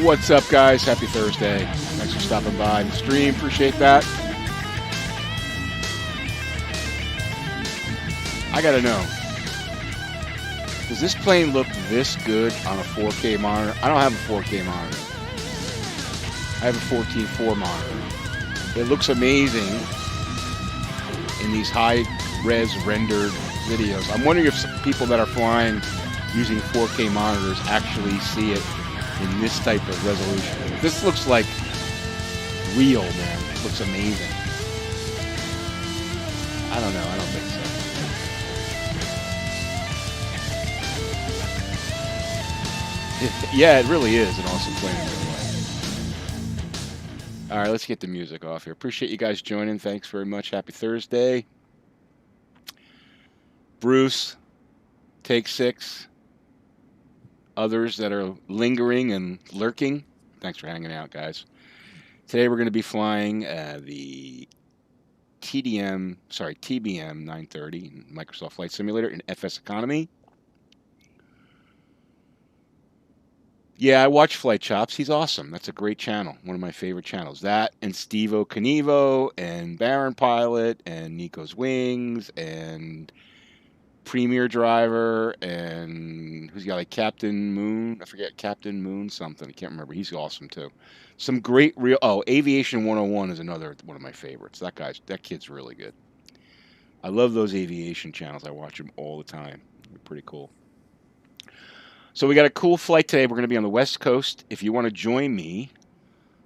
What's up, guys? Happy Thursday. Thanks for stopping by the stream. Appreciate that. I gotta know, does this plane look this good on a 4K monitor? I don't have a 4K monitor. I have a 14.4 monitor. It looks amazing in these high-res rendered videos. I'm wondering if people that are flying using 4K monitors actually see it in this type of resolution. This looks like real, man. It looks amazing. I don't know. I don't think so. Yeah, it really is an awesome plane in real life. All right, let's get the music off here. Appreciate you guys joining. Thanks very much. Happy Thursday. Bruce, Take 6. Others that are lingering and lurking. Thanks for hanging out, guys. Today we're going to be flying the TBM 930 Microsoft Flight Simulator in FSEconomy. Yeah, I watch Flight Chops. He's awesome. That's a great channel. One of my favorite channels. That and Stevo Knievo and Baron Pilot and Nico's Wings and Premier Driver and who's got like Captain Moon? I forget, Captain Moon something. I can't remember. He's awesome too. Some great Aviation 101 is another one of my favorites. That kid's really good. I love those aviation channels. I watch them all the time. They're pretty cool. So we got a cool flight today. We're going to be on the West Coast. If you want to join me,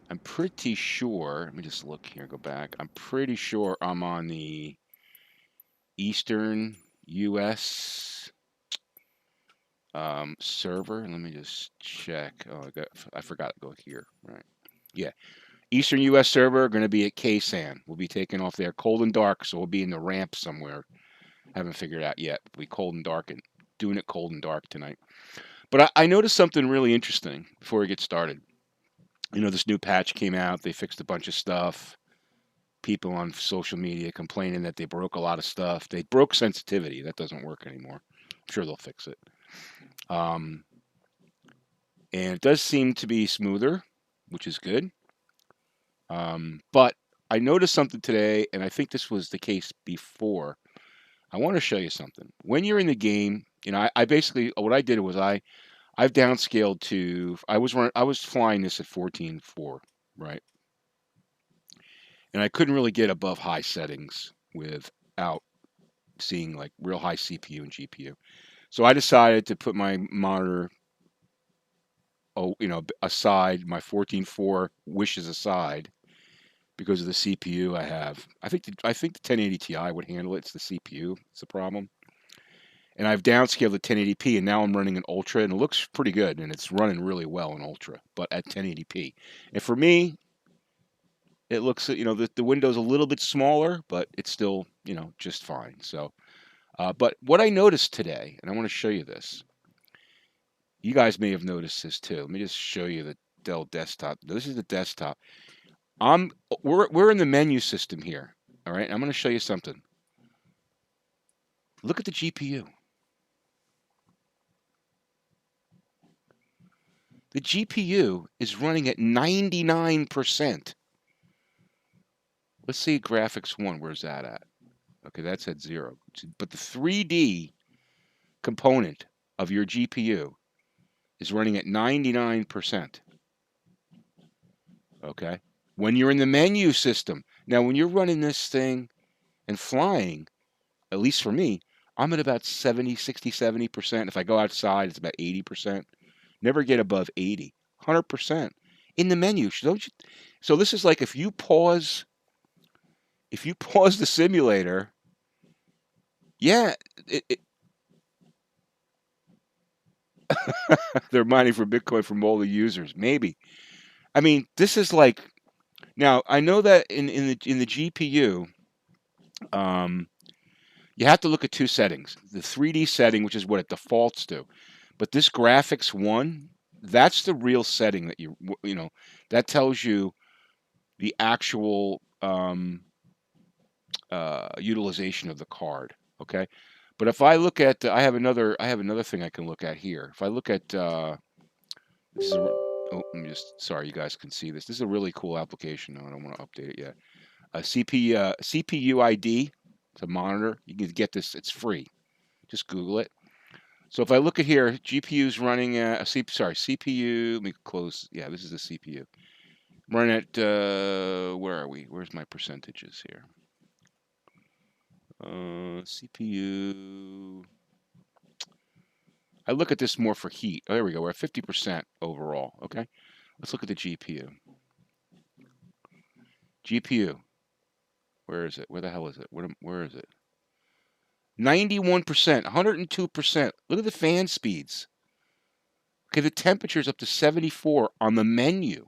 I'm pretty sure, let me just look here, go back. I'm pretty sure I'm on the Eastern U.S. Server. Let me just check. Oh, I forgot to go here. Right. Yeah. Eastern U.S. server, going to be at Ksan. We'll be taking off there cold and dark, so we'll be in the ramp somewhere. Haven't figured out yet. We'll be cold and dark and doing it cold and dark tonight. But I noticed something really interesting before we get started. You know, this new patch came out. They fixed a bunch of stuff. People on social media complaining that they broke a lot of stuff. They broke sensitivity. That doesn't work anymore. I'm sure they'll fix it. And it does seem to be smoother, which is good. But I noticed something today, and I think this was the case before. I want to show you something. When you're in the game, you know, I basically, what I did was I've downscaled to, I was flying this at 14.4, right? And I couldn't really get above high settings without seeing like real high CPU and GPU. So I decided to put my monitor, aside, my 14.4 wishes aside, because of the CPU I have. I think the 1080 Ti would handle it. It's the CPU. It's the problem. And I've downscaled to 1080p, and now I'm running an Ultra, and it looks pretty good, and it's running really well in Ultra, but at 1080p. And for me, it looks, the window's a little bit smaller, but it's still, just fine. So, but what I noticed today, and I want to show you this. You guys may have noticed this too. Let me just show you the Dell desktop. This is the desktop. We're in the menu system here, all right? I'm going to show you something. Look at the GPU. The GPU is running at 99%. Let's see graphics 1. Where's that at? Okay, that's at 0. But the 3D component of your GPU is running at 99%. Okay? When you're in the menu system. Now, when you're running this thing and flying, at least for me, I'm at about 70%. If I go outside, it's about 80%. Never get above 80. 100% in the menu. Don't you? So this is like if you pause the simulator, yeah, they're mining for Bitcoin from all the users. Maybe. I mean, this is like, now I know that in the GPU, you have to look at two settings. The 3D setting, which is what it defaults to. But this graphics 1, that's the real setting that that tells you the actual utilization of the card. Okay, but if I look at, I have another thing I can look at here. If I look at this is Oh, let me just, sorry, you guys can see this. This is a really cool application. No, I don't want to update it yet. CPU ID to monitor. You can get this. It's free. Just Google it. So if I look at here, GPU's running CPU. Let me close. Yeah, this is the CPU. Running at where are we? Where's my percentages here? CPU. I look at this more for heat. Oh, there we go. We're at 50% overall. Okay. Let's look at the GPU. GPU. Where is it? Where the hell is it? Where is it? 91%, 102%. Look at the fan speeds. Okay, the temperature's up to 74 on the menu.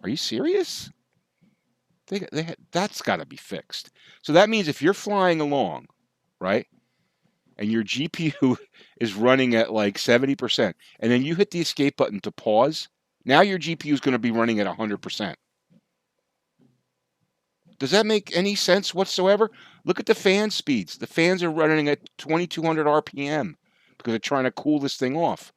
Are you serious? That's got to be fixed. So that means if you're flying along, right, and your GPU is running at like 70%, and then you hit the escape button to pause, now your GPU is going to be running at 100%. Does that make any sense whatsoever? Look at the fan speeds. The fans are running at 2200 RPM because they're trying to cool this thing off.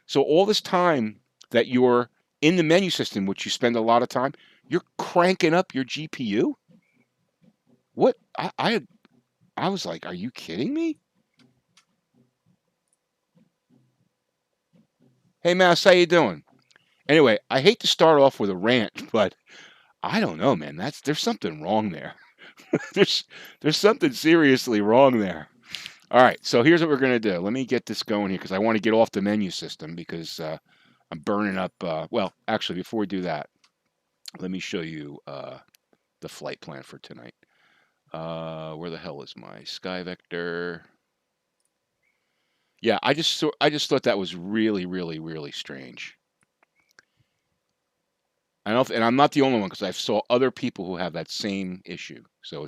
So all this time that you're in the menu system, which you spend a lot of time, you're cranking up your GPU? What? I was like, are you kidding me? Hey, Mouse, how you doing? Anyway, I hate to start off with a rant, but I don't know, man. There's something wrong there. there's something seriously wrong there. All right, so here's what we're gonna do. Let me get this going here because I want to get off the menu system because I'm burning up. Well, actually, before we do that, let me show you the flight plan for tonight. Where the hell is my sky vector? Yeah, I just thought that was really, really, really strange. And I'm not the only one because I saw other people who have that same issue. So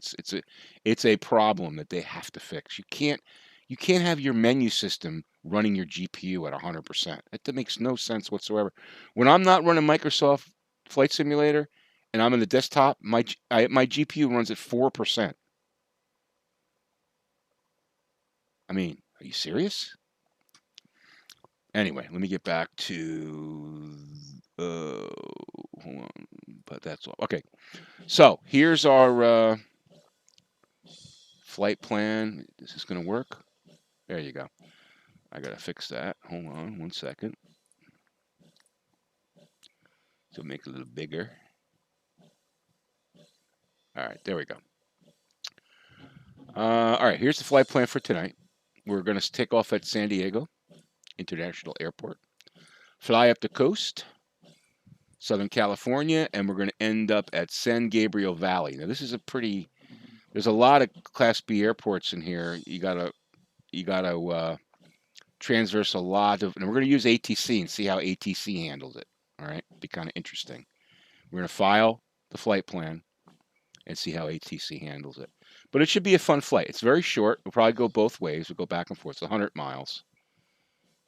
it's a problem that they have to fix. You can't have your menu system running your GPU at 100%. That makes no sense whatsoever. When I'm not running Microsoft Flight Simulator and I'm in the desktop, my GPU runs at 4%. I mean, are you serious? Anyway, let me get back to hold on, but that's all. Okay, so here's our flight plan. Is this going to work? There you go. I got to fix that. Hold on 1 second. So make it a little bigger. All right, there we go. All right, here's the flight plan for tonight. We're going to take off at San Diego International Airport, fly up the coast, Southern California, and we're going to end up at San Gabriel Valley. Now, this is there's a lot of Class B airports in here. You gotta transverse a lot of, and we're going to use ATC and see how ATC handles it. All right, be kind of interesting. We're going to file the flight plan and see how ATC handles it. But it should be a fun flight. It's very short. We'll probably go both ways. We'll go back and forth. It's 100 miles.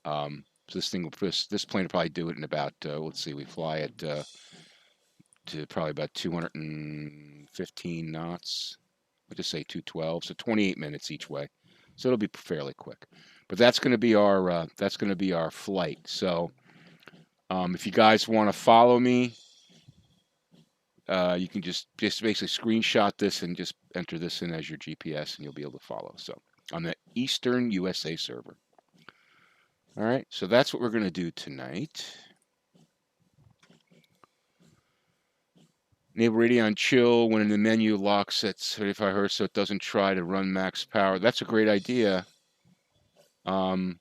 So this plane will probably do it in about, let's see, we fly at to probably about 215 knots. We'll just say 212, so 28 minutes each way. So it'll be fairly quick. But that's going to be our flight. So if you guys want to follow me, you can just basically screenshot this and just enter this in as your GPS, and you'll be able to follow. So on the Eastern USA server. All right, so that's what we're going to do tonight. Enable radio on chill when in the menu locks at 35 hertz so it doesn't try to run max power. That's a great idea. I'm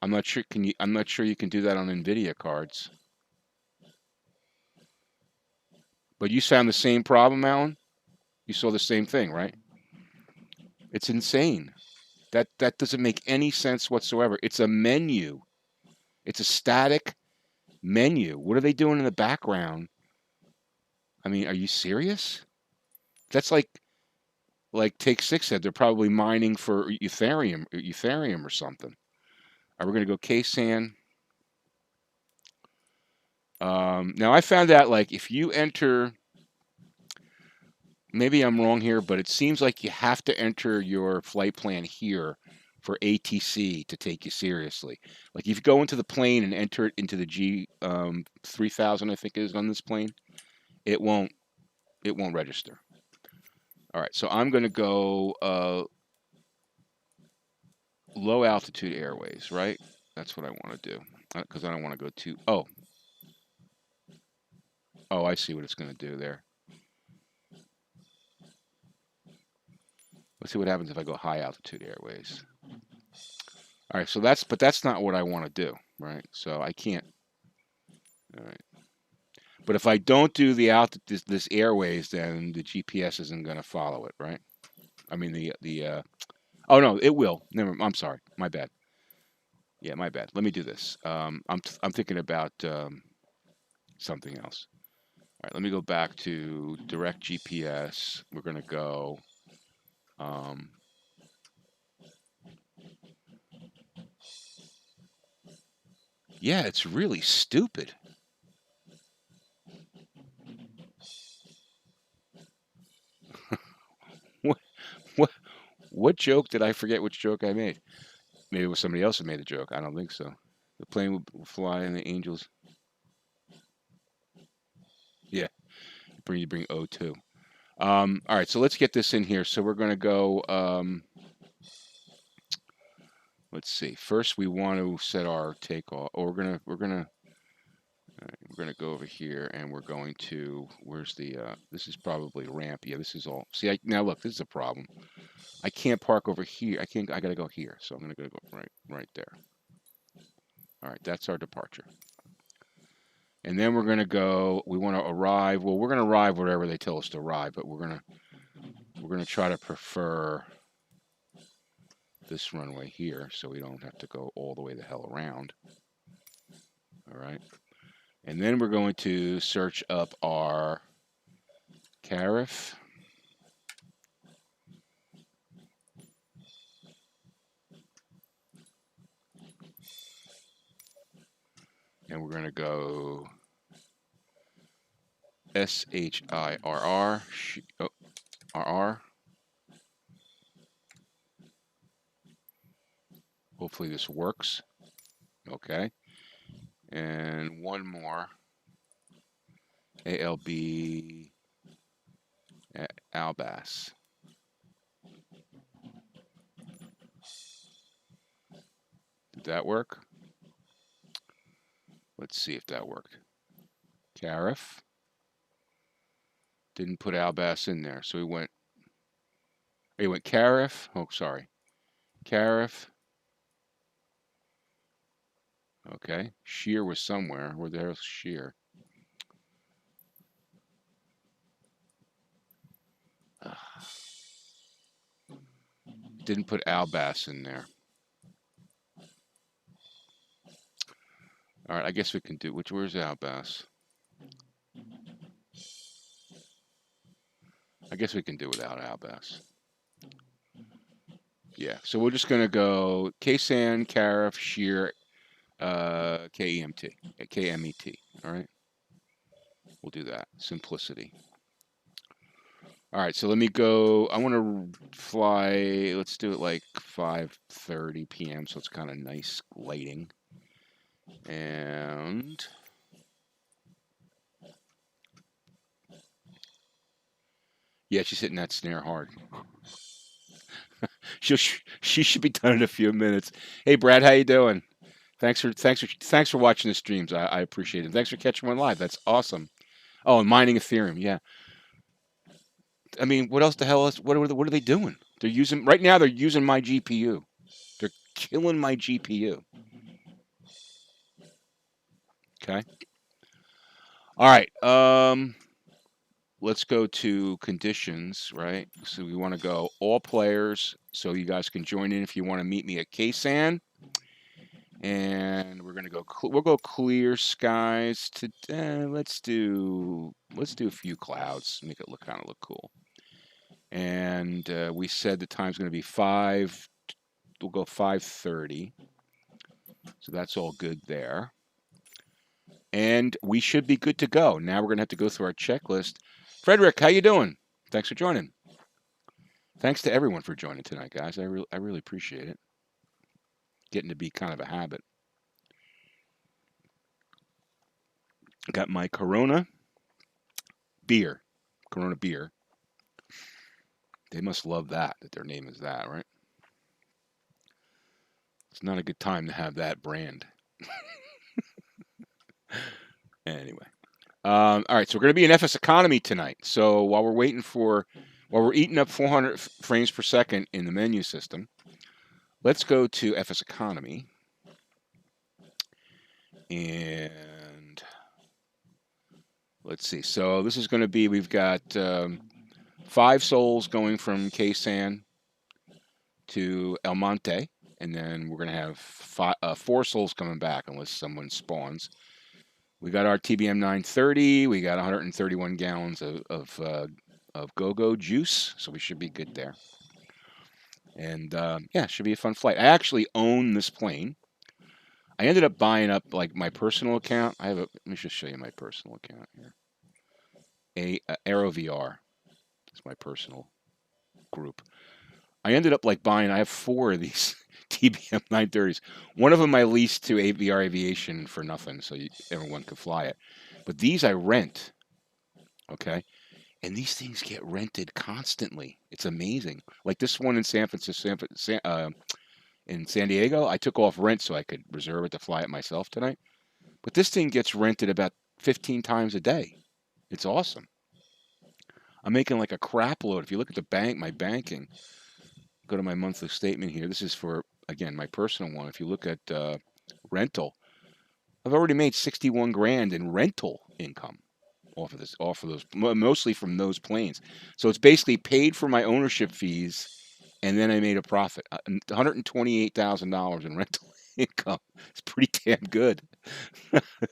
not sure you can do that on NVIDIA cards. But you found the same problem, Alan? You saw the same thing, right? It's insane. That doesn't make any sense whatsoever. It's a menu. It's a static menu. What are they doing in the background? I mean, are you serious? That's like Take 6 said, they're probably mining for Ethereum or something. All right, we're going to go KSAN. Now, I found out, like, if you enter, maybe I'm wrong here, but it seems like you have to enter your flight plan here for ATC to take you seriously. Like if you go into the plane and enter it into the G 3000, I think it is on this plane, it won't register. All right, so I'm going to go low altitude airways, right? That's what I want to do because I don't want to go too. Oh, I see what it's going to do there. Let's see what happens if I go high altitude airways. All right, so that's not what I want to do, right? So I can't. All right. But if I don't do the this airways, then the GPS isn't going to follow it, right? I mean oh no, it will. I'm sorry. My bad. Yeah, my bad. Let me do this. I'm thinking about something else. All right, let me go back to direct GPS. We're going to go yeah, it's really stupid. What joke did I forget? Which joke I made? Maybe it was somebody else who made a joke. I don't think so. The plane will fly and the angels. Yeah, you bring O2. All right, so let's get this in here. So we're going to go. Let's see. First, we want to set our takeoff. Or we're gonna go over here and we're going to. Where's the? This is probably ramp. Yeah, this is all. See, now look, this is a problem. I can't park over here. I can't. I got to go here. So I'm going to go right there. All right, that's our departure. And then we're going to go. We want to arrive. Well, we're going to arrive wherever they tell us to arrive, but we're going to try to prefer this runway here, so we don't have to go all the way the hell around. All right. And then we're going to search up our tariff. And we're going to go SHIRR. RR. Hopefully this works. Okay. And one more. ALB Albas. Did that work? Let's see if that worked. Tariff. Didn't put Albas in there, so he went Cariff. Oh, sorry. Cariff. Okay. Shear was somewhere. Where the hell's Shear? Didn't put Albas in there. All right, I guess we can do. Where's Albas? I guess we can do without Albas. Yeah, so we're just gonna go KSAN, Cariff, Shear, KEMT. All right, we'll do that. Simplicity. All right, so let me go. I want to fly. Let's do it like 5:30 p.m. So it's kind of nice lighting. And yeah, she's hitting that snare hard. she should be done in a few minutes. Hey, Brad, how you doing? Thanks for watching the streams. I appreciate it. Thanks for catching one live. That's awesome. Oh, and mining Ethereum. Yeah. I mean, what else the hell is what are they doing? They're using right now. They're using my GPU. They're killing my GPU. Okay. All right. Let's go to conditions, right? So we want to go all players, so you guys can join in if you want to meet me at KSAN. And we're gonna go. We'll go clear skies today. Let's do a few clouds. Make it kind of look cool. And we said the time's going to be 5. We'll go 5:30. So that's all good there. And we should be good to go. Now we're going to have to go through our checklist. Frederick, how you doing? Thanks for joining. Thanks to everyone for joining tonight, guys. I really appreciate it. getting to be kind of a habit. Got my Corona beer. Corona beer. They must love that their name is that, right? It's not a good time to have that brand. Anyway. All right, so we're going to be in FSEconomy tonight. So while we're eating up 400 frames per second in the menu system, let's go to FSEconomy. And let's see. So this is going to be, we've got 5 souls going from Ksan to El Monte. And then we're going to have 4 souls coming back unless someone spawns. We got our TBM 930. We got 131 gallons of go-go juice, so we should be good there. And yeah, it should be a fun flight. I actually own this plane. I ended up buying up like my personal account. Let me just show you my personal account here. AeroVR is my personal group. I ended up like buying. I have 4 of these TBM 930s. One of them I leased to VR Aviation for nothing, so everyone could fly it. But these I rent. Okay. And these things get rented constantly. It's amazing. Like this one in San Francisco, in San Diego, I took off rent so I could reserve it to fly it myself tonight. But this thing gets rented about 15 times a day. It's awesome. I'm making like a crap load. If you look at my banking, go to my monthly statement here. This is for, again, my personal one. If you look at rental, I've already made 61 grand in rental income off of those, mostly from those planes. So it's basically paid for my ownership fees, and then I made a profit. $128,000 in rental income. It's pretty damn good.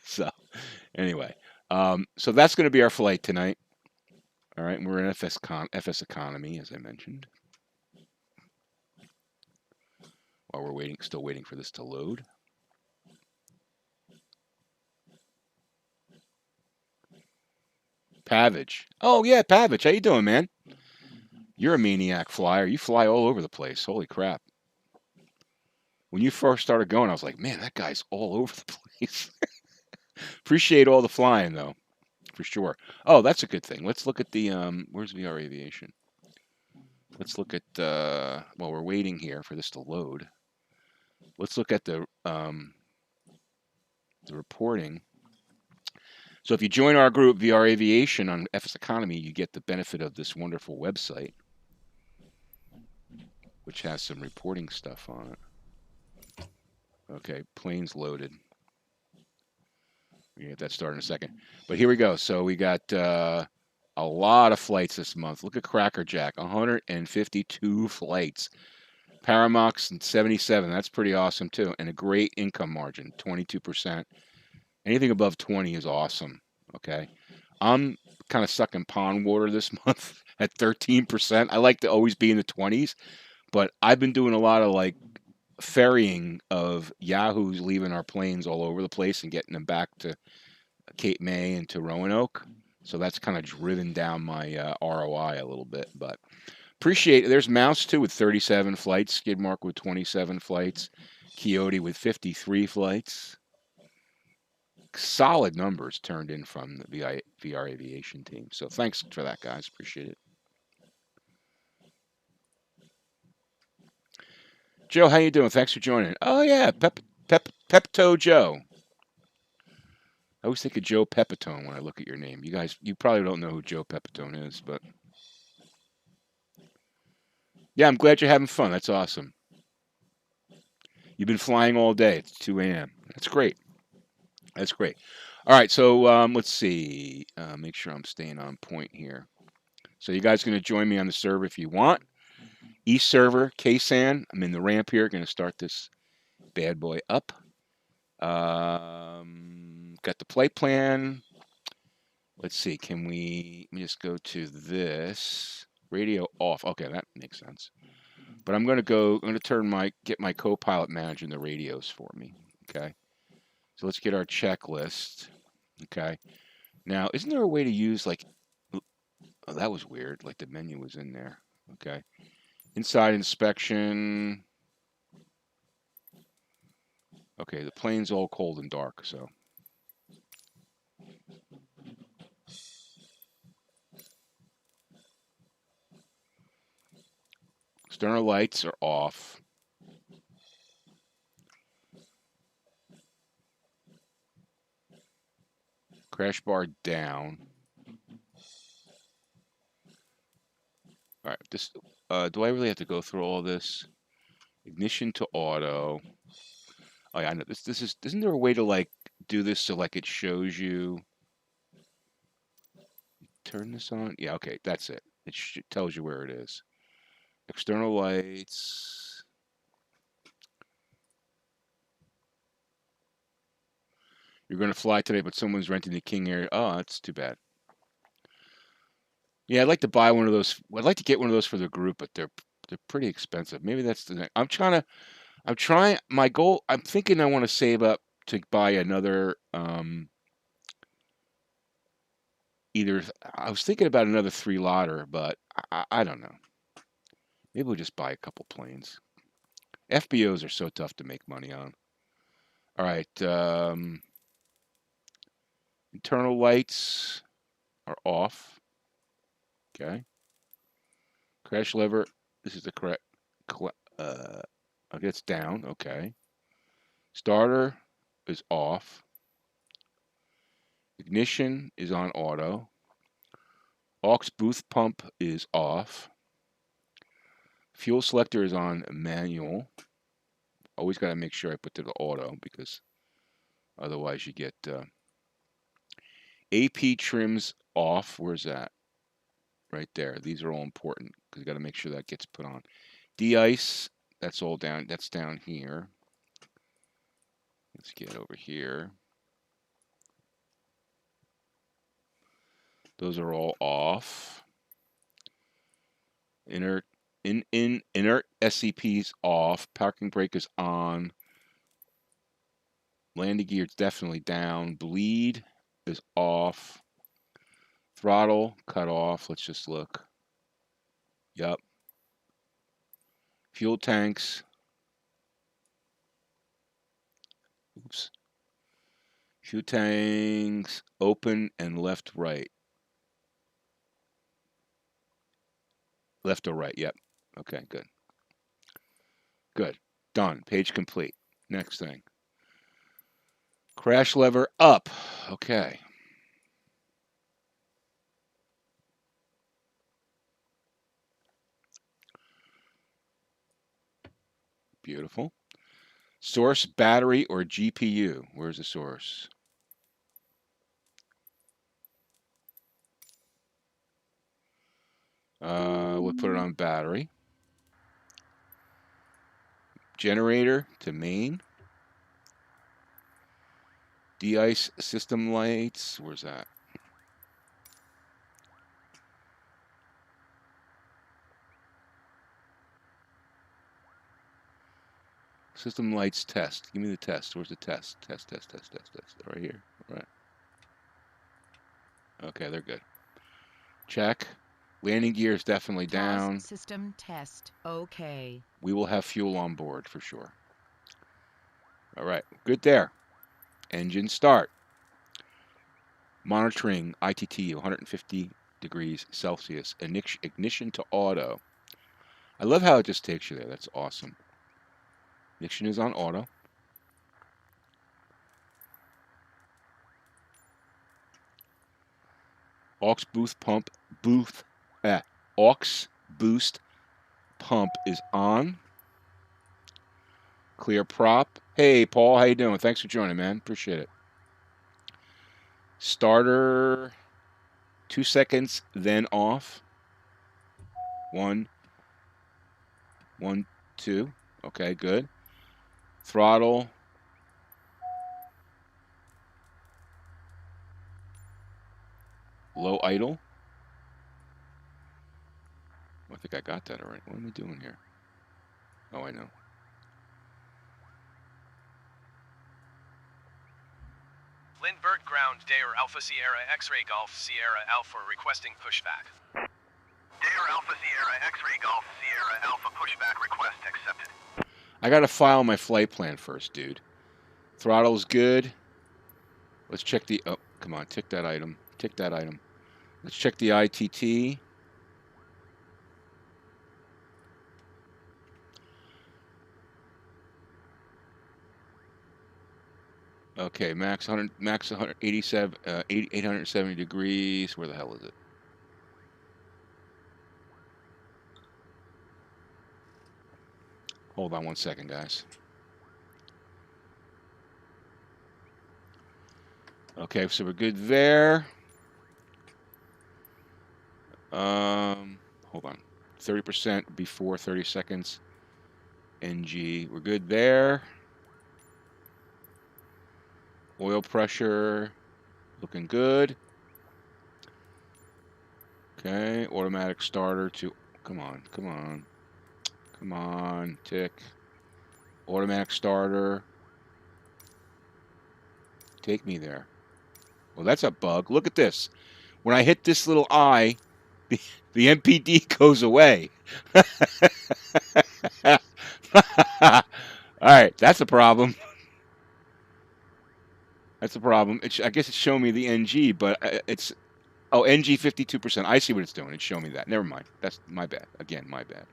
So anyway, so that's going to be our flight tonight. All right, and we're in FSEconomy, as I mentioned. While we're still waiting for this to load. Pavage. Oh, yeah, Pavage. How you doing, man? You're a maniac flyer. You fly all over the place. Holy crap. When you first started going, I was like, man, that guy's all over the place. Appreciate all the flying, though, for sure. Oh, that's a good thing. Let's look at the, where's VR Aviation? Let's look at, while we're waiting here for this to load, let's look at the reporting. So if you join our group, VR Aviation on FSEconomy, you get the benefit of this wonderful website, which has some reporting stuff on it. Okay, planes loaded. We get that started in a second. But here we go. So we got a lot of flights this month. Look at Crackerjack, 152 flights. Paramox and 77. That's pretty awesome too, and a great income margin, 22%. Anything above 20 is awesome. Okay, I'm kind of sucking pond water this month at 13%. I like to always be in the 20s, but I've been doing a lot of like ferrying of Yahoos leaving our planes all over the place and getting them back to Cape May and to Roanoke. So that's kind of driven down my ROI a little bit, but appreciate it. There's Mouse too with 37 flights, Skidmark with 27 flights, Coyote with 53 flights. Solid numbers turned in from the VR Aviation team. So thanks for that, guys. Appreciate it. Joe, how you doing? Thanks for joining. Oh yeah, Pepto Joe. I always think of Joe Pepitone when I look at your name. You probably don't know who Joe Pepitone is, but yeah, I'm glad you're having fun. That's awesome. You've been flying all day. It's 2 a.m. That's great. That's great. All right, so let's see. Make sure I'm staying on point here. So you guys are going to join me on the server if you want. East server, Ksan. I'm in the ramp here. Going to start this bad boy up. Got the flight plan. Let's see. Let me just go to this. Radio off. Okay, that makes sense. But I'm going to get my co-pilot managing the radios for me. Okay. So let's get our checklist. Okay. Now, isn't there a way to use like, oh, that was weird. Like the menu was in there. Okay. Inside inspection. Okay, the plane's all cold and dark, so. Sternal lights are off. Crash bar down. All right, this. Do I really have to go through all this? Ignition to auto. Oh yeah, I know. This is. Isn't there a way to like do this so like it shows you? Turn this on. Yeah. Okay, that's it. It tells you where it is. External lights. You're going to fly today, but someone's renting the King area. Oh, that's too bad. Yeah, I'd like to buy one of those. I'd like to get one of those for the group, but they're pretty expensive. Maybe that's the next. I'm trying. My goal. I'm thinking I want to save up to buy another. Either I was thinking about another 3-lotter, but I don't know. Maybe we'll just buy a couple planes. FBOs are so tough to make money on. All right. Internal lights are off. Okay. Crash lever. This is the correct. Okay, it's down. Okay. Starter is off. Ignition is on auto. Aux boost pump is off. Fuel selector is on manual. Always got to make sure I put to the auto because otherwise you get AP trims off. Where's that? Right there. These are all important because you got to make sure that gets put on. De-ice, that's all down. That's down here. Let's get over here. Those are all off. Inert SCP's off. Parking brake is on. Landing gear is definitely down. Bleed is off. Throttle cut off. Let's just look. Yep. Fuel tanks. Oops. Fuel tanks open and left, right. Left or right. Yep. Okay, good. Good. Done. Page complete. Next thing. Crash lever up. Okay. Beautiful. Source, battery, or GPU? Where's the source? We'll put it on battery. Generator to main. De-ice system lights. Where's that? System lights test. Give me the test. Where's the test? Test. Right here. All right. Okay, they're good. Check. Landing gear is definitely down. System test. Okay. We will have fuel on board for sure. All right. Good there. Engine start. Monitoring ITT 150 degrees Celsius. Ignition to auto. I love how it just takes you there. That's awesome. Ignition is on auto. Aux boost pump aux boost pump is on. Clear prop. Hey Paul, how you doing? Thanks for joining, man. Appreciate it. Starter 2 seconds, then off. 1, 1, 2. Okay, good. Throttle. Low idle. I think I got that all right. What am I doing here? Oh, I know. Lindbergh ground, Dare Alpha Sierra X-Ray Golf Sierra Alpha requesting pushback. Dare Alpha Sierra X-Ray Golf Sierra Alpha pushback request accepted. I gotta file my flight plan first, dude. Throttle's good. Let's check the, oh, come on, tick that item. Tick that item. Let's check the ITT. Okay, max 187, 870 degrees. Where the hell is it? Hold on one second, guys. Okay, so we're good there. Hold on. 30% before 30 seconds. NG, we're good there. Oil pressure, looking good. Okay, automatic starter to, come on, tick. Automatic starter. Take me there. Well, that's a bug. Look at this. When I hit this little eye, the MPD goes away. All right, that's a problem. That's a problem. I guess it's showing me the NG, but it's, oh, NG 52%. I see what it's doing. It's showing me that. Never mind. That's my bad. Again, my bad.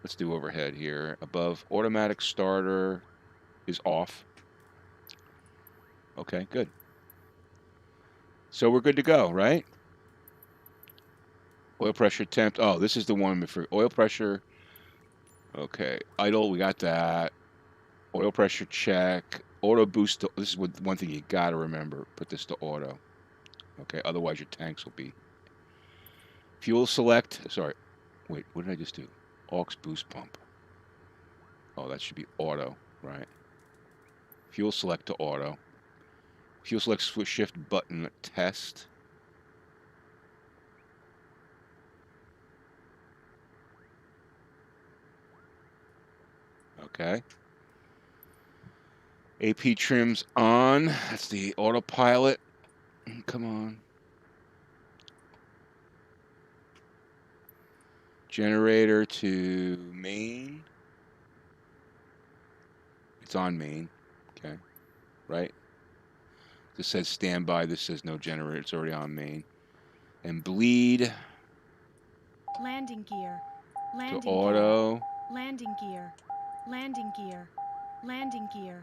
Let's do overhead here. Above, automatic starter is off. Okay, good. So we're good to go, right? Oil pressure temp. Oh, this is the one for oil pressure. Okay, idle, we got that. Oil pressure check. Auto boost. This is one thing you got to remember. Put this to auto. Okay, otherwise your tanks will be. Fuel select. Sorry. Wait, what did I just do? Aux boost pump. Oh, that should be auto, right? Fuel select to auto. Fuel select switch shift button test. Okay. AP trims on. That's the autopilot. Come on. Generator to main. It's on main. Okay. Right? This says standby. This says no generator. It's already on main. And bleed. Landing gear. Landing To auto. Gear. Landing gear. Landing gear. Landing gear.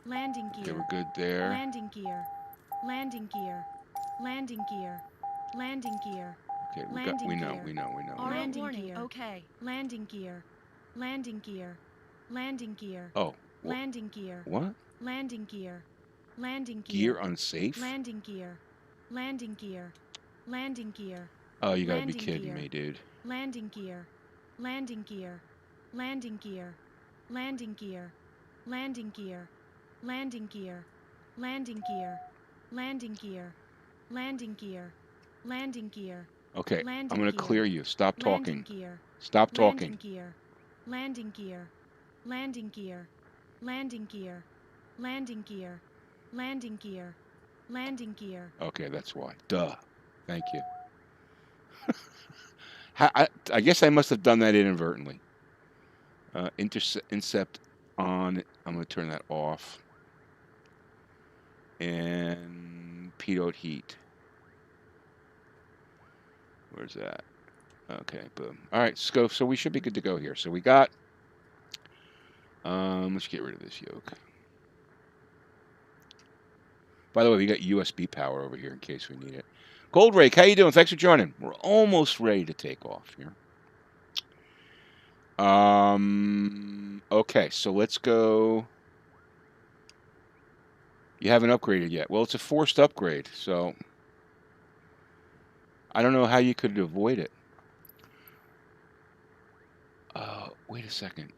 Landing gear. Okay, we're good there. Landing gear. Landing gear. Landing gear. Landing gear. Okay, Landing we know. Landing gear. Okay. Landing gear. Landing gear. Landing gear. Oh. Landing gear. What? Landing gear. Landing gear. Gear unsafe? Landing gear. Landing gear. Landing gear. Oh, you gotta be kidding me, dude. Landing gear. Landing gear. Landing gear. Landing gear. Landing gear. Landing gear. Landing gear. Landing gear. Landing gear. Landing gear. Okay, I'm gonna clear you. Stop talking. Landing gear. Stop talking. Landing gear. Landing gear. Landing gear. Landing gear. Landing gear. Landing gear. Landing gear. Okay, that's why. Duh. Thank you. I guess I must have done that inadvertently. Incept on. I'm going to turn that off. And pitot heat. Where's that? Okay, boom. All right, let's go. So we should be good to go here. So we got. Let's get rid of this yoke. By the way, we got USB power over here in case we need it. Gold Rake, how you doing? Thanks for joining. We're almost ready to take off here. Okay, so let's go. You haven't upgraded yet. Well, it's a forced upgrade, so I don't know how you could avoid it. Wait a second.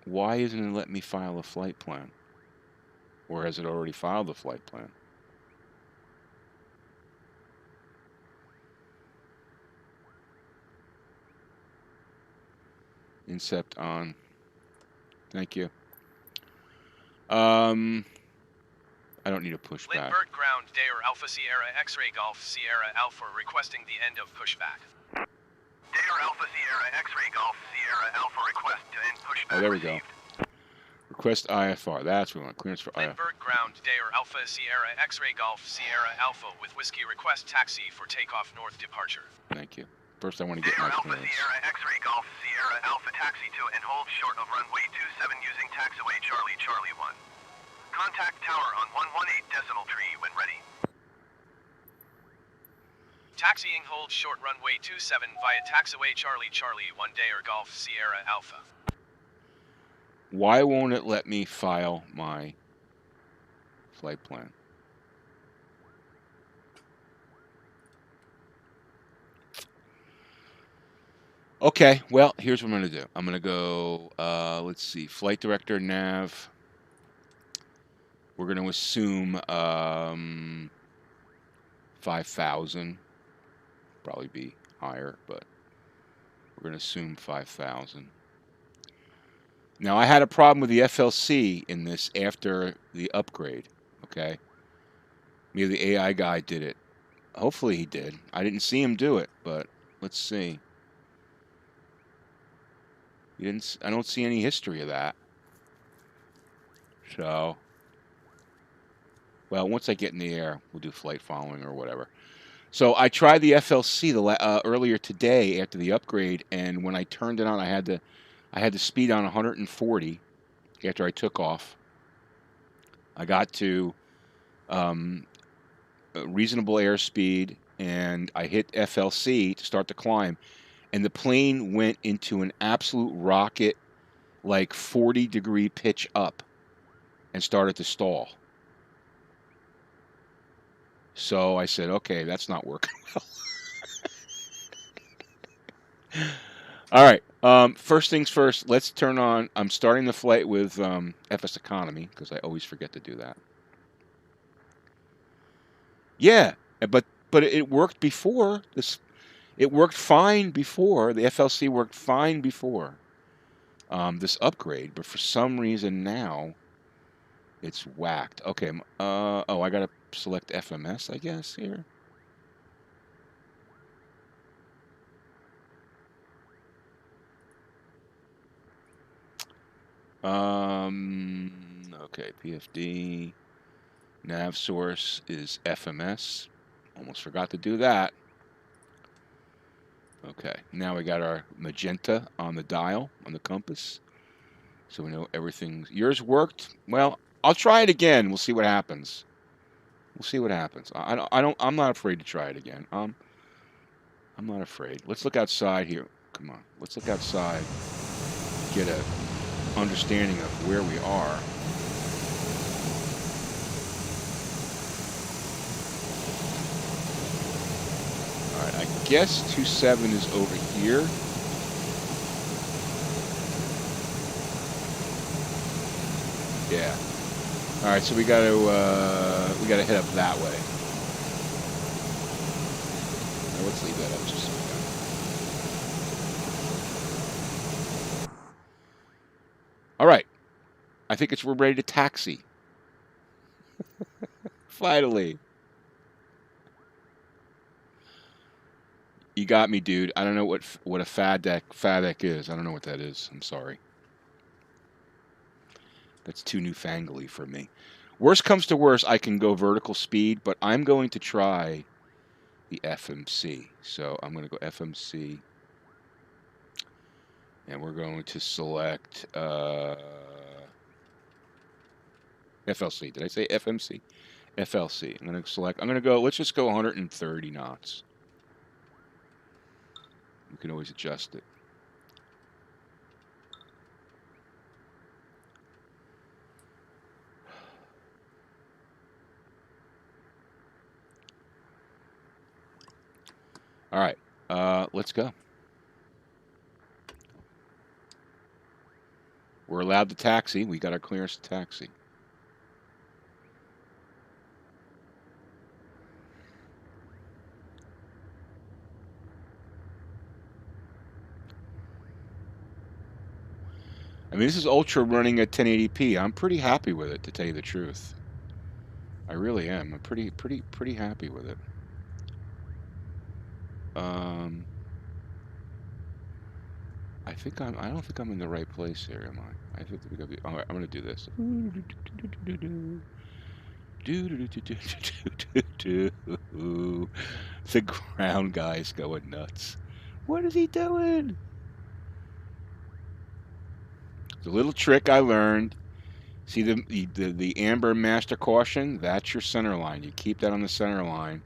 Why isn't it letting me file a flight plan? Or has it already filed a flight plan? Incept on. Thank you. I don't need a pushback. Lindbergh ground, Dair Alpha Sierra X-ray Golf Sierra Alpha requesting the end of pushback. Dair Alpha Sierra X-ray Golf Sierra Alpha request to end pushback. Oh, there we go. Request IFR. That's what we want. Clearance for IFR. Lindbergh Ground, Dair Alpha Sierra X-Ray Golf Sierra Alpha with Whiskey request taxi for takeoff north departure. Thank you. First, I want to get my Dair Alpha clearance. Sierra X-Ray Golf Sierra Alpha taxi to and hold short of runway 27 using taxiway Charlie Charlie 1. Contact tower on 118 decimal tree when ready. Taxiing hold short runway 27 via taxiway Charlie Charlie 1 Dair Golf Sierra Alpha. Why won't it let me file my flight plan? Okay, well, here's what I'm going to do. I'm going to go, let's see, flight director nav. We're going to assume 5,000. Probably be higher, but we're going to assume 5,000. Now, I had a problem with the FLC in this after the upgrade, okay? Maybe the AI guy did it. Hopefully he did. I didn't see him do it, but let's see. I don't see any history of that. So, well, once I get in the air, we'll do flight following or whatever. So I tried the FLC earlier today after the upgrade, and when I turned it on, I had the speed on 140 after I took off. I got to reasonable airspeed, and I hit FLC to start the climb, and the plane went into an absolute rocket, like 40-degree pitch up, and started to stall. So I said, okay, that's not working well. All right. First things first, let's turn on. I'm starting the flight with FSEconomy because I always forget to do that. Yeah, but it worked before. It worked fine before. The FLC worked fine before this upgrade, but for some reason now it's whacked. Okay. Oh, I gotta select FMS, I guess here. Okay, PFD. Nav source is FMS. Almost forgot to do that. Okay, now we got our magenta on the dial, on the compass. So we know everything. Yours worked? Well, I'll try it again. We'll see what happens. We'll see what happens. I'm not afraid to try it again. I'm not afraid. Let's look outside here. Come on. Let's look outside. Get a understanding of where we are. All right, I guess 27 is over here. Yeah. All right, so we got to head up that way. Now, let's leave that up just a second. All right. I think we're ready to taxi. Finally. You got me, dude. I don't know what a FADEC is. I don't know what that is. I'm sorry. That's too newfangledy for me. Worst comes to worst, I can go vertical speed, but I'm going to try the FMC. So I'm going to go FMC. And we're going to select FLC. Did I say FMC? FLC. I'm going to select, let's just go 130 knots. We can always adjust it. All right, let's go. We're allowed to taxi. We got our clearance to taxi. I mean, this is Ultra running at 1080p. I'm pretty happy with it, to tell you the truth. I really am. I'm pretty happy with it. I don't think I'm in the right place here, am I? I think we got. All right, I'm gonna do this. The ground guy's going nuts. What is he doing? The little trick I learned. See the amber master caution? That's your center line. You keep that on the center line,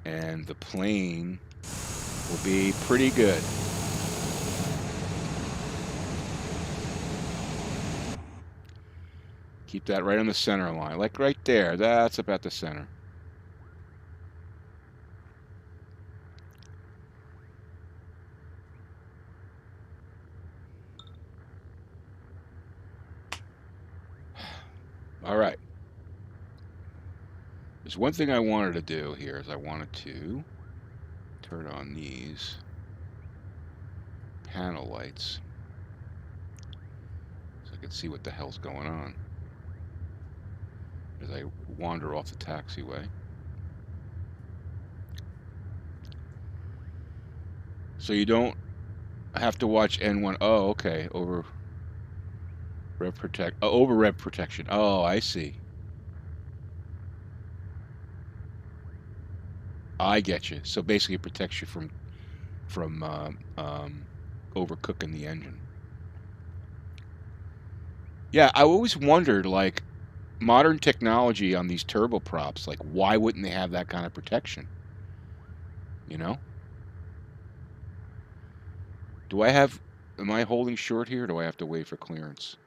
and the plane will be pretty good. Keep that right on the center line, like right there. That's about the center. All right. There's one thing I wanted to do here is I wanted to turn on these panel lights so I can see what the hell's going on as I wander off the taxiway. So you don't have to watch N1. Oh, okay. Over rev protection. Oh, I see. I get you. So basically, it protects you from overcooking the engine. Yeah, I always wondered, like, modern technology on these turboprops, like, why wouldn't they have that kind of protection? You know? Am I holding short here, or do I have to wait for clearance?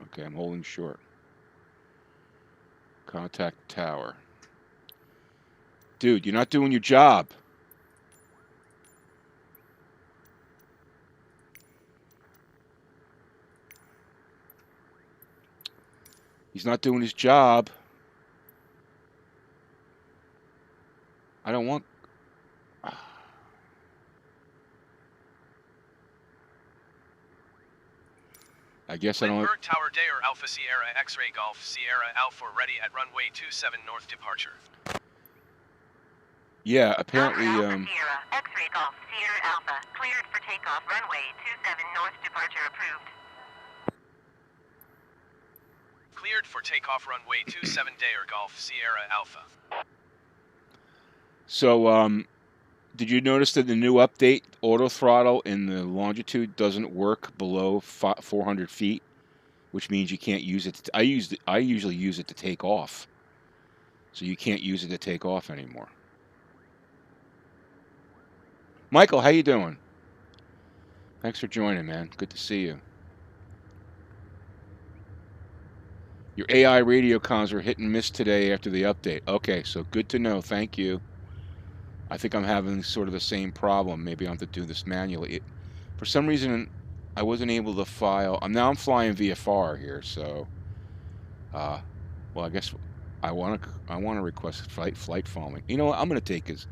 Okay, I'm holding short. Contact tower. Dude, you're not doing your job. He's not doing his job. I don't want... I guess I don't... Lindbergh Tower Dayer Alpha Sierra X-Ray Golf Sierra Alpha ready at runway 27 north departure. Yeah, apparently... Alpha Sierra X-Ray Golf Sierra Alpha cleared for takeoff runway 27 north departure approved. Cleared for takeoff runway 27 Dayer Golf Sierra Alpha. So, did you notice that the new update, auto throttle in the longitude doesn't work below 400 feet, which means you can't use it. I usually use it to take off, so you can't use it to take off anymore. Michael, how you doing? Thanks for joining, man. Good to see you. Your AI radio comms are hit and miss today after the update. Okay, so good to know. Thank you. I think I'm having sort of the same problem. Maybe I have to do this manually. For some reason, I wasn't able to file. I'm flying VFR here, so well, I guess I want to request flight following. You know what? I'm gonna take his.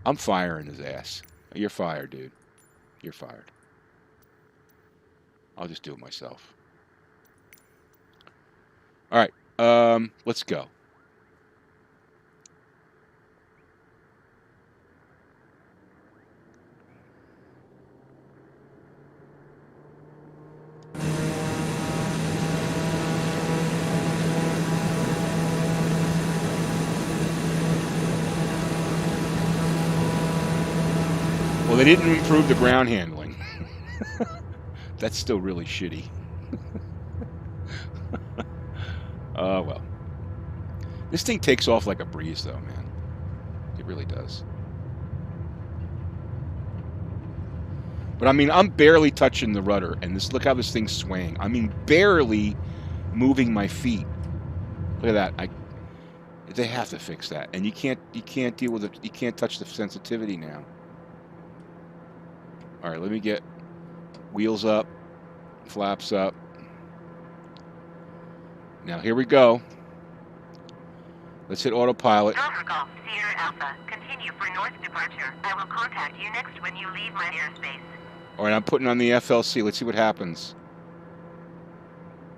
I'm firing his ass. You're fired, dude. You're fired. I'll just do it myself. All right. Let's go. Well, they didn't improve the ground handling. That's still really shitty. Well. This thing takes off like a breeze, though, man. It really does. But, I mean, I'm barely touching the rudder, and look how this thing's swaying. I mean, barely moving my feet. Look at that. They have to fix that. And you can't deal with it. You can't touch the sensitivity now. All right, let me get wheels up, flaps up. Now, here we go. Let's hit autopilot. Delta Golf Sierra Alpha, continue for north departure. I will contact you next when you leave my airspace. All right, I'm putting on the FLC. Let's see what happens.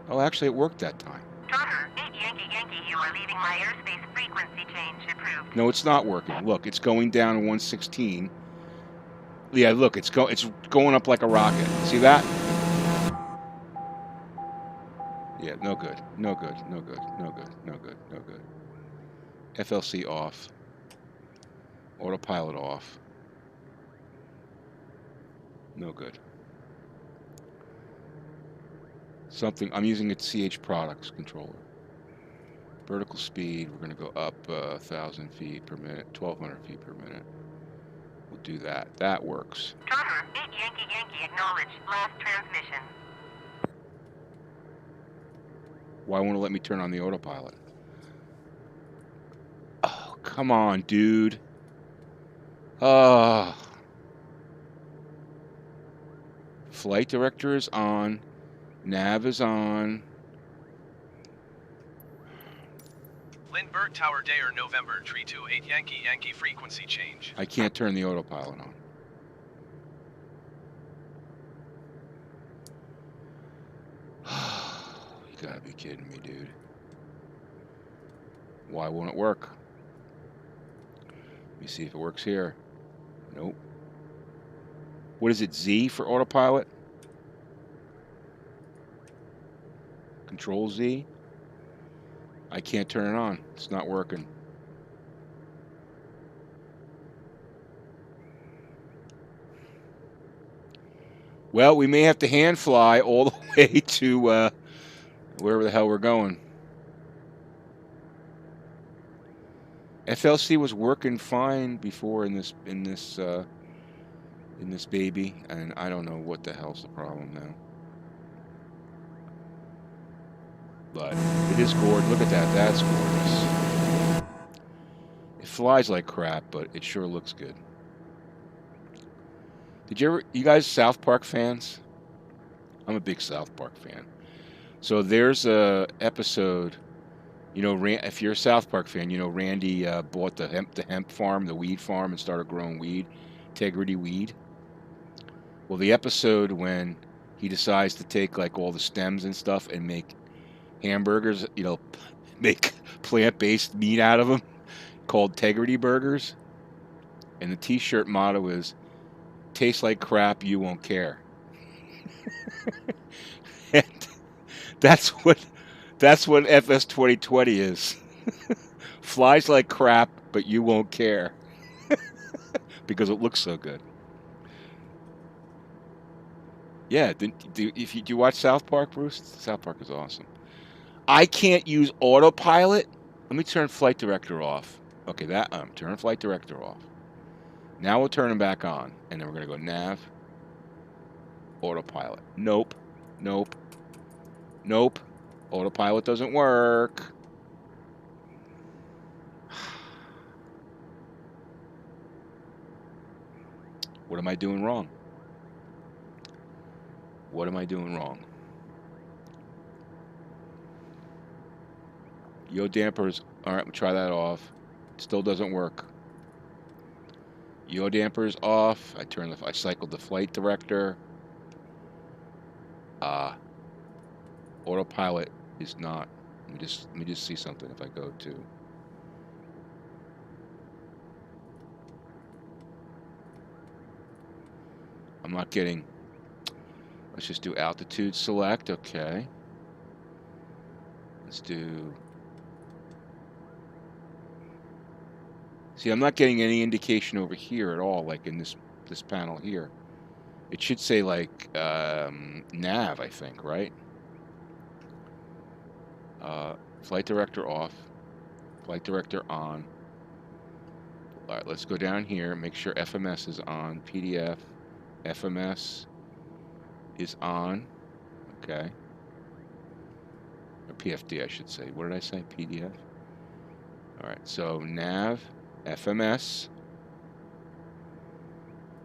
Oh, actually, it worked that time. Charter 8 Yankee Yankee, you are leaving my airspace. Frequency change approved. No, it's not working. Look, it's going down to 116. Yeah, look, it's going up like a rocket. See that? Yeah, no good. No good. No good. No good. No good. No good. FLC off. Autopilot off. No good. Something. I'm using a CH Products controller. Vertical speed. We're going to go up 1,000 feet per minute, 1,200 feet per minute. We'll do that. That works. Charter 8 Yankee Yankee acknowledge last transmission. Why won't it let me turn on the autopilot? Oh, come on, dude. Oh. Flight director is on. Nav is on. Lindbergh Tower Day or November, Tree 28 Yankee Yankee frequency change. I can't turn the autopilot on. You gotta be kidding me, dude. Why won't it work? Let me see if it works here. Nope. What is it, Z for autopilot? Control Z? I can't turn it on. It's not working. Well, we may have to hand fly all the way to wherever the hell we're going. FLC was working fine before in this baby, and I don't know what the hell's the problem now. But it is gorgeous. Look at that. That's gorgeous. It flies like crap, but it sure looks good. You guys South Park fans? I'm a big South Park fan. So there's a episode, you know, if you're a South Park fan, you know Randy bought the hemp farm, the weed farm, and started growing weed, Integrity Weed. Well, the episode when he decides to take like all the stems and stuff and make hamburgers, you know, make plant-based meat out of them, called Integrity Burgers, and the T-shirt motto is "Tastes like crap, you won't care." And that's what FS 2020 is. Flies like crap, but you won't care because it looks so good. Yeah, do you watch South Park, Bruce? South Park is awesome. I can't use autopilot. Let me turn flight director off. Okay, turn flight director off. Now we'll turn him back on, and then we're gonna go nav, autopilot. Nope, nope, nope. Autopilot doesn't work. What am I doing wrong? What am I doing wrong? Yaw dampers. All right, we'll try that off. Still doesn't work. Yaw dampers off. I cycled the flight director. Autopilot is not. Let me just see something. If I go to. I'm not getting. Let's just do altitude select. Okay. Let's do. See, I'm not getting any indication over here at all, like in this panel here. It should say like nav, I think, right? Flight director off. Flight director on. All right, let's go down here. Make sure FMS is on. PDF. FMS is on. Okay. Or PFD, I should say. What did I say? PDF. All right. So nav, FMS,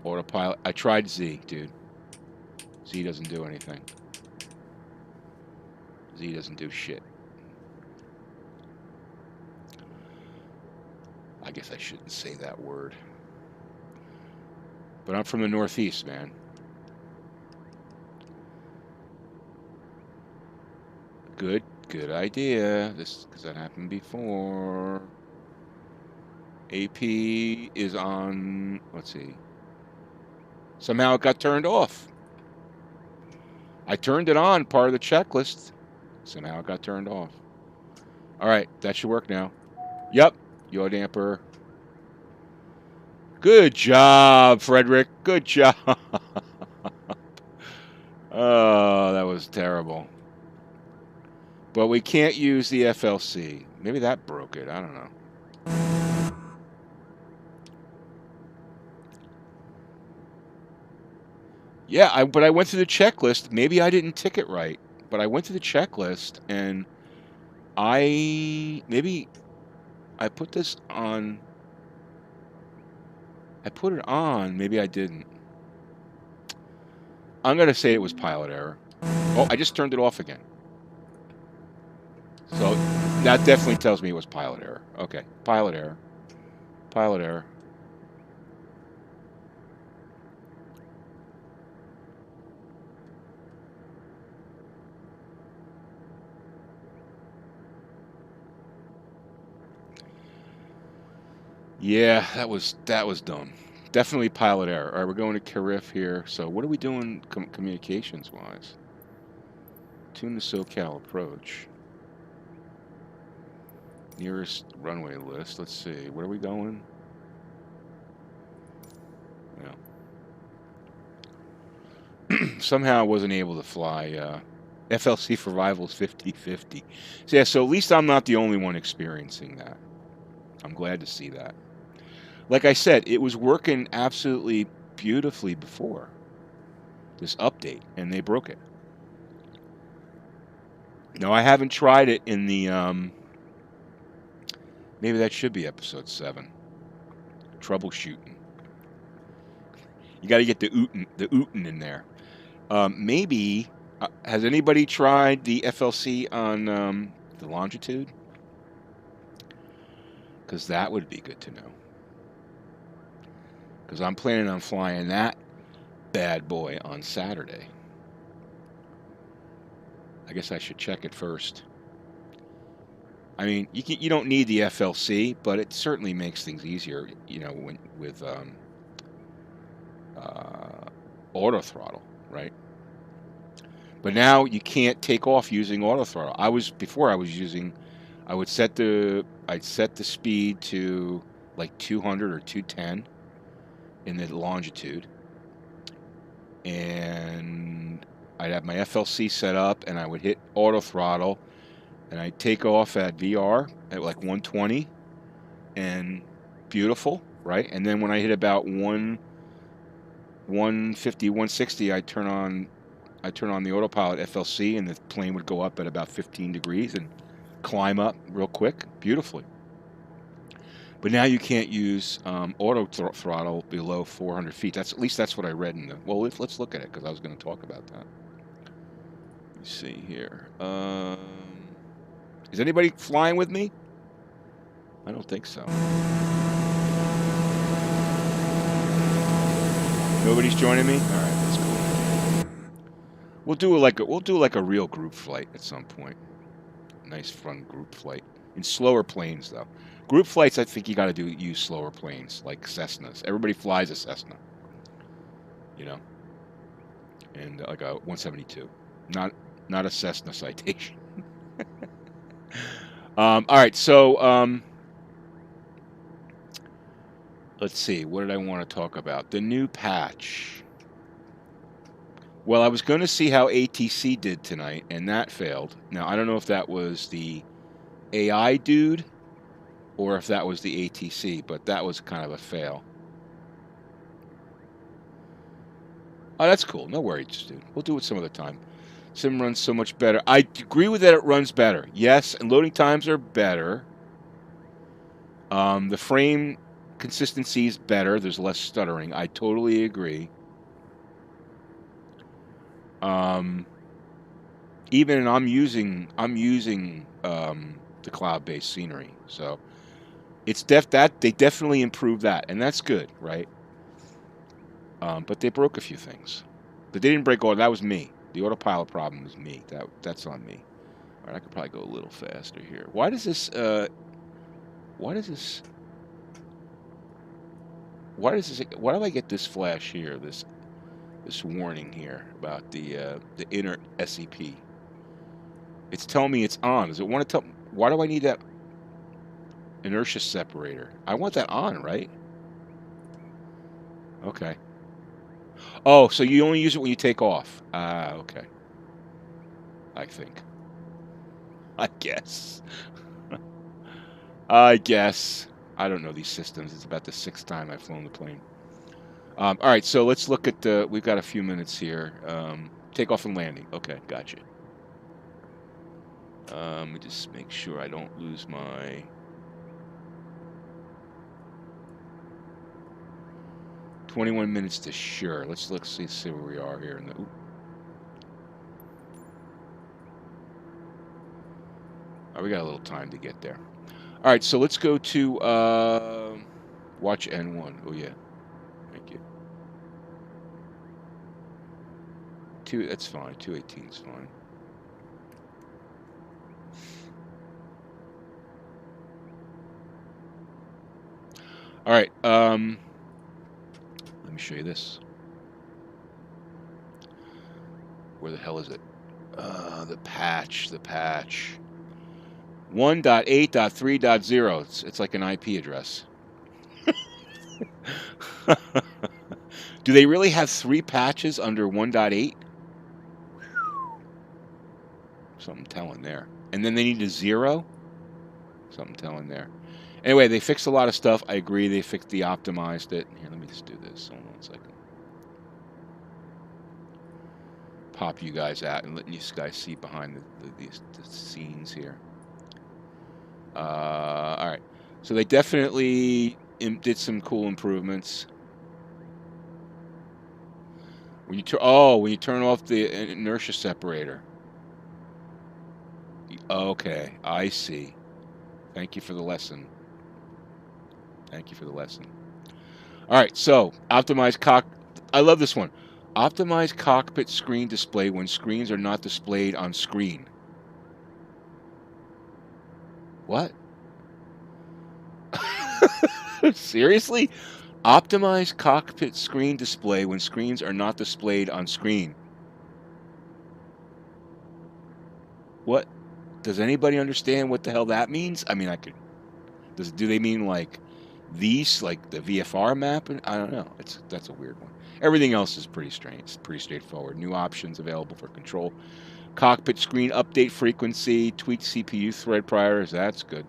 autopilot. I tried Z, dude. Z doesn't do anything. Z doesn't do shit. I guess I shouldn't say that word. But I'm from the Northeast, man. Good idea. Because that happened before. AP is on, let's see. Somehow it got turned off. I turned it on, part of the checklist. Somehow it got turned off. All right, that should work now. Yep, yaw damper. Good job, Frederick. Good job. Oh, that was terrible. But we can't use the FLC. Maybe that broke it. I don't know. Yeah, but I went through the checklist. Maybe I didn't tick it right, but I went through the checklist and maybe I put this on. I put it on. Maybe I didn't. I'm going to say it was pilot error. Oh, I just turned it off again. So that definitely tells me it was pilot error. Okay, pilot error. Pilot error. Yeah, that was dumb. Definitely pilot error. All right, we're going to Carif here. So what are we doing communications-wise? Tune the SoCal approach. Nearest runway list. Let's see. Where are we going? Yeah. Somehow I wasn't able to fly. FLC for rivals 50-50. So yeah, so at least I'm not the only one experiencing that. I'm glad to see that. Like I said, it was working absolutely beautifully before this update, and they broke it. No, I haven't tried it in the, maybe that should be episode 7. Troubleshooting. You got to get the ootin in there. Maybe, has anybody tried the FLC on the longitude? Because that would be good to know. Because I'm planning on flying that bad boy on Saturday. I guess I should check it first. I mean, you don't need the FLC, but it certainly makes things easier, you know, with auto throttle, right? But now you can't take off using auto throttle. I'd set the speed to like 200 or 210 in the longitude, and I'd have my FLC set up, and I would hit auto throttle, and I'd take off at VR at like 120, and beautiful, right? And then when I hit about 150, 160, I turn on the autopilot FLC, and the plane would go up at about 15 degrees and climb up real quick, beautifully. But now you can't use auto throttle below 400 feet. At least that's what I read in the. Well, let's look at it, because I was going to talk about that. Let's see here. Is anybody flying with me? I don't think so. Nobody's joining me. All right, that's cool. We'll do like a real group flight at some point. Nice fun group flight in slower planes, though. Group flights, I think you got to use slower planes like Cessnas. Everybody flies a Cessna, you know, and like a 172, not a Cessna Citation. All right, so let's see. What did I want to talk about? The new patch. Well, I was going to see how ATC did tonight, and that failed. Now, I don't know if that was the AI dude or if that was the ATC, but that was kind of a fail. Oh, that's cool. No worries, dude. We'll do it some other time. Sim runs so much better. I agree with that. It runs better. Yes, and loading times are better. The frame consistency is better. There's less stuttering. I totally agree. Even I'm using the cloud-based scenery, so it's they definitely improved that, and that's good, right? But they broke a few things. But they didn't break all. That was me. The autopilot problem was me. That's on me. All right, I could probably go a little faster here. Why does this? Why do I get this flash here? This this warning here about the inner SEP. It's telling me it's on. Does it want to tell? Why do I need that inertia separator? I want that on, right? Okay. Oh, so you only use it when you take off. Ah, okay. I think. I guess. I guess. I don't know these systems. It's about the 6th time I've flown the plane. All right, so let's look at the... We've got a few minutes here. Takeoff and landing. Okay, gotcha. Let me just make sure I don't lose my... ...21 minutes to sure. Let's see where we are here. Ooh. Oh, we got a little time to get there. All right, so let's go to watch N1. Oh, yeah. Thank you. That's fine. 218 is fine. All right. Let me show you this. Where the hell is it? The patch. 1.8.3.0. It's like an IP address. Do they really have 3 patches under 1.8? Something telling there. And then they need a 0? Something telling there. Anyway, they fixed a lot of stuff. I agree. They optimized it. Here, let me just do this. Hold on a second. Pop you guys out and letting you guys see behind the scenes here. All right. So they definitely did some cool improvements. When you turn off the inertia separator. Okay, I see. Thank you for the lesson. All right, so optimize I love this one. Optimize cockpit screen display when screens are not displayed on screen. What? Seriously? Optimize cockpit screen display when screens are not displayed on screen. What? Does anybody understand what the hell that means? I mean, do they mean like these, like the VFR map? I don't know. That's a weird one. Everything else is pretty strange. It's pretty straightforward. New options available for control. Cockpit screen update frequency. Tweak CPU thread priors. That's good.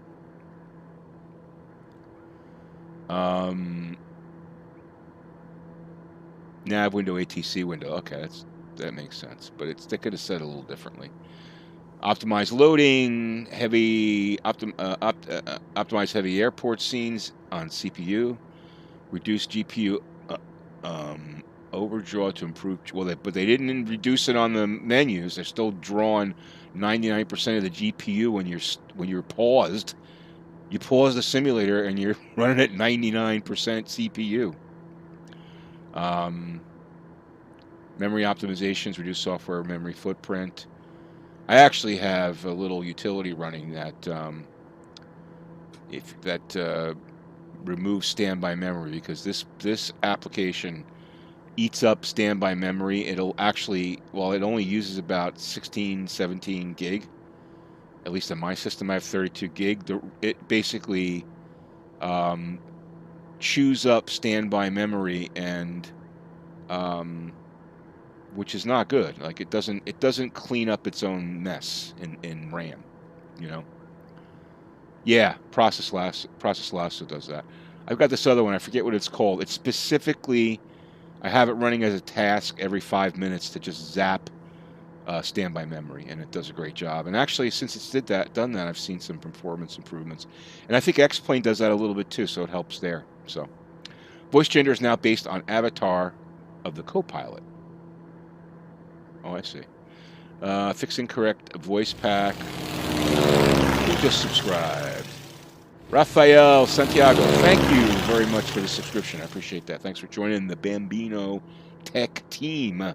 Nav window, ATC window. Okay, that makes sense. But they could have said it a little differently. Optimize loading, optimize heavy airport scenes on CPU. Reduce GPU overdraw to improve. But they didn't reduce it on the menus. They're still drawing 99% of the GPU when you're paused. You pause the simulator and you're running at 99% CPU. Memory optimizations, reduce software memory footprint. I actually have a little utility running that removes standby memory, because this application eats up standby memory. It'll actually, well, it only uses about 16, 17 gig. At least on my system, I have 32 gig. It basically chews up standby memory, and which is not good. Like it doesn't clean up its own mess in RAM, you know. Yeah, Process Lasso does that. I've got this other one. I forget what it's called. It's specifically, I have it running as a task every 5 minutes to just zap standby memory, and it does a great job. And actually, since it's done that, I've seen some performance improvements. And I think X-Plane does that a little bit too, so it helps there. So, voice changer is now based on avatar of the co-pilot. Oh, I see. Fix incorrect voice pack. Who just subscribed? Rafael Santiago, thank you very much for the subscription. I appreciate that. Thanks for joining the Bambino Tech team.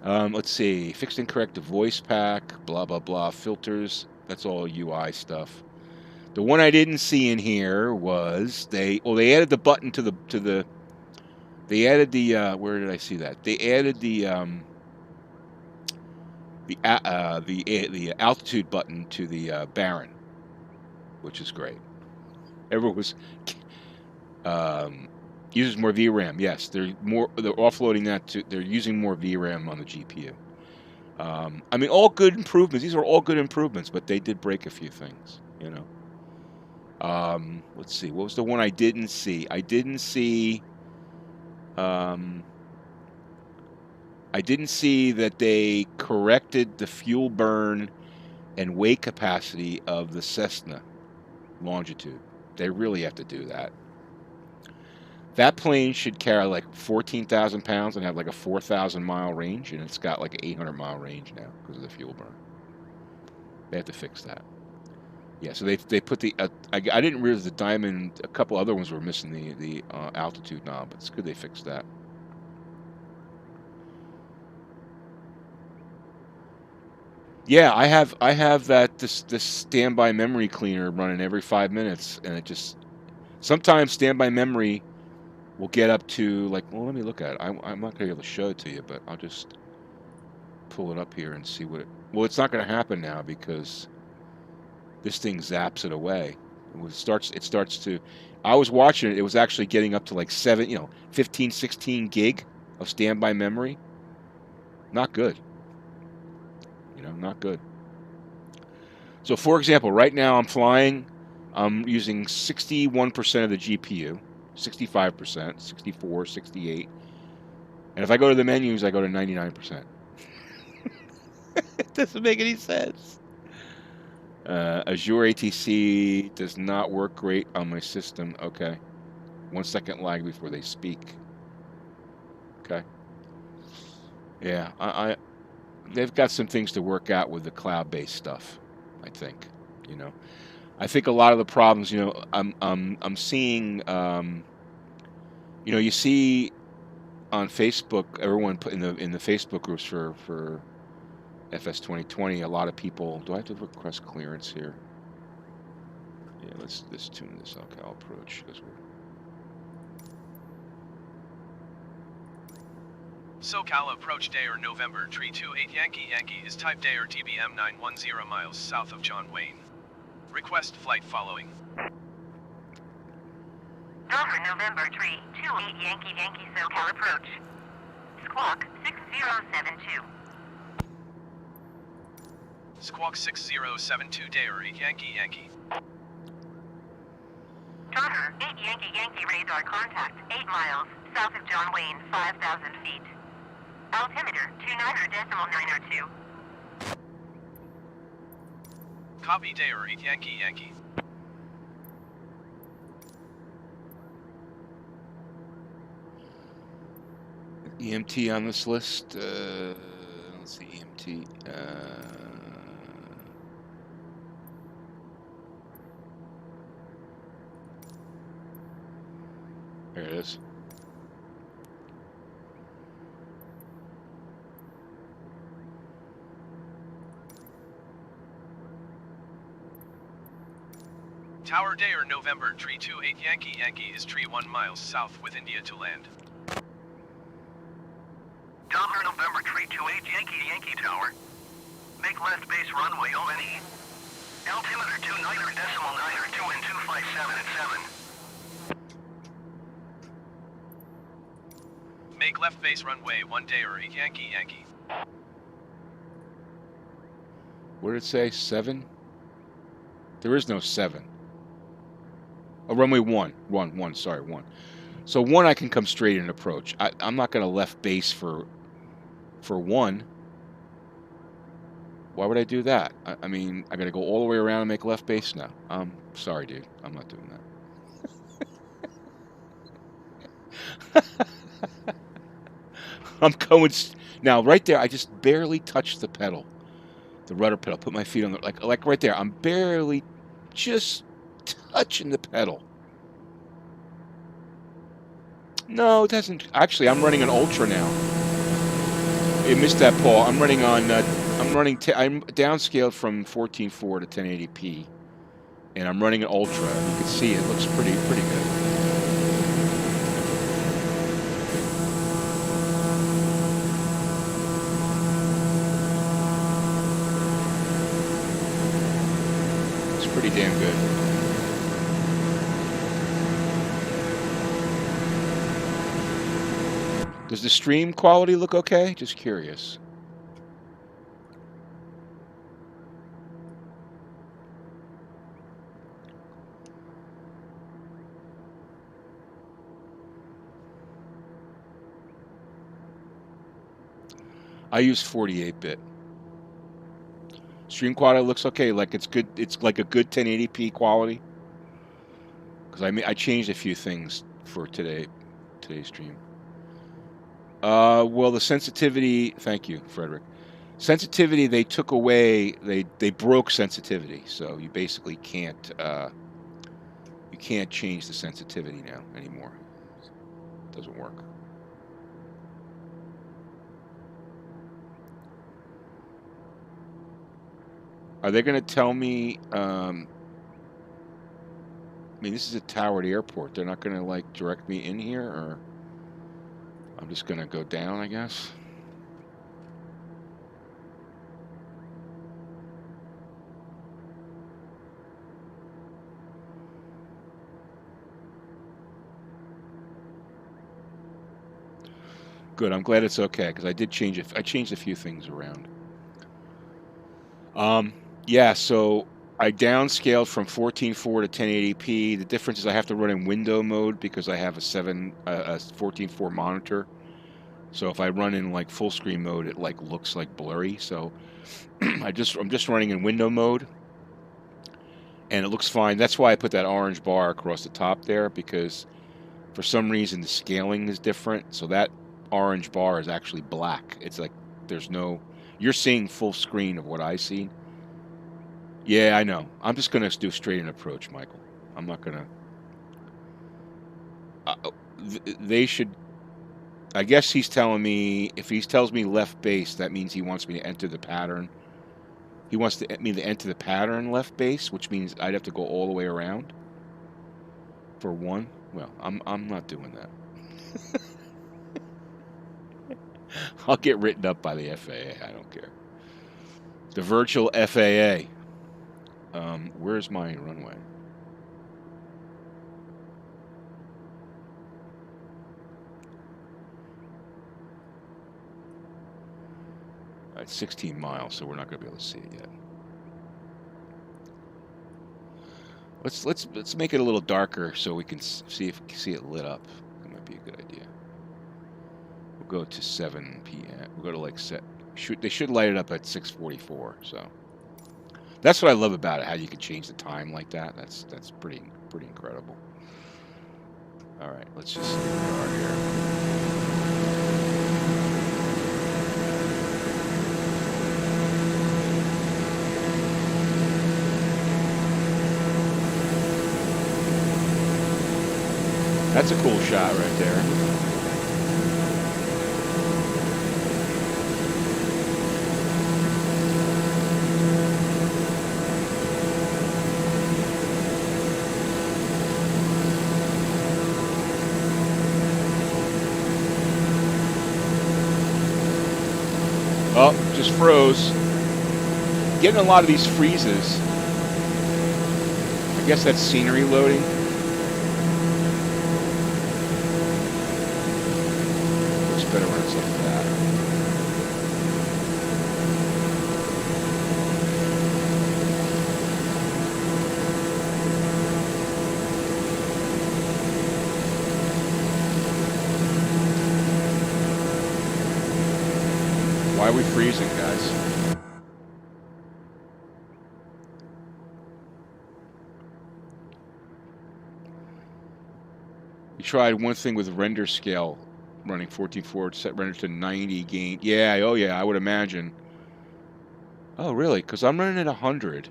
Let's see. Fixed incorrect voice pack. Blah, blah, blah. Filters. That's all UI stuff. The one I didn't see in here was they added the button to the They added the where did I see that? They added the altitude button to the Baron, which is great. Everyone was uses more VRAM. Yes, they're offloading that to. They're using more VRAM on the GPU. I mean, all good improvements. These are all good improvements, but they did break a few things. You know. Let's see. What was the one I didn't see? I didn't see that they corrected the fuel burn and weight capacity of the Cessna Longitude. They really have to do that. That plane should carry like 14,000 pounds and have like a 4,000 mile range, and it's got like an 800 mile range now because of the fuel burn. They have to fix that. Yeah, so they put the I didn't realize the Diamond. A couple other ones were missing the altitude knob, but it's good they fixed that. Yeah, I have this standby memory cleaner running every 5 minutes, and it just sometimes standby memory will get up to like, well, let me look at it. I'm not gonna be able to show it to you, but I'll just pull it up here and see what it. Well, it's not gonna happen now because this thing zaps it away. It starts to. I was watching it. It was actually getting up to like 15, 16 gig of standby memory. Not good. Not good. So, for example, right now I'm flying. I'm using 61% of the GPU, 65%, 64, 68. And if I go to the menus, I go to 99%. It doesn't make any sense. Azure ATC does not work great on my system. Okay. 1 second lag before they speak. Okay. Yeah, they've got some things to work out with the cloud-based stuff, I think. I think a lot of the problems, I'm seeing, you see on Facebook, everyone put in the Facebook groups for FS 2020, a lot of people. Do I have to request clearance here? Yeah, let's tune this SoCal approach because we're. SoCal approach Dayer November Tree 28 Yankee is type Dayer TBM 910 miles south of John Wayne. Request flight following. Dover November Tree 28 Yankee SoCal approach. Squawk 6072. Squawk 6072 Dayer 8 Yankee. Dover 8 Yankee radar contact 8 miles south of John Wayne 5,000 feet. Altimeter 29.902. Copy Dayer 8 Yankee. EMT on this list. Let's see, EMT. There it is. Tower Dayer November Tree 28 Yankee is tree 1 miles south with India to land. Dover November Tree 28 Yankee Tower. Make left base runway ONE. Altimeter 29.902 and 257 at 7. Make left base runway 1 Dayer 8 Yankee. What did it say? 7? There is no 7. Oh, runway 1. 1. Sorry, 1. So 1, I can come straight in and approach. I'm not going to left base for 1. Why would I do that? I mean, I got to go all the way around and make left base now. Sorry, dude. I'm not doing that. I'm going now. Right there, I just barely touched the pedal, the rudder pedal. Put my feet on the like right there. I'm barely just touching the pedal. No, it doesn't. Actually, I'm running an Ultra now. You missed that, Paul. I'm running on. I'm downscaled from 14.4 to 1080p, and I'm running an Ultra. You can see it looks pretty good. pretty damn good. Does the stream quality look okay? Just curious. I use 48-bit. Stream quality looks okay. Like it's good. It's like a good 1080p quality. Because I changed a few things for today's stream. Well, the sensitivity. Thank you, Frederick. Sensitivity they took away. They broke sensitivity, so you basically can't change the sensitivity now anymore. It doesn't work. Are they going to tell me? I mean, this is a towered airport. They're not going to like direct me in here, or I'm just going to go down, I guess. Good. I'm glad it's okay because I did change it. I changed a few things around. Yeah. So I downscaled from 14.4 to 1080p. The difference is I have to run in window mode because I have a 14.4 monitor. So if I run in like full screen mode, it like looks like blurry. So I'm just running in window mode, and it looks fine. That's why I put that orange bar across the top there, because for some reason the scaling is different. So that orange bar is actually black. It's like you're seeing full screen of what I see. Yeah, I know. I'm just gonna do straight in approach, Michael. I'm not gonna. They should. I guess he's telling me, if he tells me left base, that means he wants me to enter the pattern. He wants me to enter the pattern left base, which means I'd have to go all the way around for one. Well, I'm not doing that. I'll get written up by the FAA. I don't care. The virtual FAA. Where's my runway? It's 16 miles, so we're not going to be able to see it yet. Let's make it a little darker so we can see it lit up. That might be a good idea. We'll go to 7 p.m. We'll go to like they should light it up at 6:44. So that's what I love about it. How you can change the time like that. That's pretty incredible. All right, let's just see where we are here. That's a cool shot right there. Oh, just froze. Getting a lot of these freezes. I guess that's scenery loading. Better when it's like that. Why are we freezing, guys? We tried one thing with render scale. Running 14.4, set render to 90 gain. Yeah, oh yeah, I would imagine. Oh, really? Because I'm running at 100.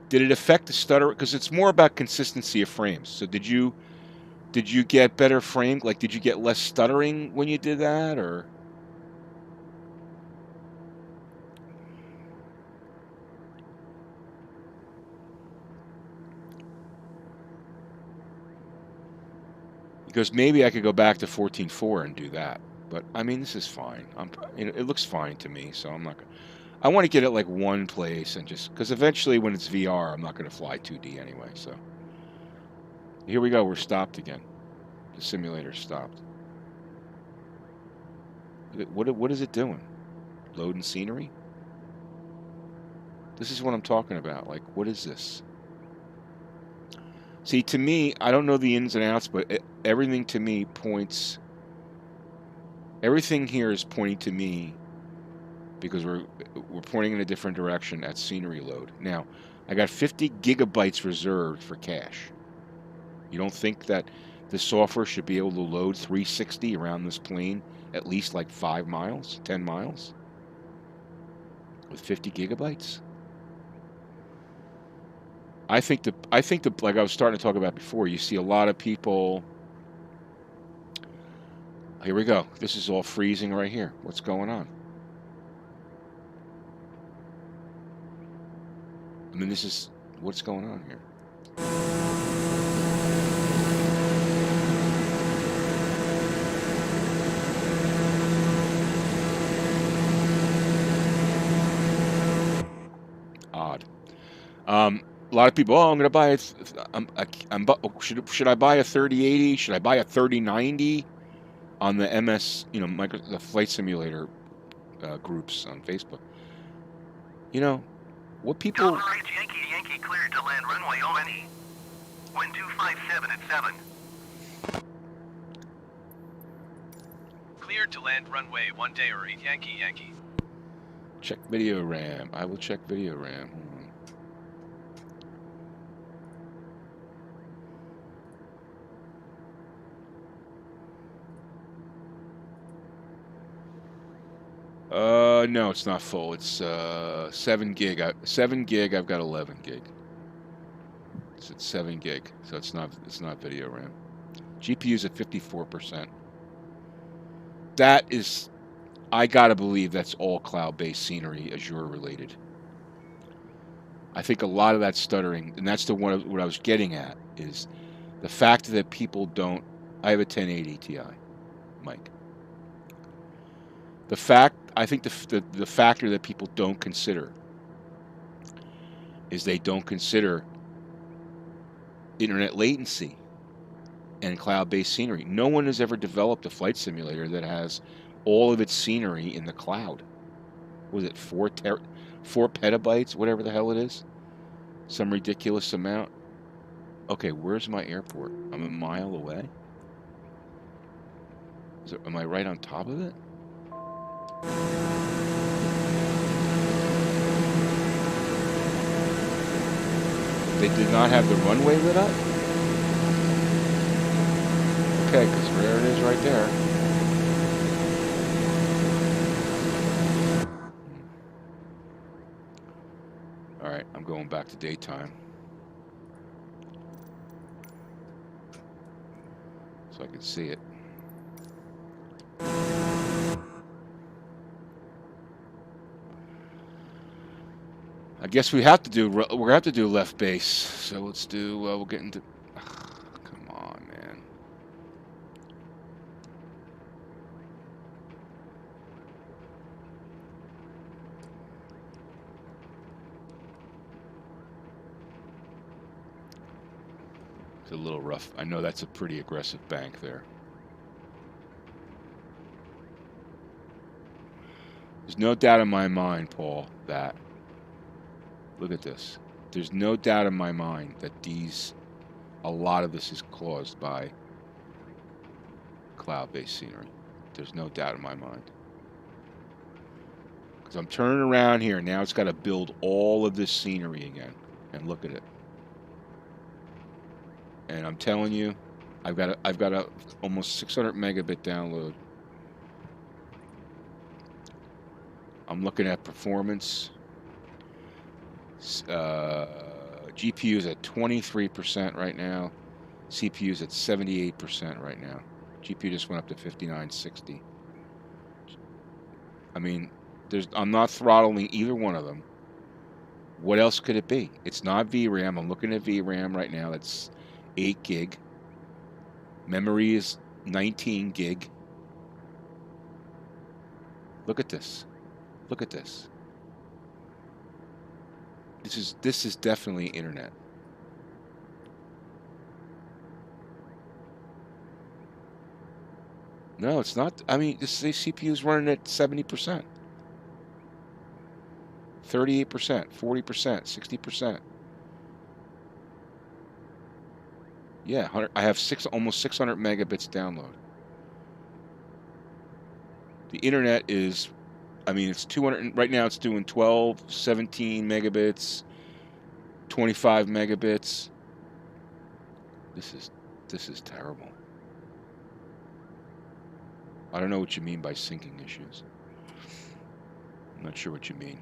Did it affect the stutter? Because it's more about consistency of frames. So did you get better frame? Like, did you get less stuttering when you did that, or? Because maybe I could go back to 14.4 and do that. But I mean, this is fine. It looks fine to me, so I'm not gonna. I want to get it like one place and just because eventually when it's VR, I'm not going to fly 2D anyway. So here we go. We're stopped again. The simulator stopped. What is it doing? Loading scenery? This is what I'm talking about. Like, what is this? See, to me, I don't know the ins and outs, but everything to me points. Everything here is pointing to me because we're pointing in a different direction at scenery load. Now, I got 50 gigabytes reserved for cache. You don't think that the software should be able to load 360 around this plane at least like 5 miles, 10 miles with 50 gigabytes? I think the like I was starting to talk about before, you see a lot of people. Here we go. This is all freezing right here. What's going on? I mean, this is what's going on here. Odd. A lot of people. Oh, I'm going to buy it. Should I buy a 3080? Should I buy a 3090 on the MS? The Flight Simulator groups on Facebook. What people. Delta Right Yankee cleared to land runway ONE. Wind 257 at 7. Cleared to land runway 1 day or 8 Yankee. Check video RAM. I will check video RAM. Hold on. No, it's not full. It's 7 gig. 7 gig. I've got 11 gig. So it's 7 gig. So it's not video RAM. GPU's at 54%. That is, I gotta believe that's all cloud-based scenery, Azure related. I think a lot of that stuttering, and that's what I was getting at, is the fact that people don't. I have a 1080 Ti, Mike. I think the factor that people don't consider is they don't consider internet latency and cloud-based scenery. No one has ever developed a flight simulator that has all of its scenery in the cloud. Was it 4 petabytes, whatever the hell it is? Some ridiculous amount. Okay, where's my airport? I'm a mile away. Am I right on top of it? They did not have the runway lit up? Okay, because there it is right there. Alright, I'm going back to daytime. So I can see it. I guess we're have to do left base. So let's do. We'll get into. Come on, man. It's a little rough. I know that's a pretty aggressive bank there. There's no doubt in my mind, Paul, that. Look at this. There's no doubt in my mind that a lot of this is caused by cloud-based scenery. There's no doubt in my mind. Because I'm turning around here, now it's got to build all of this scenery again. And look at it. And I'm telling you, I've got a almost 600 megabit download. I'm looking at performance. GPU is at 23% right now. CPU is at 78% right now. GPU just went up to 5960. I mean, I'm not throttling either one of them. What else could it be? It's not VRAM. I'm looking at VRAM right now. That's 8 gig. Memory is 19 gig. Look at this. Look at this. This is definitely internet. No, it's not. I mean, this CPU is running at 70%, 38%, 40%, 60%. Yeah, I have almost 600 megabits download. The internet is, I mean, it's 200. Right now, it's doing 12, 17 megabits, 25 megabits. This is terrible. I don't know what you mean by syncing issues. I'm not sure what you mean.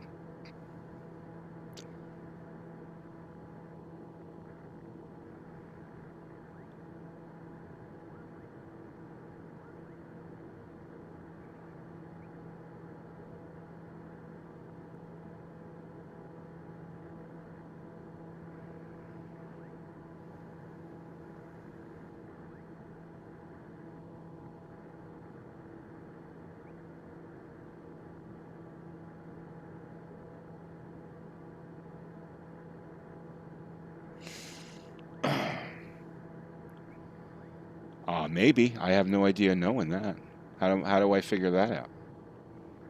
Maybe. I have no idea knowing that. How do I figure that out?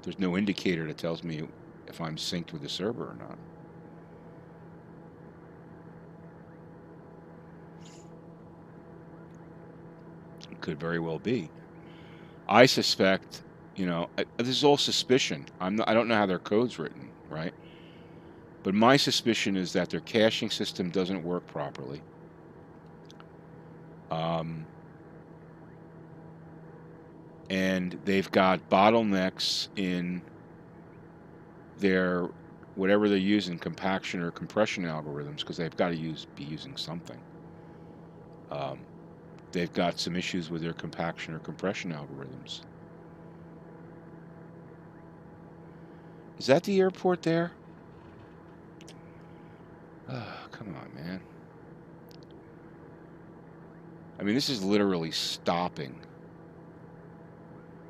There's no indicator that tells me if I'm synced with the server or not. It could very well be. I suspect, you know, this is all suspicion. I don't know how their code's written, right? But my suspicion is that their caching system doesn't work properly. And they've got bottlenecks in their whatever they're using, compaction or compression algorithms, because they've got to be using something. They've got some issues with their compaction or compression algorithms. Is that the airport there? Oh, come on, man. I mean, this is literally stopping.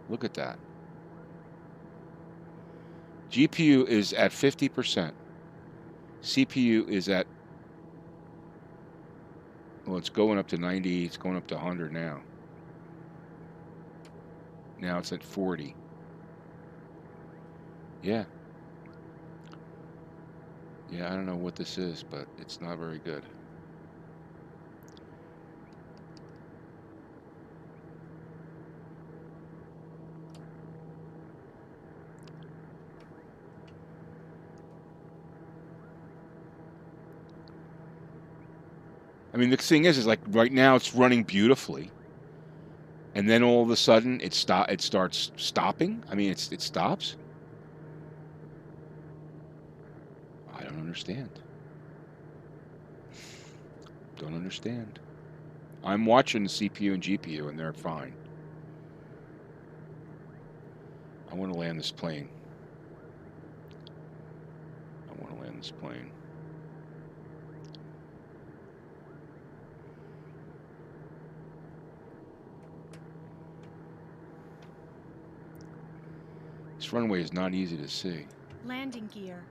Look at that. GPU is at 50%. CPU is at, well, it's going up to 90. It's going up to 100 now. Now it's at 40. Yeah. Yeah, I don't know what this is, but it's not very good. I mean, the thing is like right now it's running beautifully, and then all of a sudden it starts stopping. I mean, it stops. I don't understand. Don't understand. I'm watching the CPU and GPU, and they're fine. I want to land this plane. I want to land this plane. This runway is not easy to see. Landing gear.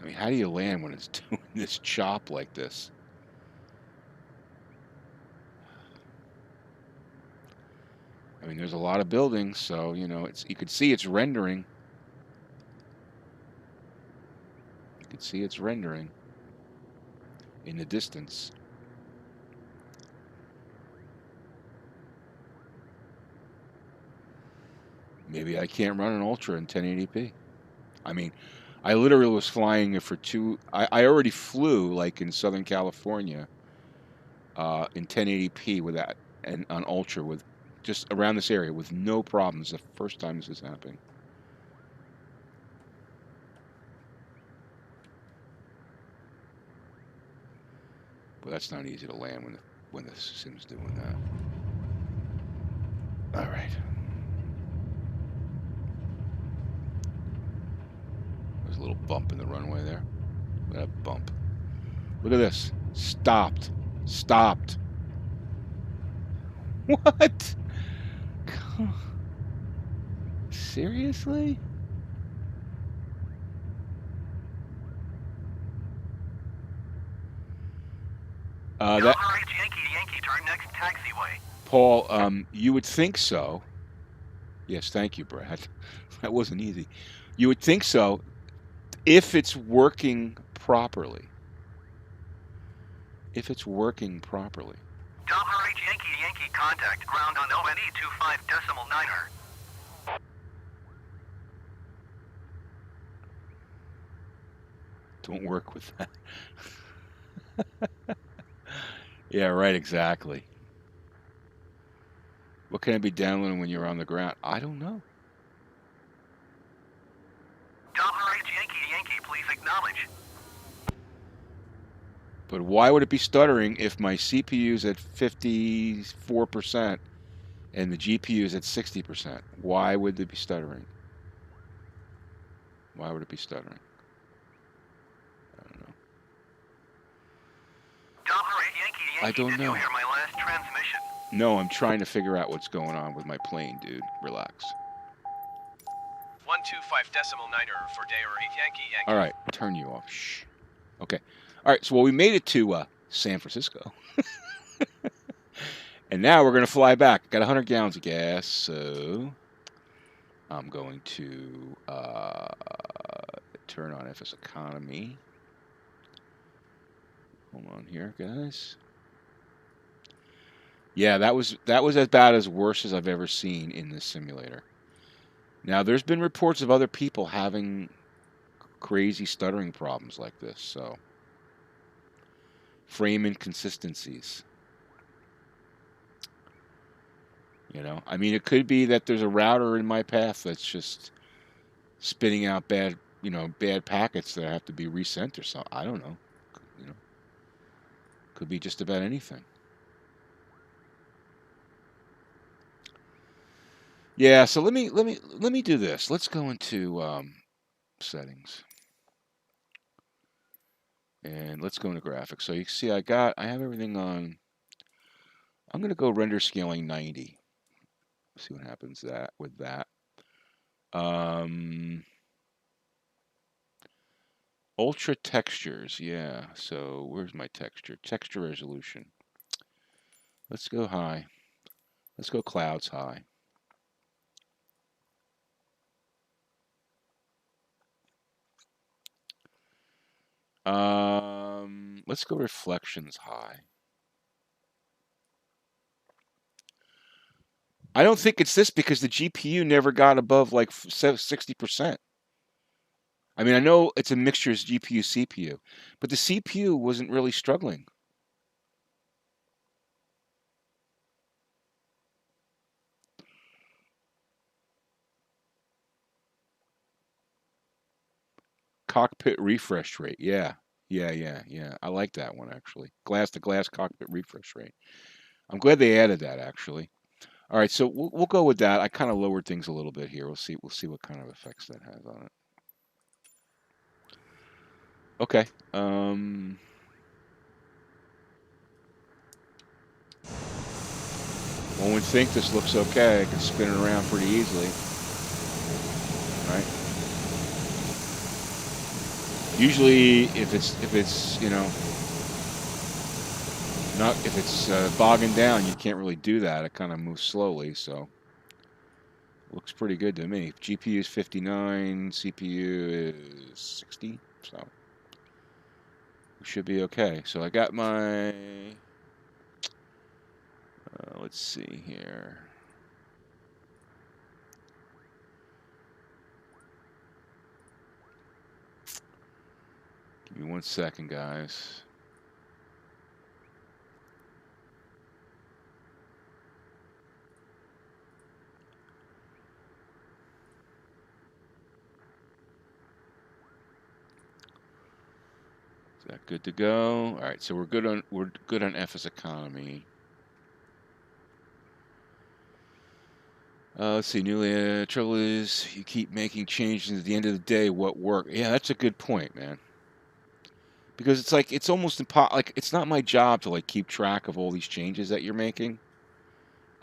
I mean, how do you land when it's doing this chop like this? I mean, there's a lot of buildings, so, you know, you could see it's rendering. You could see it's rendering in the distance. Maybe I can't run an Ultra in 1080p. I mean, I literally was flying it for I already flew, like, in Southern California in 1080p with that, and on Ultra with just around this area with no problems. The first time this is happening. But that's not easy to land when the sim's doing that. All right. There's a little bump in the runway there. Look at that bump. Look at this. Stopped. Stopped. What? Seriously? That Delta H Yankee Yankee, turn next taxiway. Paul, you would think so. Yes, thank you, Brad. That wasn't easy. You would think so if it's working properly. If it's working properly. Delta H Yankee Yankee, contact ground on ONE 25.9er. Don't work with that. Yeah, right, exactly. What can I be downloading when you're on the ground? I don't know. Delta H Yankee Yankee, please acknowledge. But why would it be stuttering if my CPU's at 54% and the GPU's at 60%? Why would it be stuttering? Why would it be stuttering? I don't know. Delta H Yankee Yankee, I don't did know. you hear my last transmission? No, I'm trying to figure out what's going on with my plane, dude. Relax. 125.9er for Day or 8 Yankee Yankee. All right, turn you off. Shh. Okay. All right, so we made it to San Francisco. And now we're going to fly back. Got 100 gallons of gas, so I'm going to turn on FSEconomy. Hold on here, guys. Yeah, that was about as worse as I've ever seen in this simulator. Now, there's been reports of other people having crazy stuttering problems like this, so frame inconsistencies. You know, I mean, it could be that there's a router in my path that's just spitting out bad packets that have to be resent or something. I don't know. You know, could be just about anything. Yeah. So let me do this. Let's go into settings, and let's go into graphics. So you can see I have everything on. I'm going to go render scaling 90. See what happens with that. Ultra textures, yeah. So where's my texture? Texture resolution. Let's go high. Let's go clouds high. Let's go reflections high. I don't think it's this because the GPU never got above like 60%. I mean, I know it's a mixture of GPU, CPU, but the CPU wasn't really struggling. Cockpit refresh rate, yeah. I like that one actually. Glass to glass cockpit refresh rate. I'm glad they added that actually. All right, so we'll go with that. I kind of lowered things a little bit here. We'll see what kind of effects that has on it. Okay. One would think this looks okay. I can spin it around pretty easily. Right? Usually, if it's bogging down, you can't really do that. It kind of moves slowly, so looks pretty good to me. GPU is 59, CPU is 60, so we should be okay. So I got my let's see here. Give me 1 second, guys. Is that good to go? All right, so we're good on FSEconomy. Let's see. Trouble is you keep making changes at the end of the day. What worked? Yeah, that's a good point, man. Because it's like it's almost impossible. Like it's not my job to like keep track of all these changes that you're making.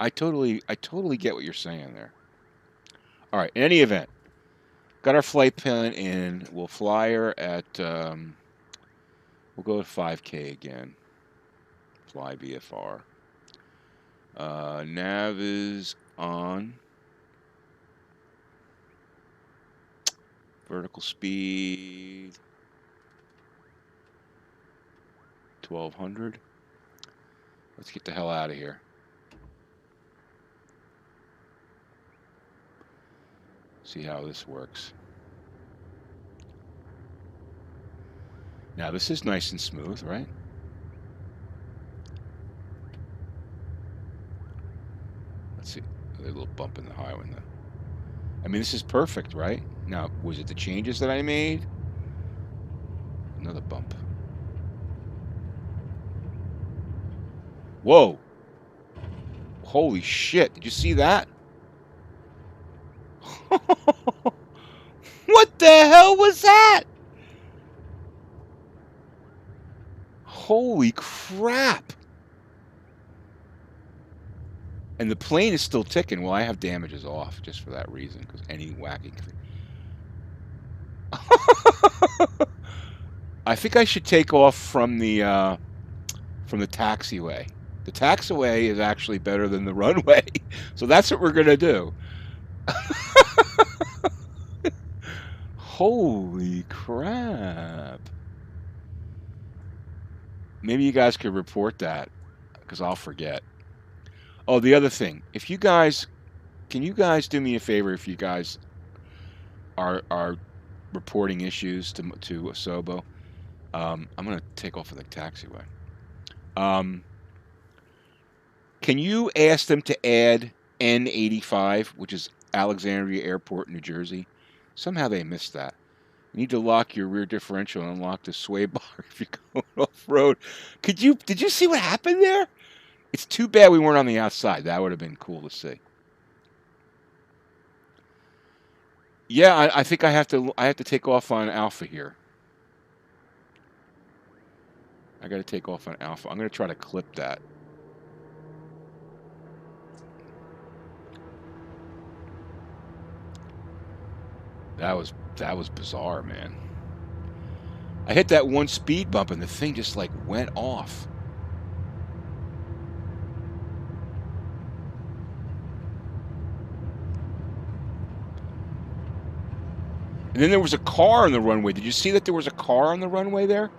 I totally get what you're saying there. All right. In any event, got our flight plan in. We'll fly her at. We'll go at 5K again. Fly VFR. Nav is on. Vertical speed 1200. Let's get the hell out of here. See how this works. Now this is nice and smooth, right? Let's see. A little bump in the highway though. I mean, this is perfect, right? Now, was it the changes that I made? Another bump. Whoa. Holy shit. Did you see that? What the hell was that? Holy crap. And the plane is still ticking. Well, I have damages off just for that reason, because any whacking thing. I think I should take off from the taxiway. The taxiway is actually better than the runway, so that's what we're gonna do. Holy crap! Maybe you guys could report that, because I'll forget. Oh, the other thing, if you guys, can you guys do me a favor if you guys are reporting issues to Asobo? I'm gonna take off of the taxiway. Can you ask them to add N85, which is Alexandria Airport, New Jersey? Somehow they missed that. You need to lock your rear differential and unlock the sway bar if you're going off road. Did you see what happened there? It's too bad we weren't on the outside. That would have been cool to see. Yeah, I think I have to take off on Alpha here. I got to take off on Alpha. I'm going to try to clip that. That was bizarre, man. I hit that one speed bump and the thing just like went off. And then there was a car on the runway. Did you see that there was a car on the runway there?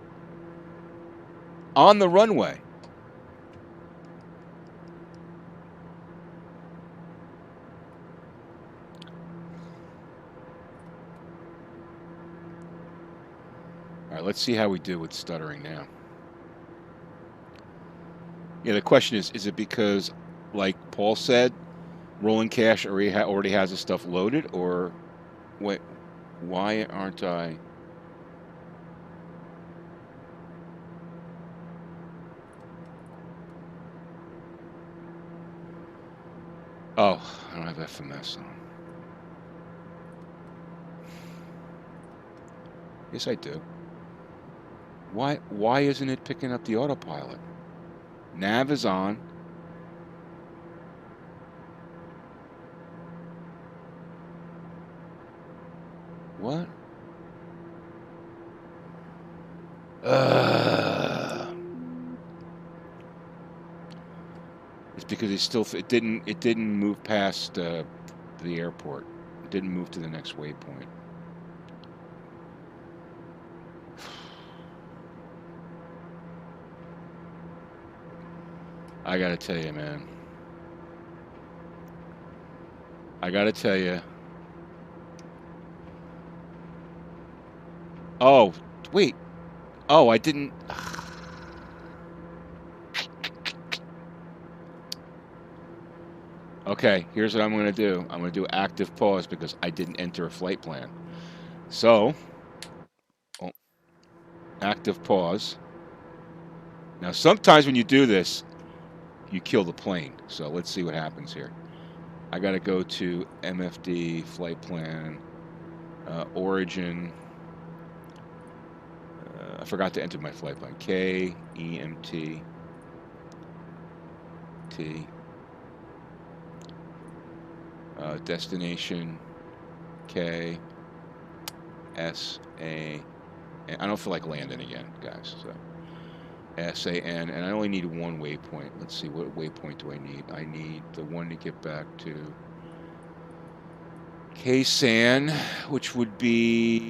On the runway. All right, let's see how we do with stuttering now. Yeah, the question is it because, like Paul said, rolling cache already has the stuff loaded, or what? Why aren't I? Oh, I don't have FMS on. Yes, I do. Why isn't it picking up the autopilot? Nav is on. What? It's because it didn't move past the airport. It didn't move to the next waypoint. I gotta tell you, man. I gotta tell you. Oh, wait. Oh, I didn't. Okay, here's what I'm going to do. I'm going to do active pause because I didn't enter a flight plan. So, active pause. Now, sometimes when you do this, you kill the plane. So let's see what happens here. I got to go to MFD, flight plan, origin. I forgot to enter my flight plan. K, EMT, T. Destination K S A. I don't feel like landing again, guys. So SAN, and I only need one waypoint. Let's see, what waypoint do I need? I need the one to get back to KSAN, which would be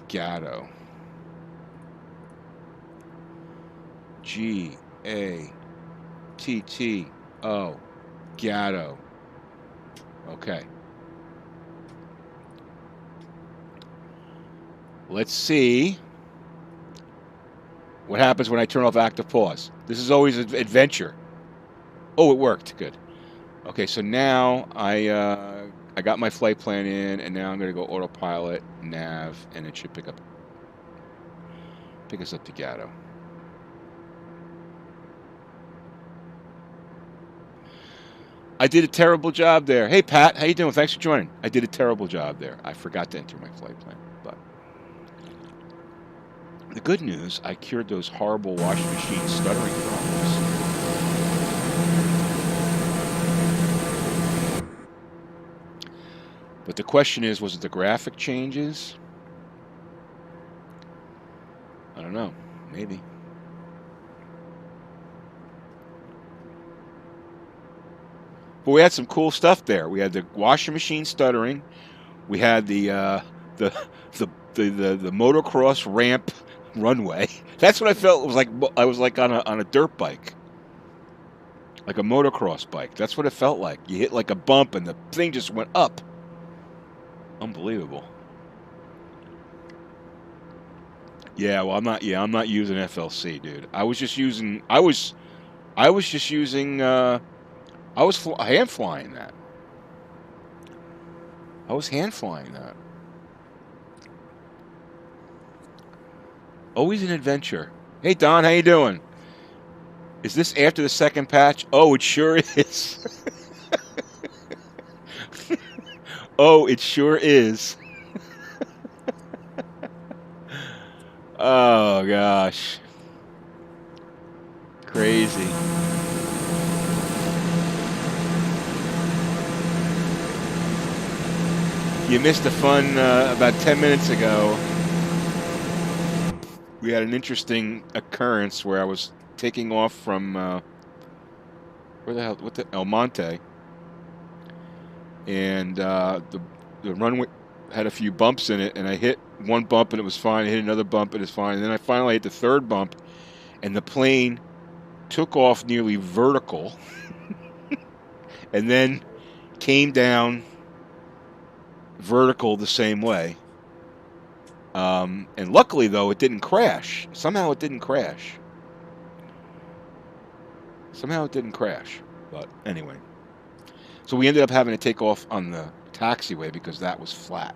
Gatto. Gatto. Gatto. Okay. Let's see what happens when I turn off active pause. This is always an adventure. Oh, it worked. Good. Okay, so now I got my flight plan in, and now I'm going to go autopilot, nav, and it should pick us up to Gatto. I did a terrible job there. Hey, Pat, how you doing? Thanks for joining. I did a terrible job there. I forgot to enter my flight plan, but the good news, I cured those horrible washing machine stuttering problems. But the question is, was it the graphic changes? I don't know. Maybe. But we had some cool stuff there. We had the washing machine stuttering. We had the motocross ramp runway. That's what I felt. It was like I was like on a dirt bike, like a motocross bike. That's what it felt like. You hit like a bump and the thing just went up. Unbelievable. Yeah, well, I'm not using FLC, dude. I was hand flying that. I was hand flying that. Always an adventure. Hey, Don, how you doing? Is this after the second patch? Oh, it sure is. Oh, it sure is. Oh, gosh. Crazy. You missed the fun about 10 minutes ago. We had an interesting occurrence where I was taking off from El Monte, and the runway had a few bumps in it, and I hit one bump and it was fine. I hit another bump and it's fine. And then I finally hit the third bump, and the plane took off nearly vertical, and then came down vertical the same way. And luckily, though, it didn't crash. Somehow it didn't crash. But anyway. So we ended up having to take off on the taxiway because that was flat.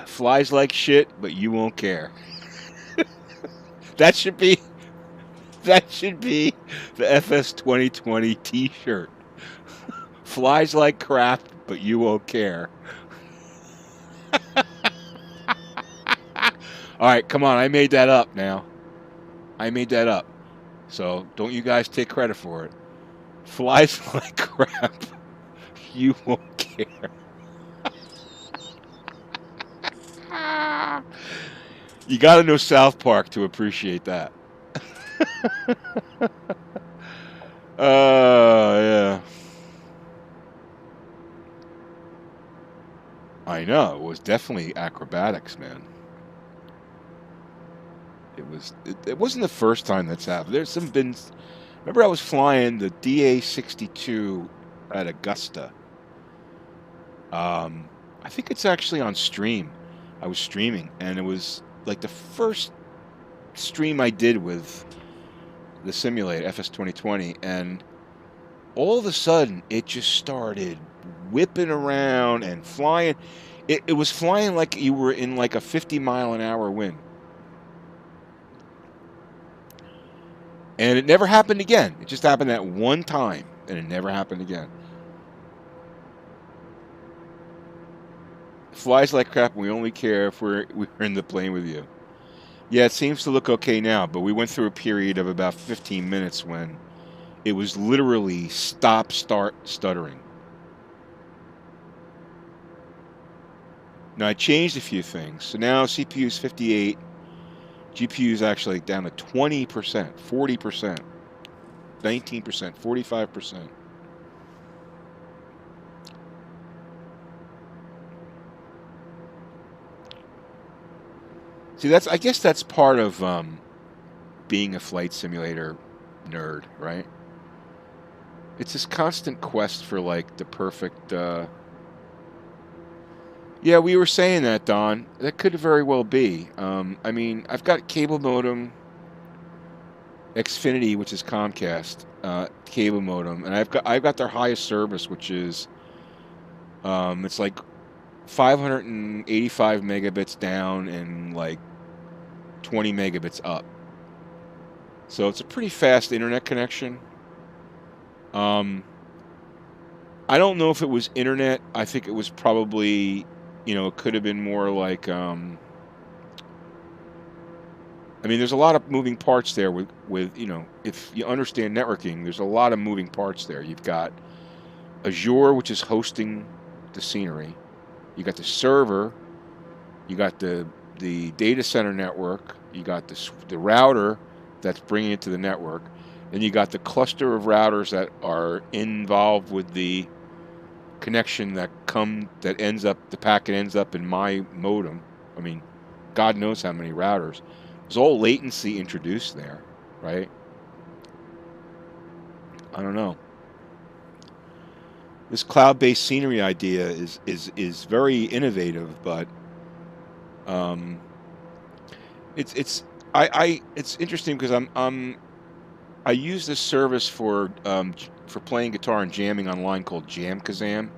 Flies like shit, but you won't care. That should be the FS 2020 t-shirt. Flies like crap, but you won't care. All right, come on. I made that up now. So don't you guys take credit for it. Flies like crap. You won't care. You got to know South Park to appreciate that. Yeah. I know. It was definitely acrobatics, man. It wasn't the first time that's happened. Remember I was flying the SC2 at Augusta. I think it's actually on stream. I was streaming, and it was like the first stream I did with the simulator FS 2020, and all of a sudden it just started whipping around and flying. It was flying like you were in like a 50-mile-an-hour wind. And it never happened again. It just happened that one time, and it never happened again. Flies like crap. We only care if we're in the plane with you. Yeah, it seems to look okay now, but we went through a period of about 15 minutes when it was literally stop, start, stuttering. Now I changed a few things. So now CPU is 58, GPU is actually down to 20%, 40%, 19%, 45%. See, I guess that's part of being a flight simulator nerd, right? It's this constant quest for like the perfect. Yeah, we were saying that, Don. That could very well be. I mean, I've got cable modem, Xfinity, which is Comcast, cable modem, and I've got their highest service, which is it's like 585 megabits down and like 20 megabits up. So it's a pretty fast internet connection. I don't know if it was internet. I think it was probably, it could have been more like, I mean, there's a lot of moving parts there with, if you understand networking, there's a lot of moving parts there. You've got Azure, which is hosting the scenery. You got the server. You got the data center network. You got the router that's bringing it to the network. And you got the cluster of routers that are involved with the connection the packet ends up in my modem. I mean, God knows how many routers. There's all latency introduced there, right? I don't know. This cloud-based scenery idea is very innovative, but it's interesting because I use this service for playing guitar and jamming online called Jam Kazam.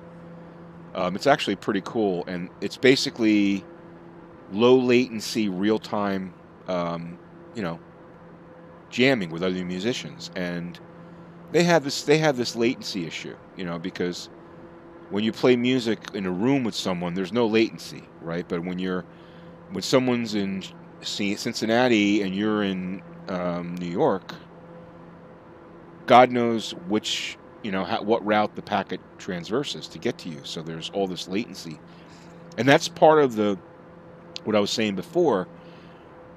It's actually pretty cool, and it's basically low latency, real time, jamming with other musicians, and they have this latency issue, because when you play music in a room with someone, there's no latency, right? But when someone's in Cincinnati and you're in New York, God knows which, what route the packet transverses to get to you. So there's all this latency. And that's part of what I was saying before.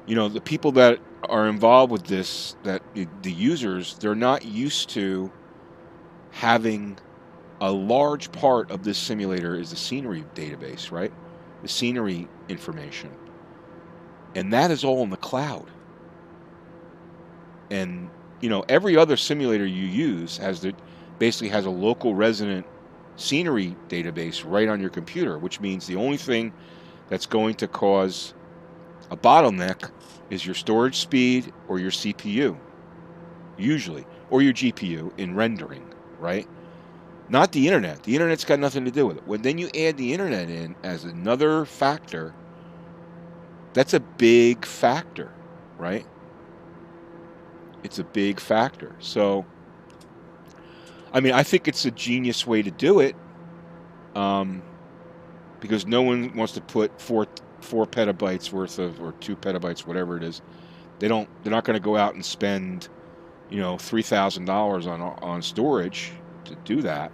The people that are involved with this, that the users, they're not used to having a large part of this simulator is the scenery database, right? The scenery information. And that is all in the cloud. And every other simulator you use basically has a local resident scenery database right on your computer, which means the only thing that's going to cause a bottleneck is your storage speed or your CPU, usually, or your GPU in rendering, right? Not the internet. The internet's got nothing to do with it. When then you add the internet in as another factor, that's a big factor, right? It's a big factor. So, I mean, I think it's a genius way to do it, because no one wants to put four petabytes worth of, or 2 petabytes, whatever it is. They're not going to go out and spend, $3,000 on storage to do that.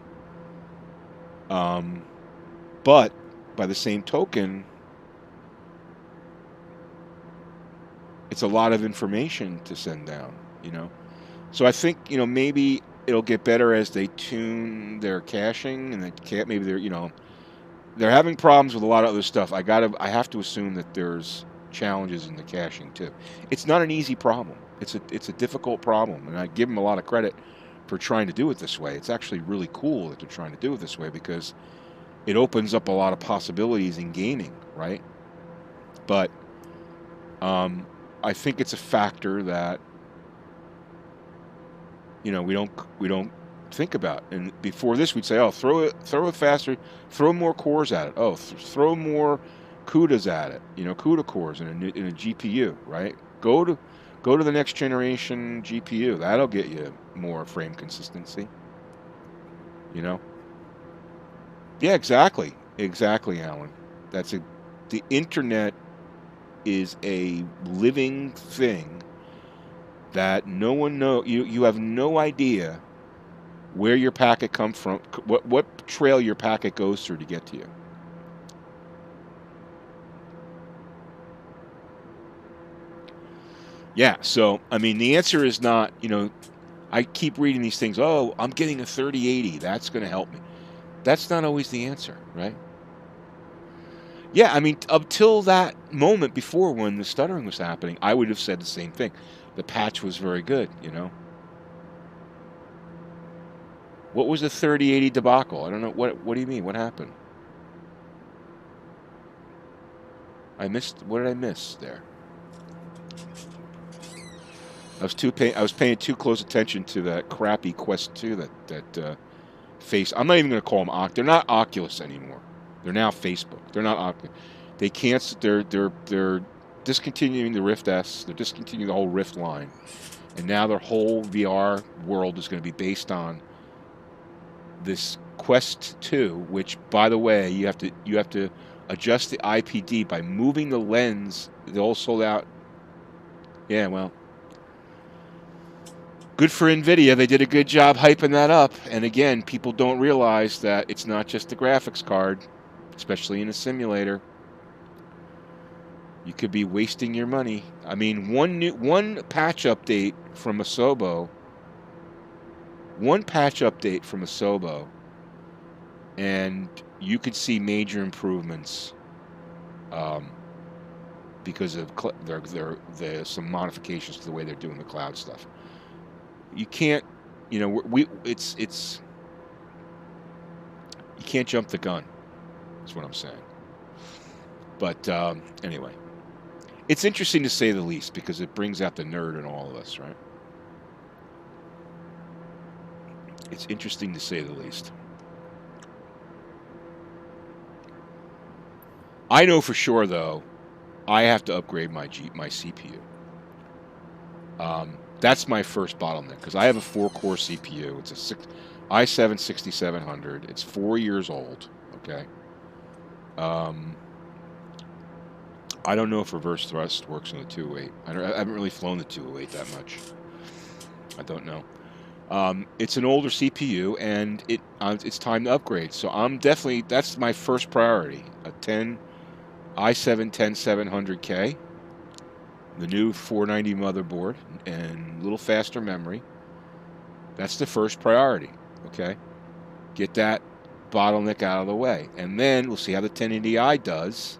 But by the same token, it's a lot of information to send down, So I think, maybe it'll get better as they tune their caching, and maybe they're having problems with a lot of other stuff. I have to assume that there's challenges in the caching too. It's not an easy problem. It's a difficult problem, and I give them a lot of credit for trying to do it this way. It's actually really cool that they're trying to do it this way, because it opens up a lot of possibilities in gaming, right? But I think it's a factor that we don't think about. And before this, we'd say, oh, throw it faster, throw more cores at it. Oh, throw more CUDAs at it. CUDA cores in a GPU, right? Go to the next generation GPU. That'll get you more frame consistency. Yeah, exactly, Alan. The internet is a living thing that no one know. You have no idea where your packet comes from, what trail your packet goes through to get to you. Yeah, so I mean, the answer is not, I keep reading these things. Oh, I'm getting a 3080. That's going to help me. That's not always the answer, right? Yeah, I mean, up till that moment before when the stuttering was happening, I would have said the same thing. The patch was very good, What was the 3080 debacle? I don't know. What do you mean? What happened? What did I miss there? I was paying too close attention to that crappy Quest 2 that face. I'm not even going to call them They're not Oculus anymore. They're now Facebook. They're not Oculus. They can't. They're discontinuing the Rift S. They're discontinuing the whole Rift line, and now their whole VR world is going to be based on this Quest 2. Which, by the way, you have to adjust the IPD by moving the lens. They all sold out. Yeah, well. Good for NVIDIA. They did a good job hyping that up. And again, people don't realize that it's not just the graphics card, especially in a simulator. You could be wasting your money. I mean, one patch update from Asobo, and you could see major improvements because of there's some modifications to the way they're doing the cloud stuff. You can't, you can't jump the gun. That's what I'm saying. But anyway, it's interesting to say the least because it brings out the nerd in all of us, right? It's interesting to say the least. I know for sure, though, I have to upgrade my CPU. That's my first bottleneck because I have a 4-core CPU. It's a i7 6700. It's 4 years old. Okay. I don't know if reverse thrust works on the 208. I haven't really flown the 208 that much. I don't know. It's an older CPU, and it's time to upgrade. So that's my first priority. A i7 10700K. The new 490 motherboard and a little faster memory. That's the first priority, okay? Get that bottleneck out of the way. And then we'll see how the 1080i does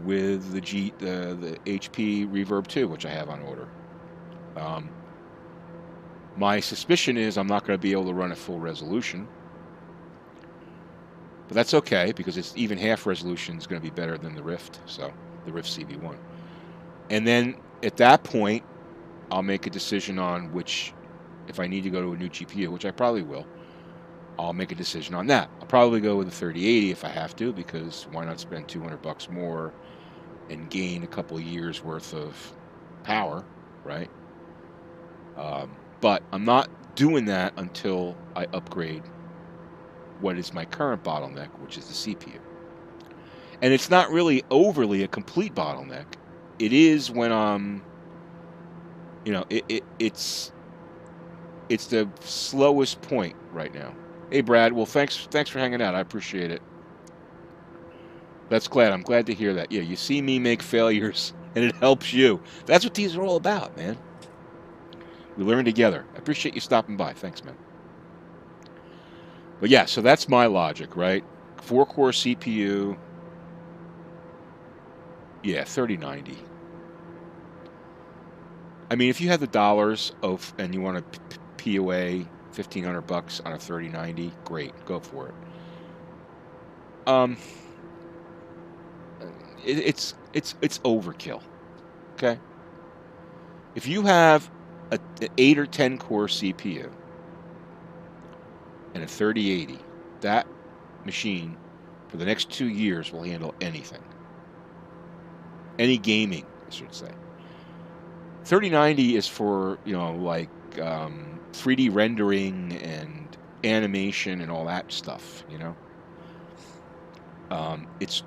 with the HP Reverb 2, which I have on order. My suspicion is I'm not going to be able to run at full resolution. But that's okay, because it's even half resolution is going to be better than the Rift, so the Rift CV1. And then at that point, I'll make a decision on if I need to go to a new GPU, which I probably will, I'll make a decision on that. I'll probably go with a 3080 if I have to, because why not spend $200 more and gain a couple of years worth of power, right? But I'm not doing that until I upgrade what is my current bottleneck, which is the CPU. And it's not really overly a complete bottleneck. It is when it's the slowest point right now. Hey, Brad. Well, thanks for hanging out. I appreciate it. I'm glad to hear that. Yeah, you see me make failures, and it helps you. That's what these are all about, man. We learn together. I appreciate you stopping by. Thanks, man. But yeah, so that's my logic, right? 4-core CPU. Yeah, 3090. I mean, if you have the dollars and you want to POA $1,500 on a 3090, great, go for it. It's overkill. Okay. If you have an 8 or 10 core CPU and a 3080, that machine for the next 2 years will handle anything. Any gaming, I should say. 3090 is for, 3D rendering and animation and all that stuff, It's,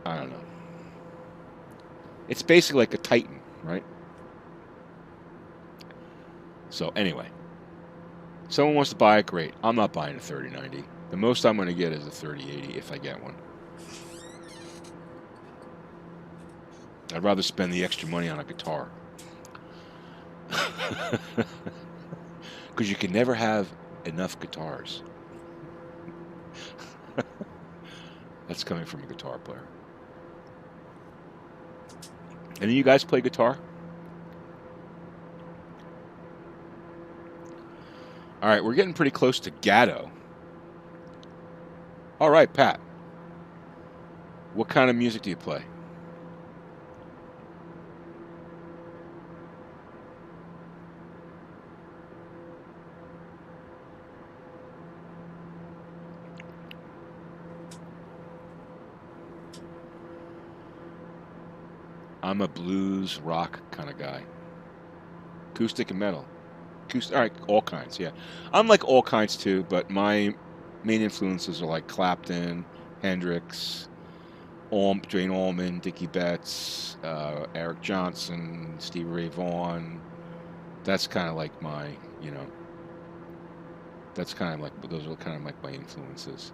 I don't know. It's basically like a Titan, right? So anyway, someone wants to buy it, great. I'm not buying a 3090. The most I'm going to get is a 3080 if I get one. I'd rather spend the extra money on a guitar. Because you can never have enough guitars. That's coming from a guitar player. Any of you guys play guitar? All right, we're getting pretty close to Gatto. All right, Pat. What kind of music do you play? I'm a blues rock kind of guy. Acoustic and metal. Acoustic, all right, all kinds, yeah. I'm like all kinds too, but my main influences are like Clapton, Hendrix, Duane Allman, Dickie Betts, Eric Johnson, Stevie Ray Vaughan. That's kind of like my, you know, that's kind of like, those are kind of like my influences.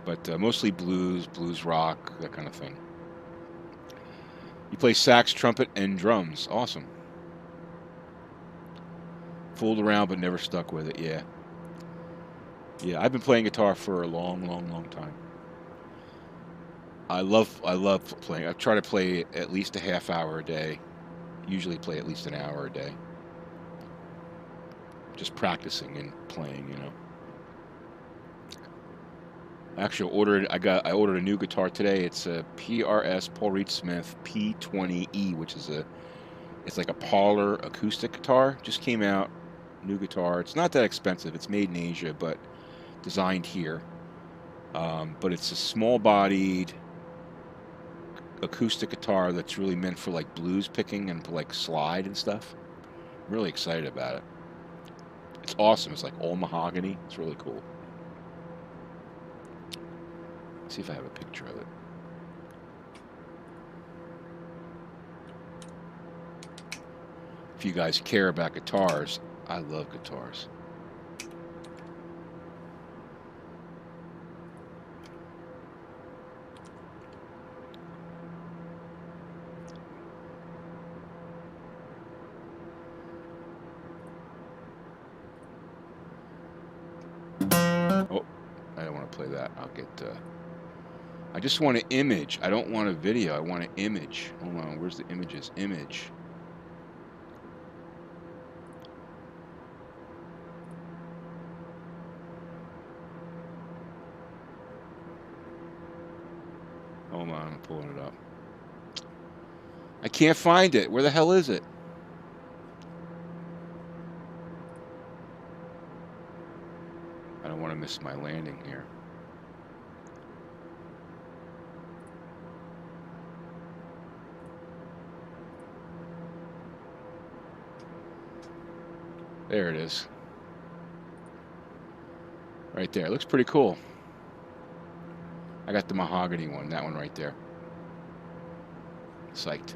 But mostly blues, blues rock, that kind of thing. You play sax, trumpet, and drums. Awesome. Fooled around but never stuck with it, yeah. Yeah, I've been playing guitar for a long, long, long time. I love playing. I try to play at least a half hour a day. Usually play at least an hour a day. Just practicing and playing, you know. Actually, I ordered a new guitar today. It's a PRS Paul Reed Smith P20E, which is it's like a parlor acoustic guitar. Just came out, new guitar. It's not that expensive. It's made in Asia, but designed here. But it's a small-bodied acoustic guitar that's really meant for like blues picking and to like slide and stuff. I'm really excited about it. It's awesome. It's like all mahogany. It's really cool. Let's see if I have a picture of it. If you guys care about guitars, I love guitars. Oh, I don't want to play that. I'll get... I just want an image. I don't want a video. I want an image. Hold on. Where's the images? Image. Hold on. I'm pulling it up. I can't find it. Where the hell is it? I don't want to miss my landing here. There it is. Right there. It looks pretty cool. I got the mahogany one. That one right there. Psyched.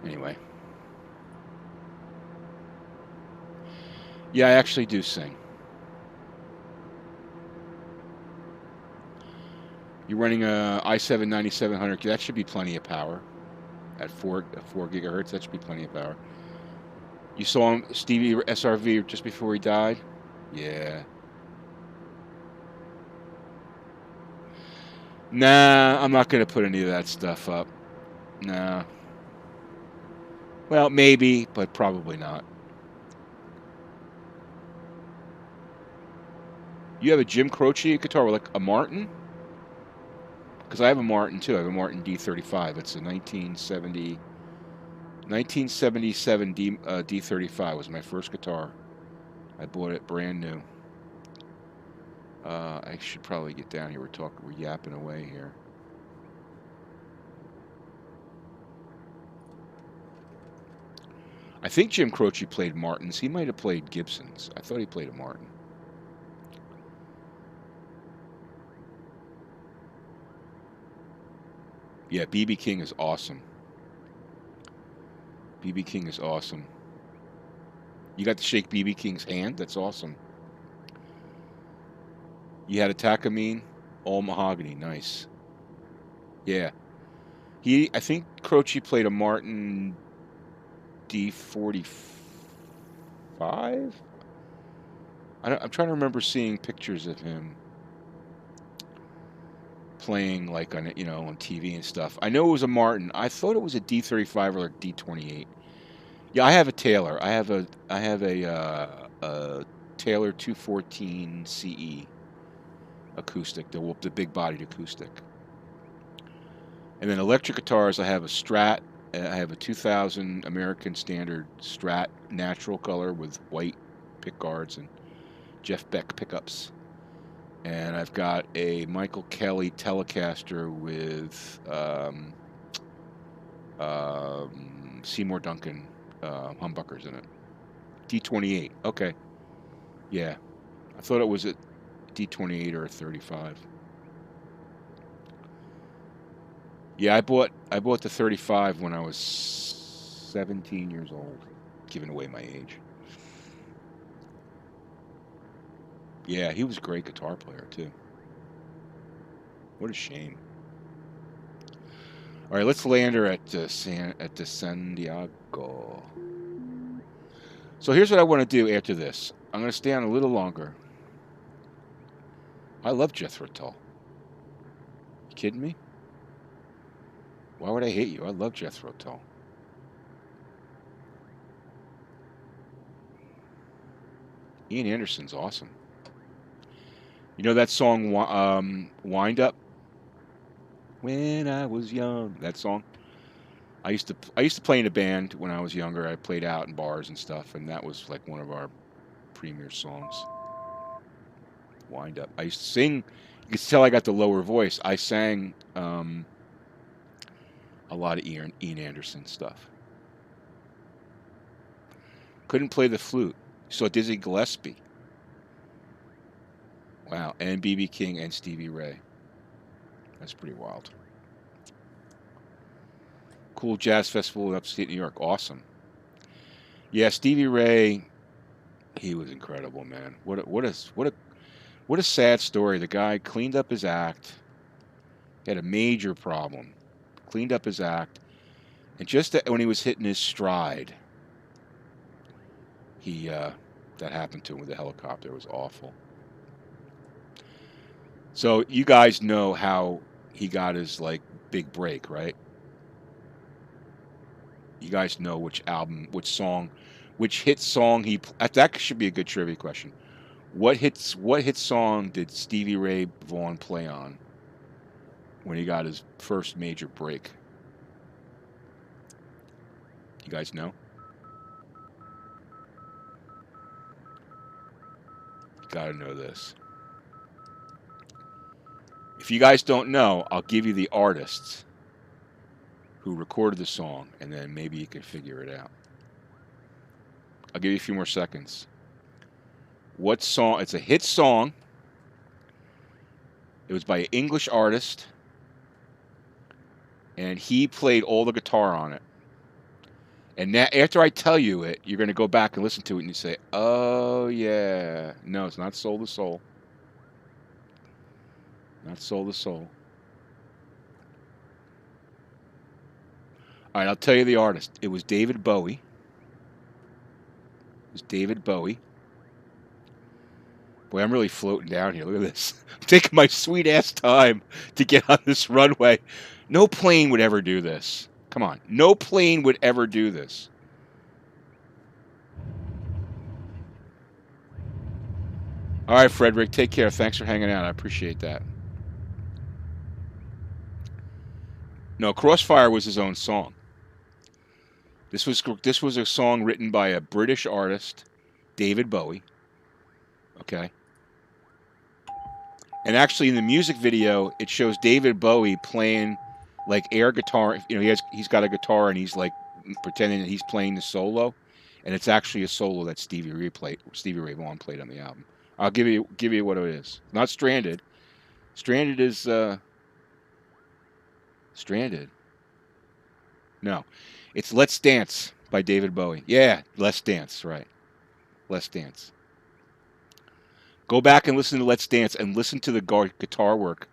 Anyway. Yeah, I actually do sing. You're running a i7 9700. That should be plenty of power. At 4 gigahertz, that should be plenty of power. You saw him, Stevie SRV, just before he died? Yeah. Nah, I'm not going to put any of that stuff up. Nah. Well, maybe, but probably not. You have a Jim Croce guitar with like a Martin? Because I have a Martin too. I have a Martin D35. It's a 1977 D35 was my first guitar. I bought it brand new. I should probably get down here. We're yapping away here. I think Jim Croce played Martins. He might have played Gibsons. I thought he played a Martin. Yeah, BB King is awesome. BB King is awesome. You got to shake BB King's hand? That's awesome. You had a Takamine, all mahogany. Nice. Yeah. I think Croce played a Martin D45? I'm trying to remember seeing pictures of him playing like on on TV and stuff. I know it was a Martin. I thought it was a D35 or a D28. Yeah, I have a Taylor. I have a Taylor 214 CE acoustic, the big bodied acoustic. And then electric guitars, I have a Strat. I have a 2000 American Standard Strat natural color with white pick guards and Jeff Beck pickups. And I've got a Michael Kelly Telecaster with Seymour Duncan humbuckers in it. D28. Okay. Yeah. I thought it was a D28 or a 35. Yeah, I bought the 35 when I was 17 years old, giving away my age. Yeah, he was a great guitar player too. What a shame. All right, let's land her at San Diego. So here's what I want to do after this. I'm going to stay on a little longer. I love Jethro Tull. You kidding me? Why would I hate you? I love Jethro Tull. Ian Anderson's awesome. You know that song, Wind Up? When I was young. That song? I used to play in a band when I was younger. I played out in bars and stuff, and that was like one of our premier songs. Wind Up. I used to sing. You can tell I got the lower voice. I sang a lot of Ian Anderson stuff. Couldn't play the flute. So Dizzy Gillespie. Wow. And B.B. King and Stevie Ray. That's pretty wild. Cool jazz festival in upstate New York. Awesome. Yeah, Stevie Ray, he was incredible, man. What a sad story. The guy cleaned up his act. He had a major problem. Cleaned up his act, and just when he was hitting his stride, that happened to him with the helicopter. It was awful. So you guys know how he got his like big break, right? You guys know which album, which hit song that should be a good trivia question. What hit song did Stevie Ray Vaughan play on when he got his first major break? You guys know? You gotta know this. If you guys don't know, I'll give you the artists who recorded the song, and then maybe you can figure it out. I'll give you a few more seconds. What song? It's a hit song. It was by an English artist, and he played all the guitar on it. And now, after I tell you it, you're going to go back and listen to it, and you say, oh, yeah. No, it's not Soul to Soul. Not Soul to Soul. All right, I'll tell you the artist. It was David Bowie. It was David Bowie. Boy, I'm really floating down here. Look at this. I'm taking my sweet-ass time to get on this runway. No plane would ever do this. Come on. No plane would ever do this. All right, Frederick, take care. Thanks for hanging out. I appreciate that. No, Crossfire was his own song. This was a song written by a British artist, David Bowie. Okay. And actually, in the music video, it shows David Bowie playing like air guitar. You know, he's got a guitar and he's like pretending that he's playing the solo. and it's actually a solo that Stevie Ray Vaughan played on the album. I'll give you what it is. Not Stranded. Stranded is Stranded. No, it's Let's Dance by David Bowie. Yeah, Let's Dance, right? Let's Dance. Go back and listen to Let's Dance and listen to the guitar work.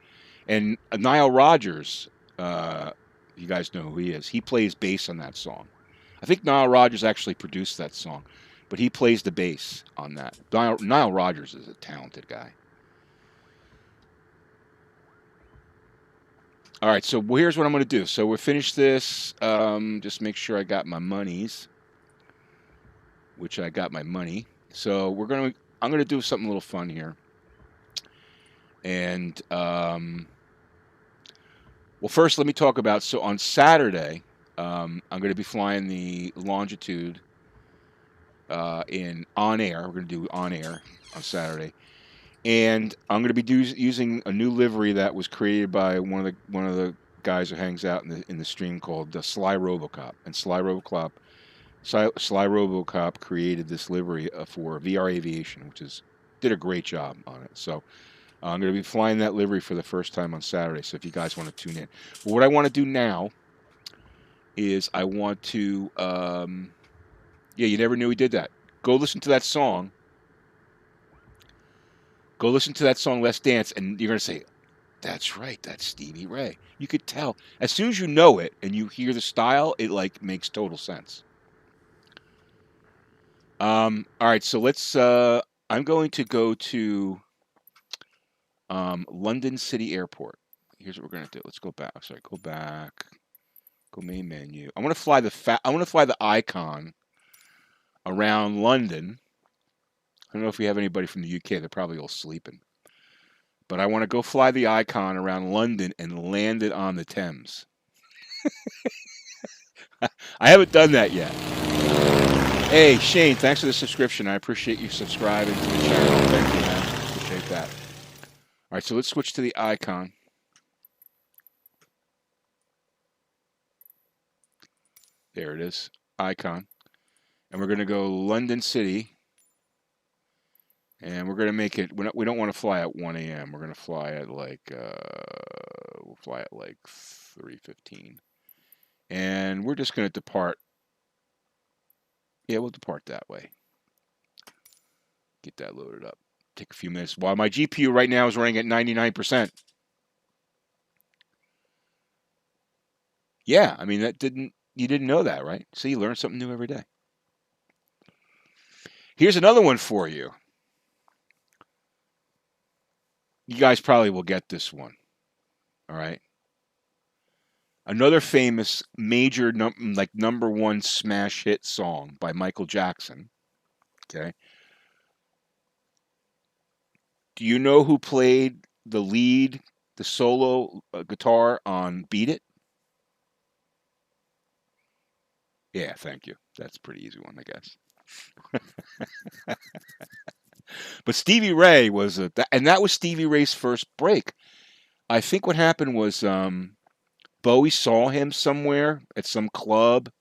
And Nile Rodgers, you guys know who he is. He plays bass on that song. I think Nile Rodgers actually produced that song, but he plays the bass on that. Nile Rodgers is a talented guy. All right, so here's what I'm going to do. So we'll finish this. Just make sure I got my monies, which I got my money. So I'm going to do something a little fun here. And well, first let me talk about. So on Saturday, I'm going to be flying the Longitude in on air. We're going to do on air on Saturday. And I'm going to be using a new livery that was created by one of the guys who hangs out in the stream called Sly Robocop. And Sly Robocop created this livery for VR Aviation, which did a great job on it. So I'm going to be flying that livery for the first time on Saturday. So if you guys want to tune in, but what I want to do now is I want to yeah, you never knew he did that. Go listen to that song. Go listen to that song, Let's Dance, and you're going to say, that's right, that's Stevie Ray. You could tell. As soon as you know it and you hear the style, it like makes total sense. All right, so let's, I'm going to go to London City Airport. Here's what we're going to do. Let's go back. Sorry, go back. Go main menu. I want to fly the Icon around London. I don't know if we have anybody from the UK. They're probably all sleeping. But I want to go fly the Icon around London and land it on the Thames. I haven't done that yet. Hey, Shane, thanks for the subscription. I appreciate you subscribing to the channel. Thank you, man. Appreciate that. All right, so let's switch to the Icon. There it is, Icon. And we're going to go London City. And we're going to make it, we don't want to fly at 1 a.m. We're going to fly at like, we'll fly at like 3:15. And we're just going to depart. Yeah, we'll depart that way. Get that loaded up. Take a few minutes. While my GPU right now is running at 99%. Yeah, I mean, you didn't know that, right? See, you learn something new every day. Here's another one for you. You guys probably will get this one. All right. Another famous major number one smash hit song by Michael Jackson. Okay. Do you know who played the solo guitar on Beat It? Yeah, thank you. That's a pretty easy one, I guess. But Stevie Ray was and that was Stevie Ray's first break. I think what happened was Bowie saw him somewhere at some club.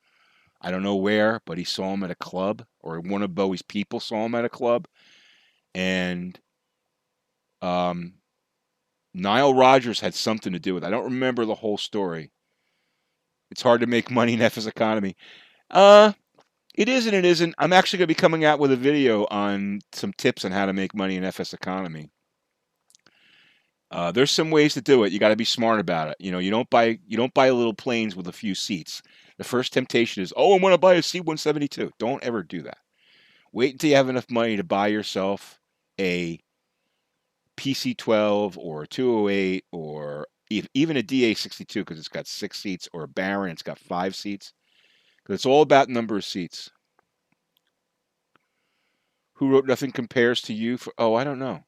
I don't know where, but he saw him at a club, or one of Bowie's people saw him at a club. And Nile Rodgers had something to do with it. I don't remember the whole story. It's hard to make money in FSEconomy. It is and it isn't. I'm actually going to be coming out with a video on some tips on how to make money in FSEconomy. There's some ways to do it. You got to be smart about it. You know, you don't buy little planes with a few seats. The first temptation is, oh, I want to buy a C-172. Don't ever do that. Wait until you have enough money to buy yourself a PC-12 or a 208 or even a DA-62 because it's got 6 seats, or a Baron, it's got 5 seats. Because it's all about number of seats. Who wrote Nothing Compares to You? I don't know.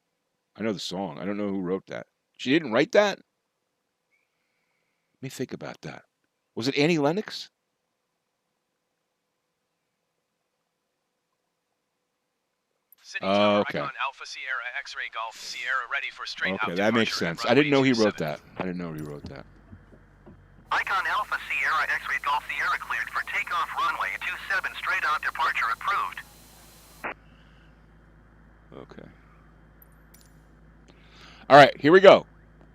I know the song. I don't know who wrote that. She didn't write that? Let me think about that. Was it Annie Lennox? City Tower, Okay. Icon, Alpha Sierra, X-Ray Golf, Sierra ready for straight out Okay, that makes departure at sense. I didn't know runway he wrote 27. that. I didn't know he wrote that. Icon Alpha Sierra X-Ray Golf Sierra cleared for takeoff runway 27 straight on departure approved. Okay. All right, here we go.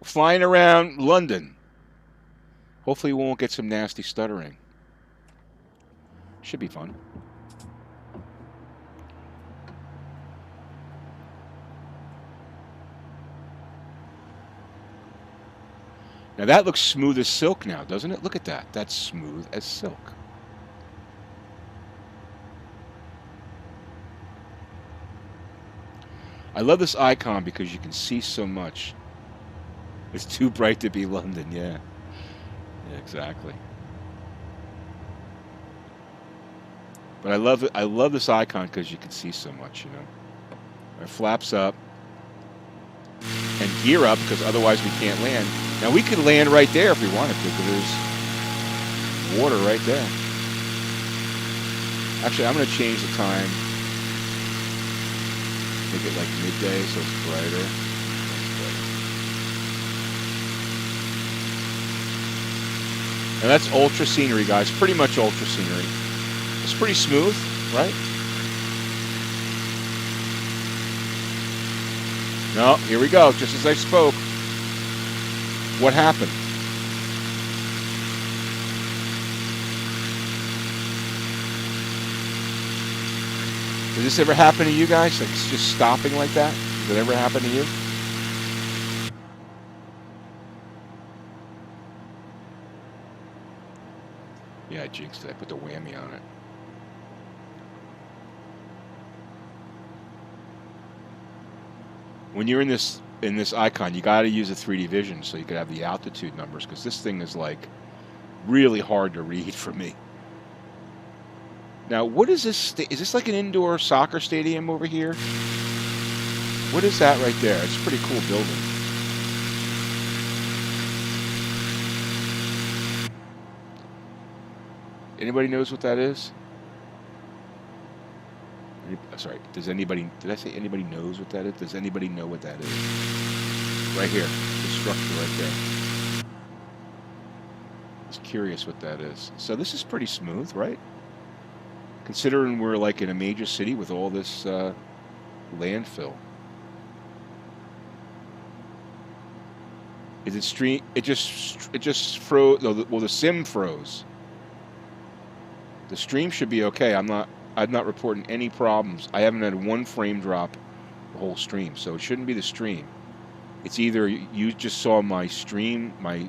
Flying around London. Hopefully we won't get some nasty stuttering. Should be fun. Now that looks smooth as silk now, doesn't it? Look at that. That's smooth as silk. I love this icon because you can see so much. It's too bright to be London, yeah. Yeah, exactly. But I love it. I love this icon because you can see so much, you know. It flaps up and gear up because otherwise we can't land. Now we could land right there if we wanted to because there's water right there. Actually, I'm going to change the time. Make it like midday so it's brighter. And that's ultra scenery, guys. Pretty much ultra scenery. It's pretty smooth, right? No, here we go. Just as I spoke. What happened? Does this ever happen to you guys? Like it's just stopping like that? Does it ever happen to you? Yeah, I jinxed it. I put the whammy on it. When you're in this icon, you got to use a 3D vision so you could have the altitude numbers because this thing is like really hard to read for me. Now, what is this? Is this like an indoor soccer stadium over here? What is that right there? It's a pretty cool building. Anybody knows what that is? Sorry, does anybody, did I say anybody knows what that is? Does anybody know what that is? Right here, the structure right there. Just curious what that is. So this is pretty smooth, right? Considering we're like in a major city with all this landfill. Is it stream? It just froze. No, well, the sim froze. The stream should be okay. I'm not reporting any problems. I haven't had one frame drop the whole stream, so it shouldn't be the stream. It's either you just saw my stream, my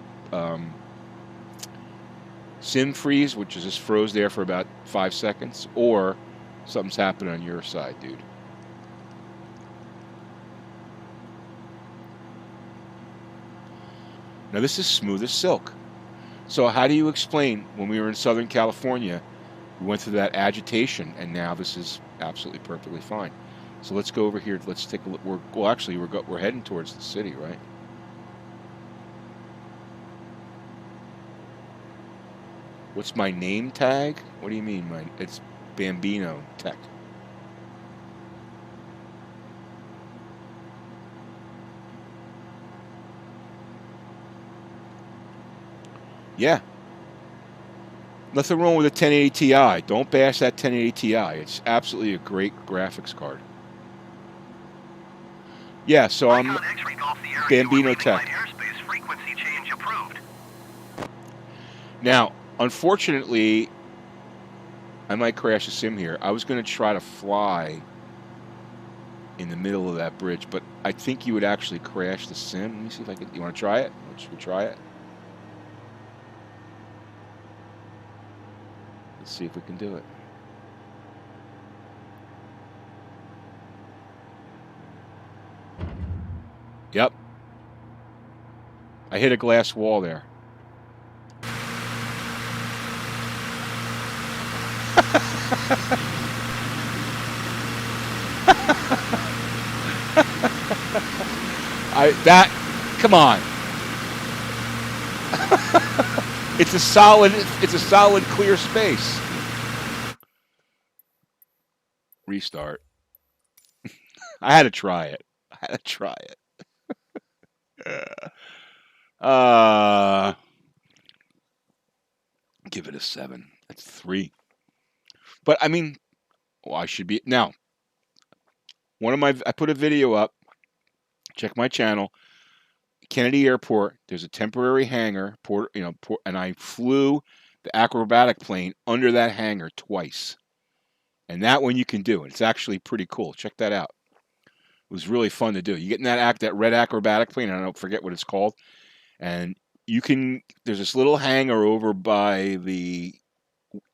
sim freeze, which is just froze there for about 5 seconds, or something's happened on your side, dude. Now this is smooth as silk. So how do you explain when we were in Southern California, we went through that agitation, and now this is absolutely perfectly fine. So let's go over here. Let's take a look. Well, actually, we're heading towards the city, right? What's my name tag? What do you mean? It's Bambino Tech. Yeah. Nothing wrong with a 1080 Ti. Don't bash that 1080 Ti. It's absolutely a great graphics card. Yeah, so I'm Bambino Tech. Frequency change approved. Now, unfortunately, I might crash a sim here. I was going to try to fly in the middle of that bridge, but I think you would actually crash the sim. Let me see if I can. You want to try it? Should we try it? Let's see if we can do it. Yep. I hit a glass wall there. Come on. It's a solid clear space. Restart. I had to try it. give it a 7. That's 3. But I mean, well, I should be now. I put a video up. Check my channel. Kennedy Airport. There's a temporary hangar, and I flew the acrobatic plane under that hangar twice. And that one you can do. It's actually pretty cool. Check that out. It was really fun to do. You get in that red acrobatic plane. I don't forget what it's called, and there's this little hangar over by the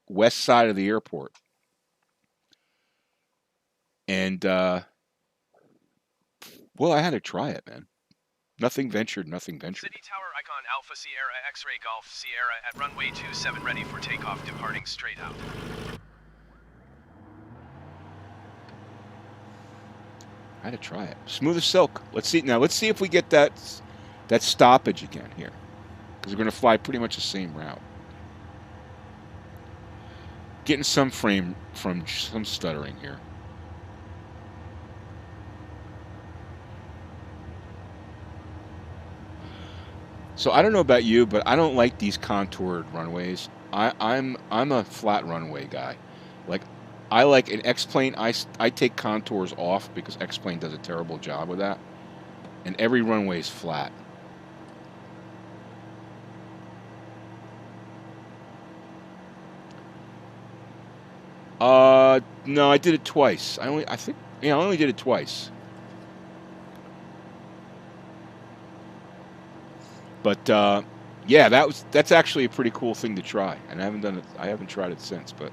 west side of the airport. And, well, I had to try it, man. Nothing ventured, nothing ventured. City Tower icon Alpha Sierra X-ray Golf Sierra at runway 27 ready for takeoff, departing straight out. I had to try it. Smooth as silk. Let's see if we get that stoppage again here, because we're going to fly pretty much the same route. Getting some frame from some stuttering here. So I don't know about you, but I don't like these contoured runways. I'm a flat runway guy. Like, I like an X-plane. I take contours off because X-plane does a terrible job with that. And every runway is flat. No, I did it twice. I only did it twice. But yeah, that's actually a pretty cool thing to try, and I haven't tried it since, but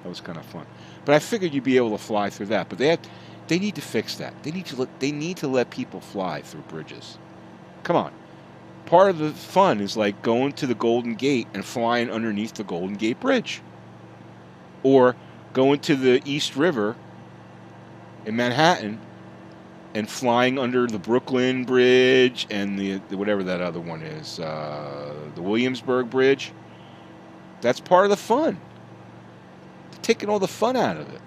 that was kind of fun. But I figured you'd be able to fly through that. But they need to fix that. They need to let people fly through bridges. Come on. Part of the fun is like going to the Golden Gate and flying underneath the Golden Gate Bridge, or going to the East River in Manhattan and flying under the Brooklyn Bridge and the whatever that other one is, the Williamsburg Bridge. That's part of the fun. They're taking all the fun out of it.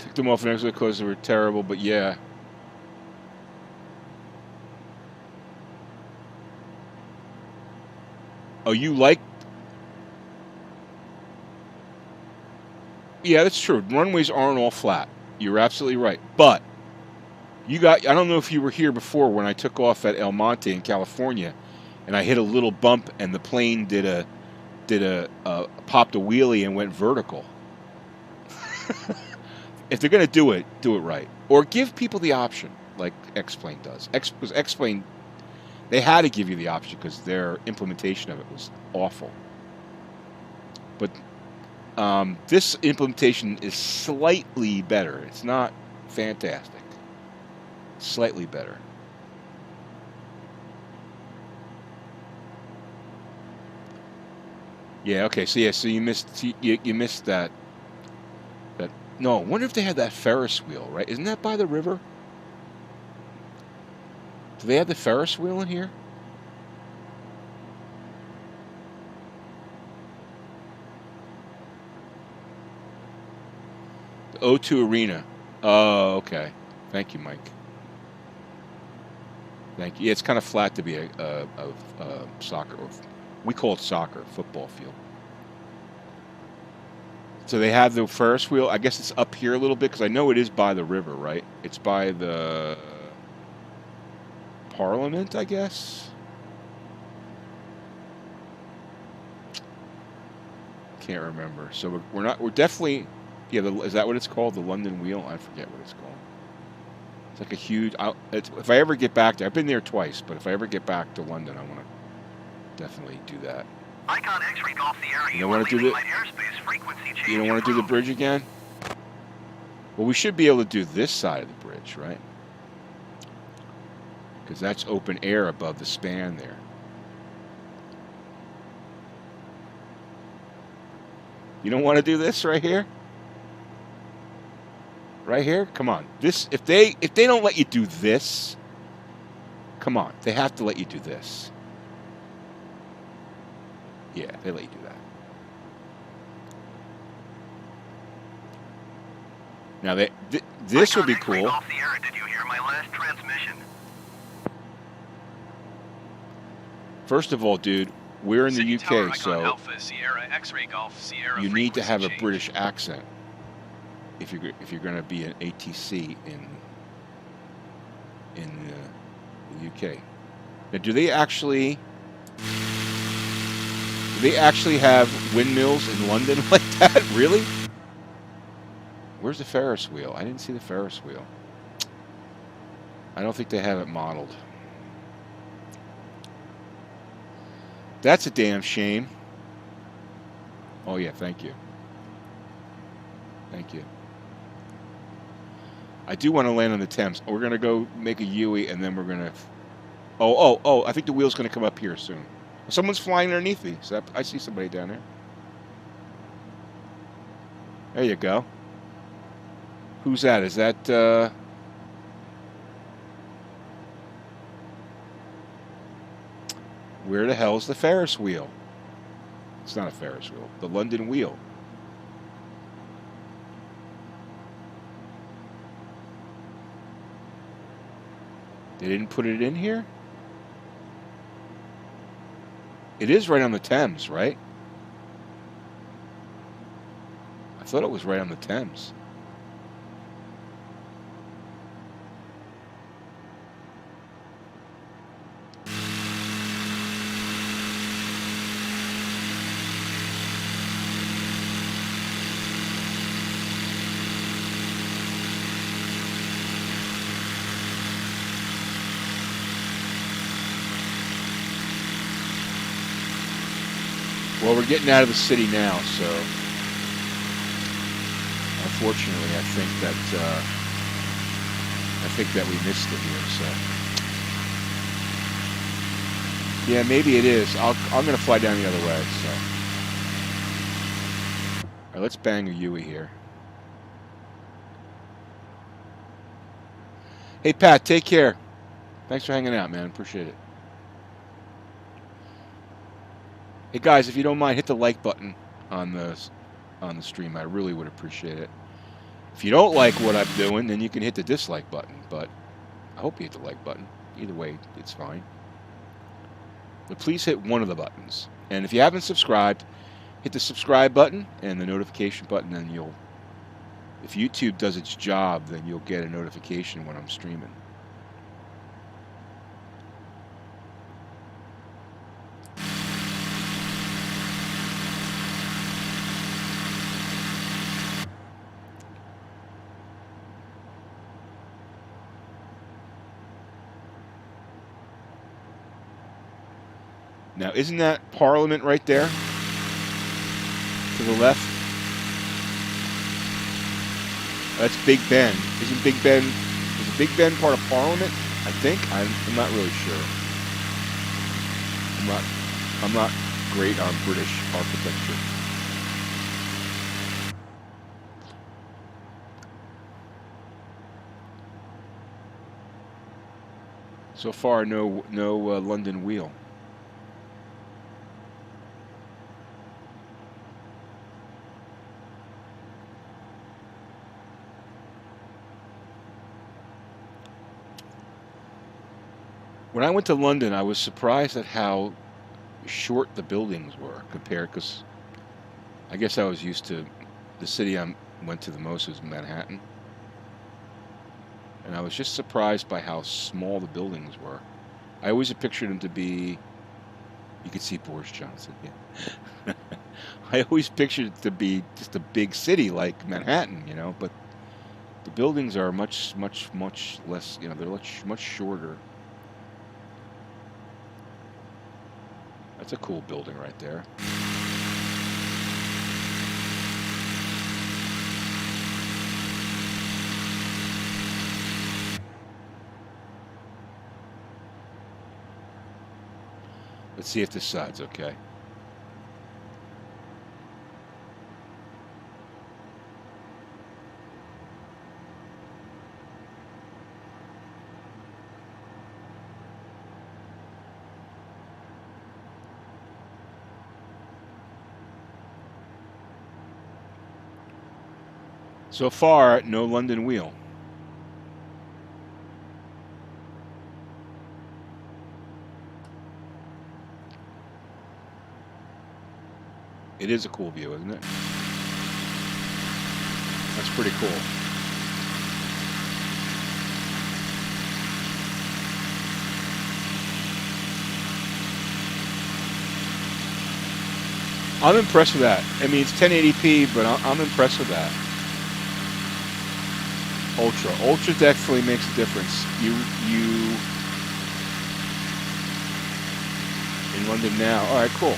Took them off next because they were terrible, but yeah. Oh, you like? Yeah, that's true. Runways aren't all flat. You're absolutely right. But I don't know if you were here before when I took off at El Monte in California, and I hit a little bump, and the plane popped a wheelie and went vertical. If they're gonna do it right, or give people the option like X-plane does. Because X-plane, they had to give you the option because their implementation of it was awful. But this implementation is slightly better. It's not fantastic. Slightly better. Yeah. Okay. So you missed that. No. I wonder if they had that Ferris wheel. Right? Isn't that by the river? Do they have the Ferris wheel in here? O2 Arena. Oh, okay. Thank you, Mike. Thank you. Yeah, it's kind of flat to be a soccer, or we call it soccer, football field. So they have the Ferris wheel. I guess it's up here a little bit because I know it is by the river, right? It's by the Parliament, I guess. Can't remember. So we're definitely. Yeah, is that what it's called? The London Wheel? I forget what it's called. It's like a huge... if I ever get back there... I've been there twice, but if I ever get back to London, I want to definitely do that. Icon X-ray Golf Sierra, You don't want to do You don't want to do the bridge again? Well, we should be able to do this side of the bridge, right? Because that's open air above the span there. You don't want to do this right here? Right here? Come on. This if they don't let you do this, come on. They have to let you do this. Yeah, they let you do that. Now, this will be Icon X-ray cool. Golf Sierra, did you hear my last transmission? First of all, dude, we're in the City Tower, UK, Icon so Alpha Sierra X-ray Golf Sierra you need to frequency have a change. British accent if you're going to be an ATC in the UK. Now, do they actually have windmills in London like that? Really? Where's the Ferris wheel? I didn't see the Ferris wheel. I don't think they have it modeled. That's a damn shame. Oh yeah, thank you. Thank you. I do want to land on the Thames. We're going to go make a Yui, and then we're going to... Oh, I think the wheel's going to come up here soon. Someone's flying underneath me. So I see somebody down there. There you go. Who's that? Is that... Where the hell's the Ferris wheel? It's not a Ferris wheel. The London wheel. They didn't put it in here? It is right on the Thames, right? I thought it was right on the Thames. Well, we're getting out of the city now, so unfortunately, I think that we missed it here. So yeah, maybe it is. I'm gonna fly down the other way. So all right, let's bang a Yui here. Hey Pat, take care. Thanks for hanging out, man. Appreciate it. Hey guys, if you don't mind, hit the like button on the stream. I really would appreciate it. If you don't like what I'm doing, then you can hit the dislike button. But I hope you hit the like button. Either way, it's fine. But please hit one of the buttons. And if you haven't subscribed, hit the subscribe button and the notification button, and if YouTube does its job, then you'll get a notification when I'm streaming. Now, isn't that Parliament right there? To the left? That's Big Ben. Isn't Big Ben... Is Big Ben part of Parliament? I think. I'm not really sure. I'm not great on British architecture. So far, no London wheel. When I went to London, I was surprised at how short the buildings were compared, because I guess I was used to the city I went to the most was Manhattan. And I was just surprised by how small the buildings were. I always pictured them to be, you could see Boris Johnson, yeah. I always pictured it to be just a big city like Manhattan, you know, but the buildings are much less, you know, they're much shorter. That's a cool building right there. Let's see if this side's okay. So far, no London wheel. It is a cool view, isn't it? That's pretty cool. I'm impressed with that. I mean, it's 1080p, but I'm impressed with that. Ultra definitely makes a difference. You in London now. All right, cool,